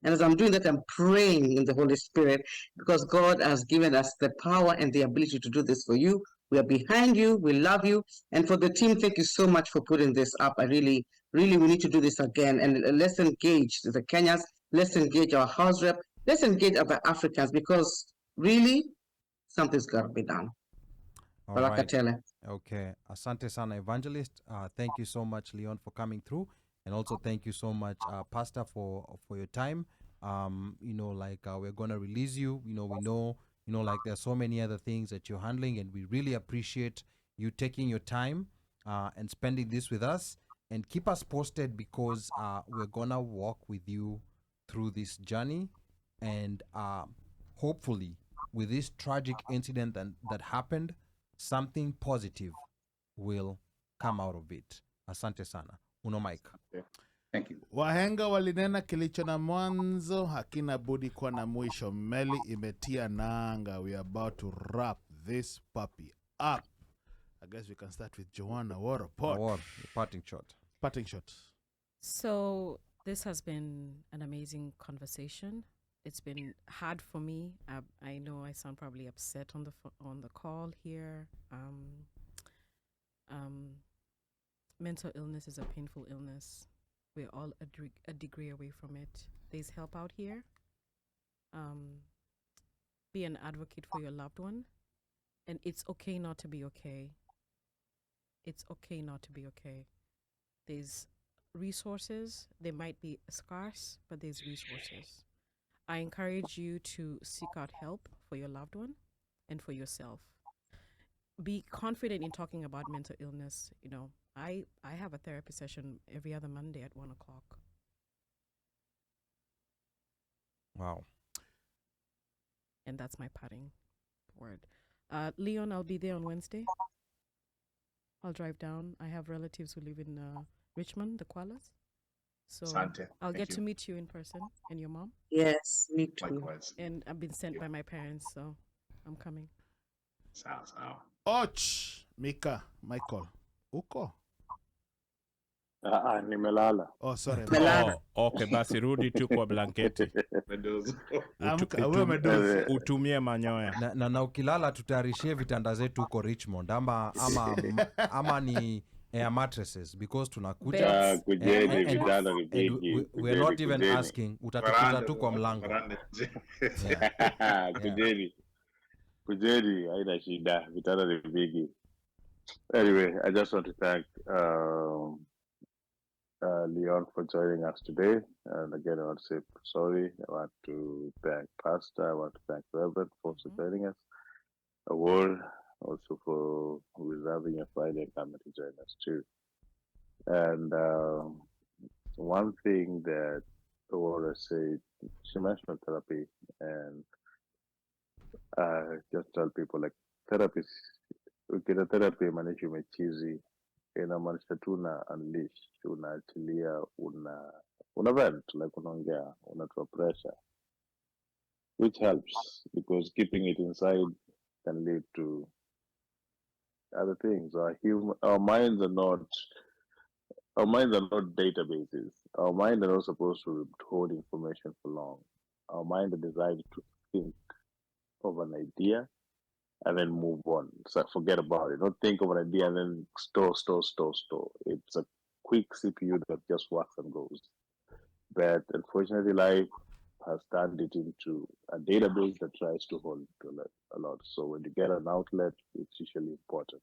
And as I'm doing that, I'm praying in the Holy Spirit, because God has given us the power and the ability to do this for you. We are behind you. We love you. And for the team, thank you so much for putting this up. I really, we need to do this again. And let's engage the Kenyans. Let's engage our house rep. Let's engage other Africans, because really, something's got to be done. All right. Okay. Asante sana, Evangelist. Thank you so much, Leon, for coming through. And also thank you so much, Pastor, for your time. We're going to release you. We know, there's so many other things that you're handling, and we really appreciate you taking your time and spending this with us. And keep us posted, because we're going to walk with you through this journey. And hopefully, with this tragic incident that happened, something positive will come out of it. Asante sana. Uno Mike. Thank you. Wahenga walinena kilicho na mwanzo hakina budi kuwa na mwisho. Meli imetia nanga. We are about to wrap this puppy up. I guess we can start with Joanna. What a pot. Parting shot. So this has been an amazing conversation. It's been hard for me. I know I sound probably upset on the call here. Mental illness is a painful illness. We're all a degree away from it. There's help out here. Be an advocate for your loved one. And it's okay not to be okay. It's okay not to be okay. There's resources. They might be scarce, but there's resources. I encourage you to seek out help for your loved one and for yourself. Be confident in talking about mental illness. You know, I have a therapy session every other Monday at 1:00. Wow. And that's my parting word. Leon, I'll be there on Wednesday. I'll drive down. I have relatives who live in Richmond, the Kualas. So Asante. I'll Thank get you. to meet you in person and your mom. Yes, me too. Likewise. And I've been sent by my parents, so I'm coming. Sawa. Och, Mika, Michael, uko? Nimelala. Oh, sorry. Oh, okay, basi rudi tu kwa blanketi. Amka, wewe umedozi. Utumie manyoya. Na ukilala tutayarishie vitanda zetu huko Richmond ama ni air mattresses because tunakuja kujeni vitanda ni vingi. We're not even asking, utatukuta tu kwa mlango. Kujeni haina shida, vitanda ni vingi. Anyway, I just want to thank Leon for joining us today. And again, I want to say sorry. I want to thank Pastor. I want to thank Reverend for joining us. A word also for reserving a Friday and coming to join us too. And one thing that the word I say, she mentioned therapy, and just tell people like therapy. Ukita therapy maanishi umechizi, inamaanisha tu una unleash, unaachilia, una vent, like unaongea, unatoa pressure, which helps because keeping it inside can lead to other things. Our minds are not databases. Our minds are not supposed to hold information for long. Our minds are designed to think of an idea and then move on. So forget about it. Don't think of an idea and then store. It's a quick CPU that just works and goes. But unfortunately, life has turned it into a database that tries to hold a lot. So when you get an outlet, it's usually important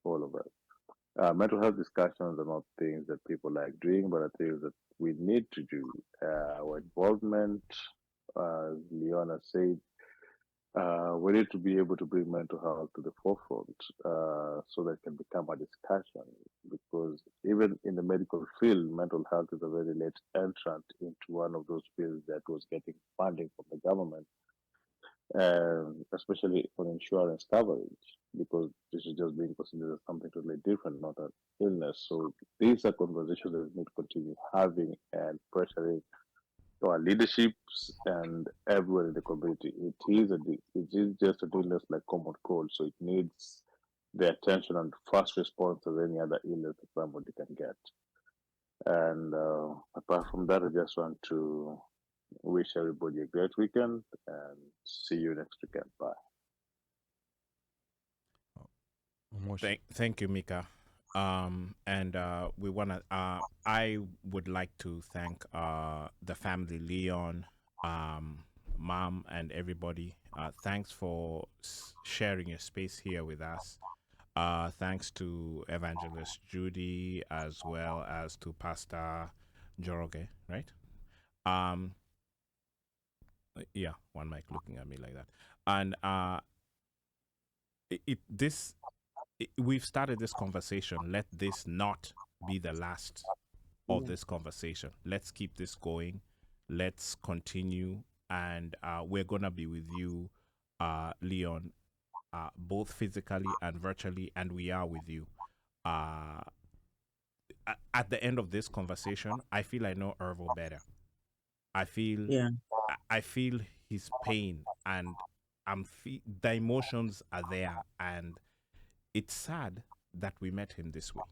for all of us. Mental health discussions are not things that people like doing, but are things that we need to do. Our involvement, Leona said, we need to be able to bring mental health to the forefront so that it can become a discussion. Because even in the medical field, mental health is a very late entrant into one of those fields that was getting funding from the government, especially for insurance coverage, because this is just being considered as something totally different, not an illness. So these are conversations that we need to continue having and pressuring our leaderships and everyone in the community. It is just a illness like common cold, so it needs the attention and fast response as any other illness that somebody can get. And apart from that, I just want to wish everybody a great weekend and see you next weekend. Bye. Thank you, Mika. And we wanna. I would like to thank the family, Leon, Mom, and everybody. Thanks for sharing your space here with us. Thanks to Evangelist Judy as well as to Pastor Joroge, right? Yeah, one mic looking at me like that. And we've started this conversation. Let this not be the last of this conversation. Let's keep this going. Let's continue. And we're going to be with you, Leon, both physically and virtually. And we are with you. At the end of this conversation, I feel I know R.I.P.A better. I feel his pain, and the emotions are there, and it's sad that we met him this way,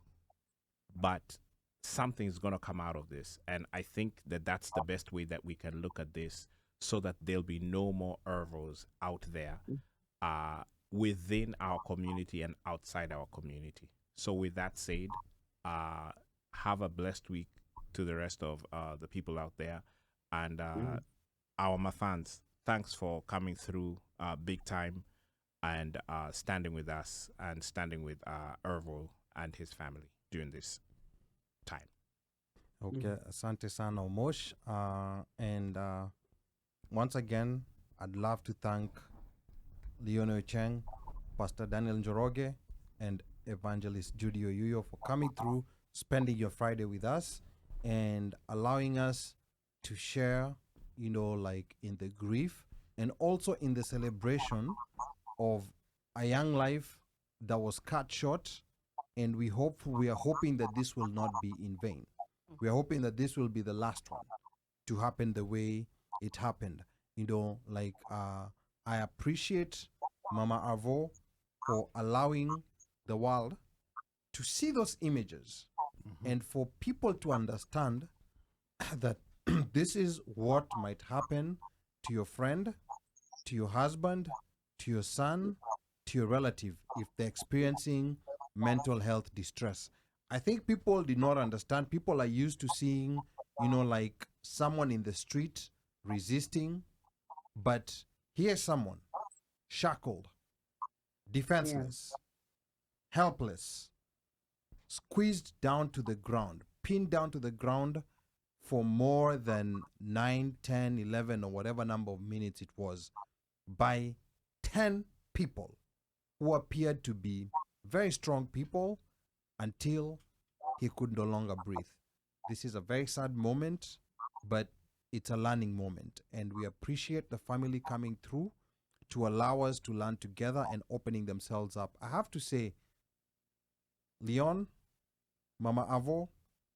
but something's going to come out of this. And I think that that's the best way that we can look at this, so that there'll be no more R.I.P.As out there within our community and outside our community. So with that said, have a blessed week to the rest of the people out there. And our Mafans, thanks for coming through big time and standing with us and standing with R.I.P.A and his family during this time. Okay, asante sana Omosh. And once again, I'd love to thank Leon Ocheng, Pastor Daniel Njoroge, and Evangelist Judy Oyuyo for coming through, spending your Friday with us, and allowing us to share, like in the grief and also in the celebration of a young life that was cut short. And we are hoping that this will not be in vain. We are hoping that this will be the last one to happen the way it happened. I appreciate Mama R.I.P A for allowing the world to see those images and for people to understand that this is what might happen to your friend, to your husband, to your son, to your relative if they're experiencing mental health distress. I think people did not understand. People are used to seeing, like someone in the street resisting, but here's someone shackled, defenseless, helpless, squeezed down to the ground, pinned down to the ground for more than 9, 10, 11, or whatever number of minutes it was by 10 people who appeared to be very strong people until he could no longer breathe. This is a very sad moment, but it's a learning moment. And we appreciate the family coming through to allow us to learn together and opening themselves up. I have to say, Leon, Mama Avo,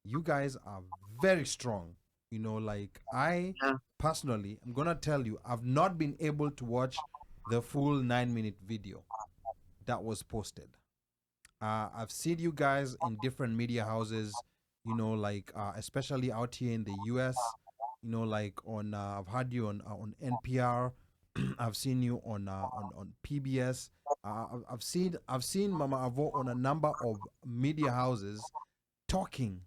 you guys are very strong. I personally, I'm going to tell you, I've not been able to watch the full 9-minute video that was posted. I've seen you guys in different media houses, especially out here in the US, I've heard you on NPR. I've seen you on PBS. I've seen Mama Avo on a number of media houses talking,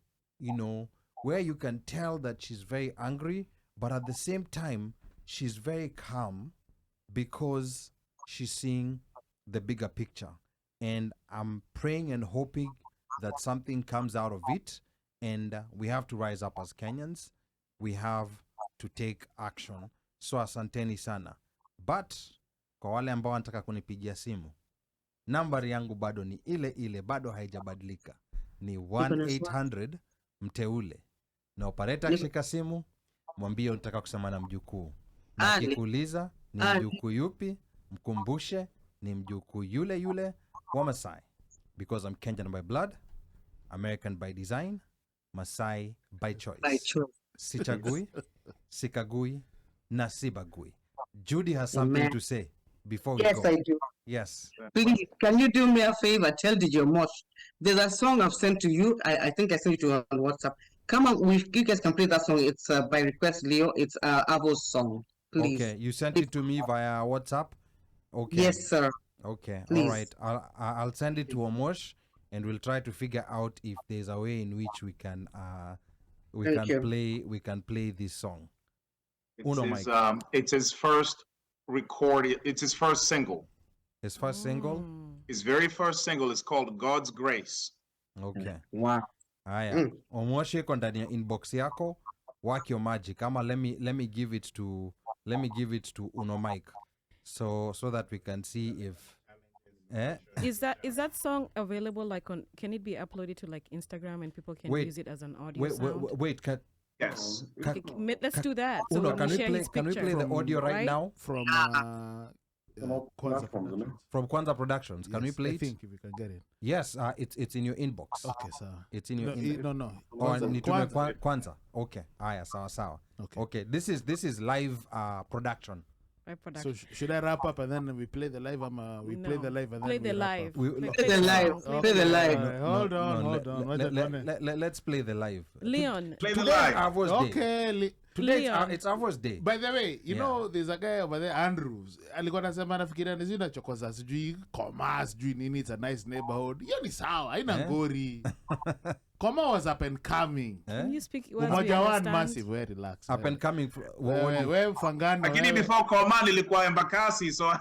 where you can tell that she's very angry, but at the same time, she's very calm because she's seeing the bigger picture. And I'm praying and hoping that something comes out of it. And we have to rise up as Kenyans. We have to take action. So asanteni sana. But kwa wale ambao wanataka kunipigia simu, nambari yangu bado ni ile, bado haijabadilika. Ni 1-800 mteule. Na operator akishika simu, mwambie unataka kusema na mjukuu. Na akikuuliza ni mjukuu yupi, mkumbushe ni mjukuu yule wa Masai. Because I'm Kenyan by blood, American by design, Masai by choice. Sichagui, sikagui, na sibagui. Judy has something to say before we go. Yes, I do. Yes. Please, can you do me a favor? Tell DJ Mosh. There's a song I've sent to you. I think I sent it to you on WhatsApp. Come on, you guys can play that song. It's by request, Leo. It's Avo's song. Please. Okay, you sent it to me via WhatsApp? Okay. Yes, sir. Okay, Please. all right. I'll send it to Omosh, and we'll try to figure out if there's a way in which we can play this song. It's his first recorded. It's his first single. His first single? His very first single is called God's Grace. Okay. Wow. Haya. Omoshe iko ndani ya inbox yako. Work your magic. Ama let me give it to Uno Mike. So that we can see if Is that song available can it be uploaded to Instagram and people can use it as an audio sound? Wait, yes. Let's do that. So Uno, can we play the audio right now? From Kwanza Productions. Can we play it? I think if we can get it. Yes, it's in your inbox. Okay, sir. It's in your inbox. No. Kwanza. Okay. Aya, sawa. Okay. This is live production. So should I wrap up and then we play the live? Play the live and then play the live. Play the live. Hold on. Let's play the live. Leon. Play the live. Okay. Today it's Avo's day. By the way, you know there's a guy over there, Andrews. Alikuwa anasema nafikiria nizina chokoza sijui Koma sijui nini, it's a nice neighborhood. Hiyo ni sawa, haina ngori. Koma was up and coming. Can you speak Umoja one massive, very relaxed. Up and coming. Wewe mfangano. Lakini before Koma nilikuwa Embakasi, so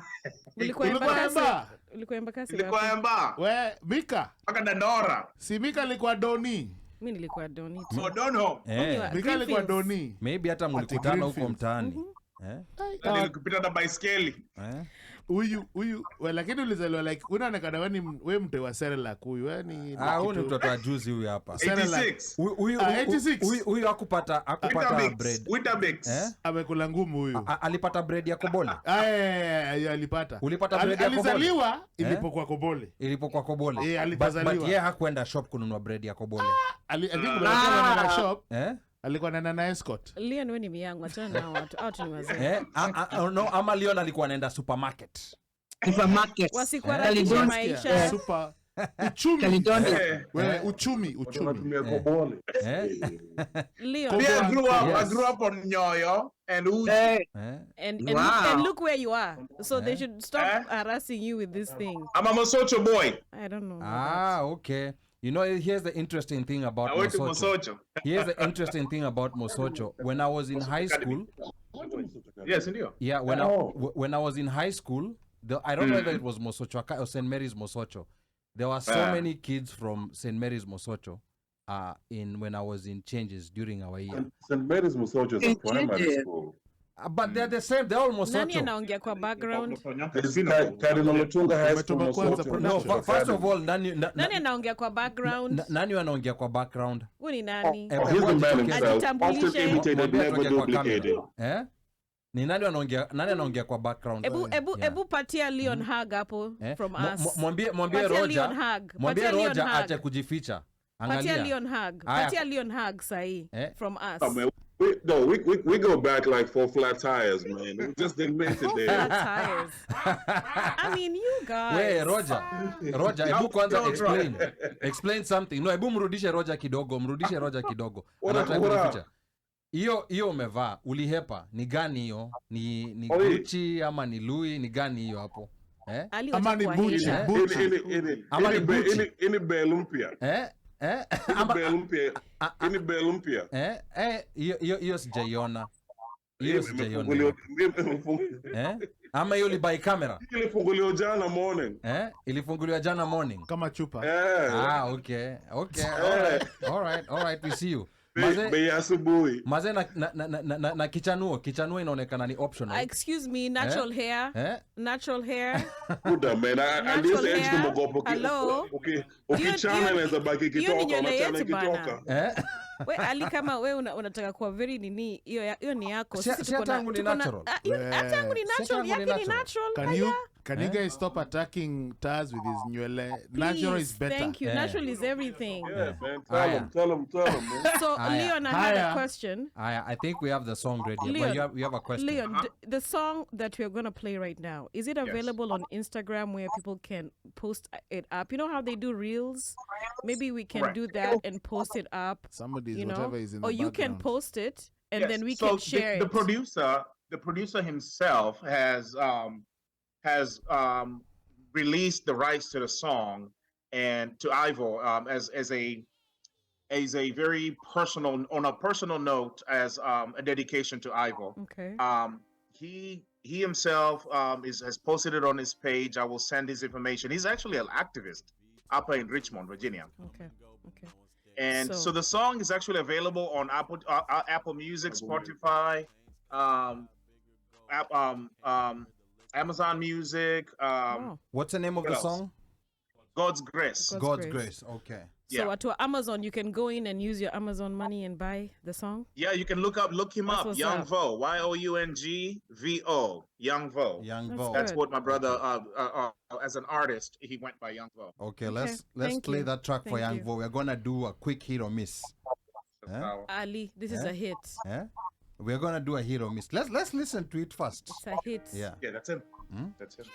Ulikuwa Embakasi. Nilikuwa Emba. We Mika. Paka Dandora. Si Mika alikuwa Doni. Mimi nilikuwa Doni. So Donholm. Mikali kwa Doni. Maybe hata mlikutana huko mtaani. Nilikupita na baiskeli. Huyu lakini ulizaliwa like unaonekana wewe mte wa Serelak huyu yani huyu ni mtoto wa juzi huyu hapa 86 huyu hakupata bread amekula ngumu huyu alipata bread ya Kobole alipata ulipata bread ya Kobole alizaliwa ilipokuwa Kobole alizaliwa but yeye hakwenda shop kununua bread ya Kobole alikuwa shop alikuwa na escort. Leon wewe ni miyangu achana na watu ni wazee. No, ama Leon alikuwa anaenda supermarket. Wasikuwa rahisi maisha. Super uchumi. Wewe uchumi. Leon. I grew up on Nyoyo and Uji. And look where you are. So they should stop harassing you with this thing. I'm a Mosocho boy. I don't know. Okay. You know, here's the interesting thing about Mosocho. Here's the interesting thing about Mosocho. When I was in high school, yes, indeed. Yeah, when I was in high school, I don't know whether it was Mosocho or St. Mary's Mosocho. There were so many kids from St. Mary's Mosocho when I was in changes during our year. St. Mary's Mosocho is a primary school. But they're the same. They're almost Nani anaongea kwa background? No, first of all, nani anaongea kwa background? Nani anaongea kwa background? Huyu ni nani? He's the man himself. Often imitated, never duplicated. Ni nani anaongea kwa background? Ebu patia Leon hug hapo from us. Mwambie Roger acha kujificha. Patia Leon hug sahi from us. We go back like 4 flat tires, man. We just didn't make it there. Flat tires. I mean, you guys. Wait, Roger, ebu kwanza explain something. No, ebu mrudishe Roger kidogo. Anataka kuficha. Hiyo umevaa, ulihepa. Ni gani hiyo? Ni Gucci ama ni Louis? Ni gani hiyo hapo? Ama ni Gucci? Ama ni Gucci? Ini Belumpia. Ini Belumpia. Hiyo sijaiona. Ama hiyo libai kamera? Ilifunguliwa jana morning. Ilifunguliwa jana morning. Kama chupa. Okay. All right, we see you. Maze na kichanuo inaonekana ni optional. Excuse me, natural hair. Natural hair. Kuda man, natural hair. Hello. Ukichana inaweza baki kitoka, unachana kitoka. We Ali kama we unataka kuwa very nini, hiyo ni yako. Sisi tangu ni natural. Tangu ni natural, yake ni natural. Can you guys stop attacking Taz with his nywele? Natural is better. Thank you. Natural is everything. Yeah, man. Tell him, man. So, Leon, I had a question. I think we have the song ready. Leon, you have a question. Leon, the song that we're going to play right now, is it available on Instagram where people can post it up? You know how they do reels? Maybe we can do that and post it up. Somebody's whatever is in the Or you background. can post it and then we can share it. The producer himself has released the rights to the song and to IRVO as a very personal, on a personal note, as a dedication to IRVO. Okay. He himself has posted it on his page. I will send his information. He's actually an activist up in Richmond, Virginia. Okay. And so the song is actually available on Apple Music, Spotify, Amazon Music. What's the name of the song? God's Grace. God's Grace. Okay. So to Amazon, you can go in and use your Amazon money and buy the song? Yeah, you can look him up. Young Vo. YOUNGVO. Young Vo. That's what my brother, as an artist, he went by Young Vo. Okay, let's play that track for Young Vo. We're gonna do a quick hit or miss. Ali, this is a hit. We're gonna do a hit or miss. Let's listen to it first. It's a hit. Yeah, that's him. That's him.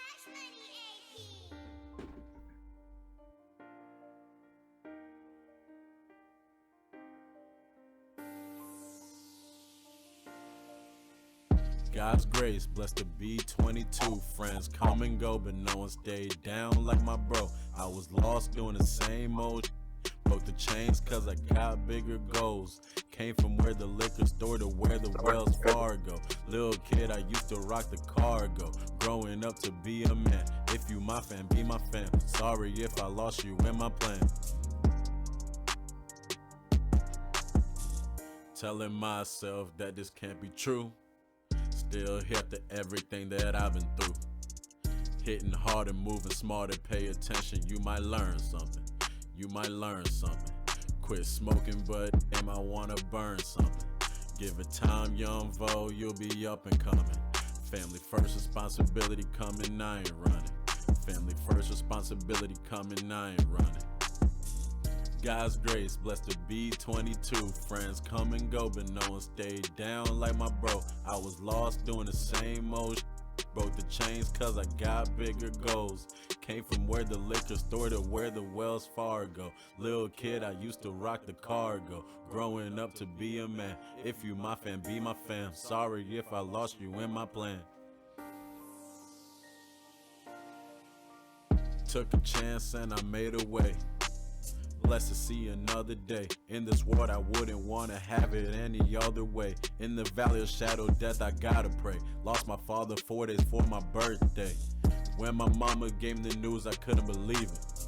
God's grace, blessed to be 22. Friends come and go, but no one stayed down like my bro. I was lost doing the same old broke the chains cause I got bigger goals. Came from where the liquor store to where the Wells Fargo. Little kid, I used to rock the cargo. Growing up to be a man. If you my fan, be my fan. Sorry if I lost you in my plan. telling myself that this can't be true. Still hip to everything that I've been through. Hitting hard and moving smart and pay attention. You might learn something. You might learn something. Quit smoking, but am I wanna burn something? Give it time, young Vo, you'll be up and coming. Family first responsibility coming, I ain't running. Family first responsibility coming, I ain't running. God's grace, blessed to be 22. Friends come and go, but no one stayed down like my bro. I was lost doing the same old shit. Broke the chains cause I got bigger goals. Came from where the liquor store to where the Wells Fargo. Little kid, I used to rock the cargo. Growing up to be a man. If you my fan, be my fam. Sorry if I lost you in my plan. Took a chance and I made a way. Blessed to see another day. In this world I wouldn't want to have it any other way. In the valley of shadow death I gotta pray. Lost my father 4 days for my birthday. When my mama gave me the news I couldn't believe it.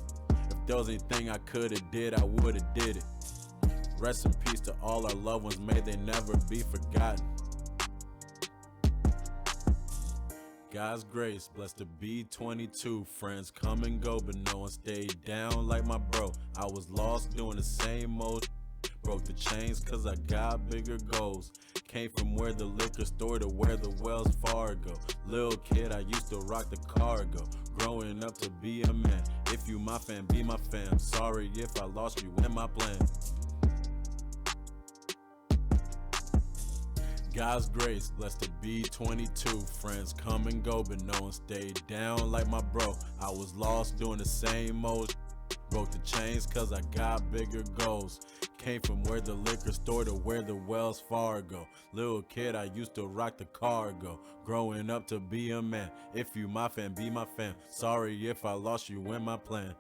If there was anything I could've did, I would've did it. Rest in peace to all our loved ones, may they never be forgotten. God's grace, blessed to be 22. Friends come and go, but no one stayed down like my bro. I was lost doing the same old shit. Broke the chains cause I got bigger goals. Came from where the liquor store to where the Wells Fargo. Little kid, I used to rock the cargo. Growing up to be a man. If you my fan, be my fam. Sorry if I lost you in my plan. God's grace, blessed to be 22. Friends come and go, but no one stayed down like my bro. I was lost doing the same old shit. Broke the chains cause I got bigger goals. Came from where the liquor store to where the Wells Fargo. Little kid, I used to rock the cargo. Growing up to be a man. If you my fan, be my fam. Sorry if I lost you in my plan.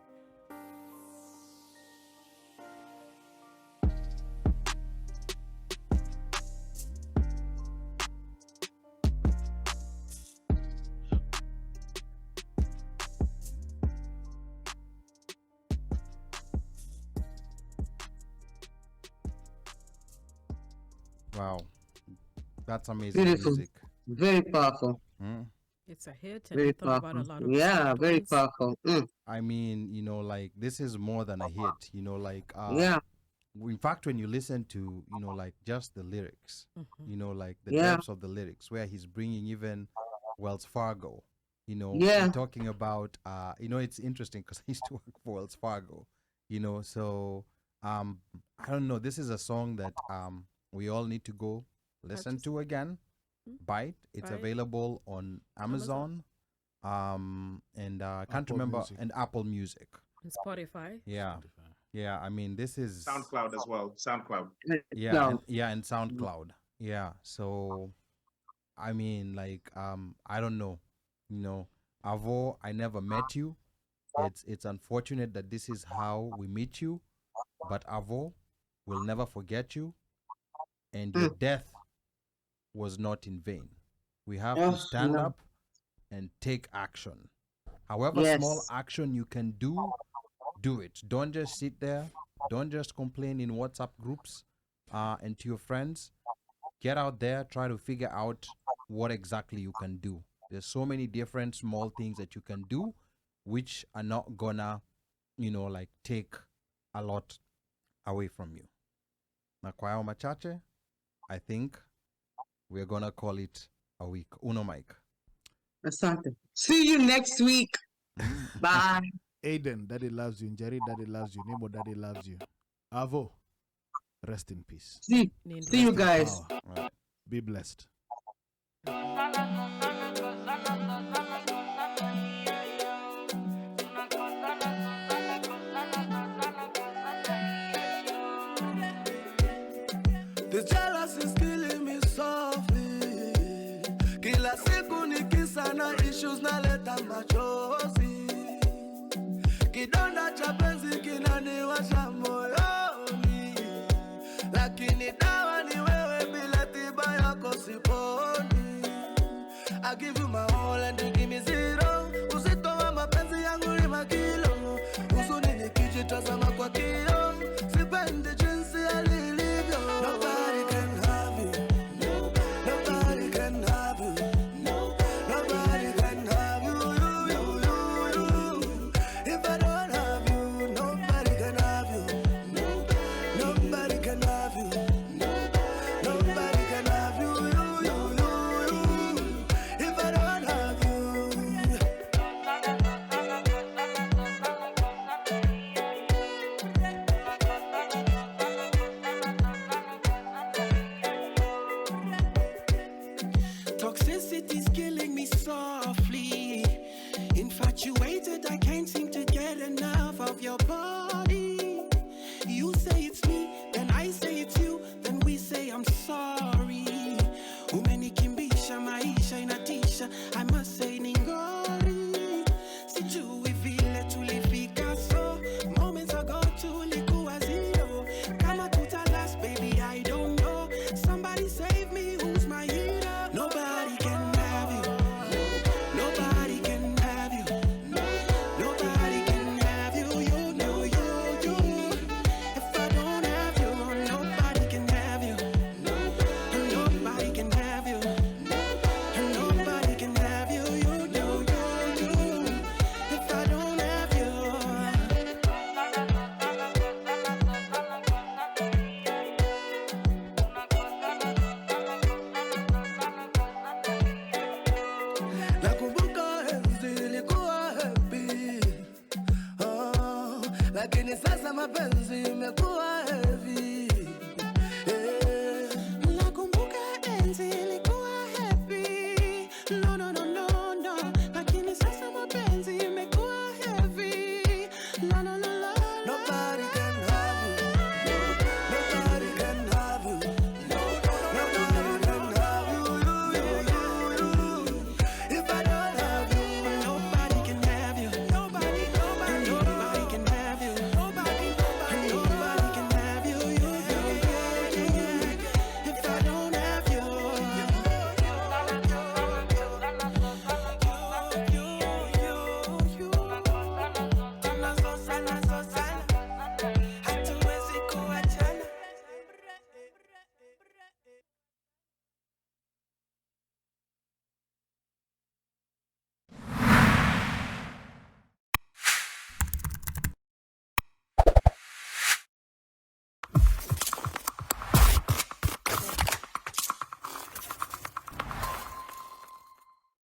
Wow, that's amazing Beautiful. music. Very powerful. It's a hit, and Very you thought powerful. about a lot of Yeah, very points. powerful. I mean, you know, like this is more than a hit. You know, like Yeah. In fact, when you listen to, you know, like just the lyrics, you know, like the Yeah. depths of the lyrics, where he's bringing even Wells Fargo. You know, Yeah. we're talking about. You know, it's interesting because I used to work for Wells Fargo. You know, so I don't know. This is a song that we all need to go listen to again. Buy it. It's Buy it. available on Amazon. And I can't Apple remember, Music. and Apple Music. And Spotify. Yeah. Yeah, I mean, this is SoundCloud as well. SoundCloud. and SoundCloud. Yeah. So I mean, like I don't know. You know, Avo, I never met you. It's unfortunate that this is how we meet you, but Avo will never forget you, and your death was not in vain. We have to stand up and take action. However small action you can do it. Don't just sit there. Don't just complain in WhatsApp groups and to your friends. Get out there, try to figure out what exactly you can do. There's so many different small things that you can do which are not gonna, you know, like take a lot away from you. Na kwa hayo machache, I think we're gonna call it a week. Uno mic. Asante. See you next week. Bye. Aiden, Daddy loves you. Njeri, Daddy loves you. Nemo, Daddy loves you. Avo, rest in peace. See you in guys. power. Be blessed. This jealousy is killing me softly. Kila siku nikisa na issues naleta machozi. Kidonda cha penzi kinaniwasha moyoni. Lakini dawa ni wewe, bila tiba yako siponi. I give you my all and you give me zero. Uzito wa mapenzi yangu ni makilo. Huzuni nikijitazama kwa kioo. Sipendi jinsi alilivyo. Nobody can mapenzi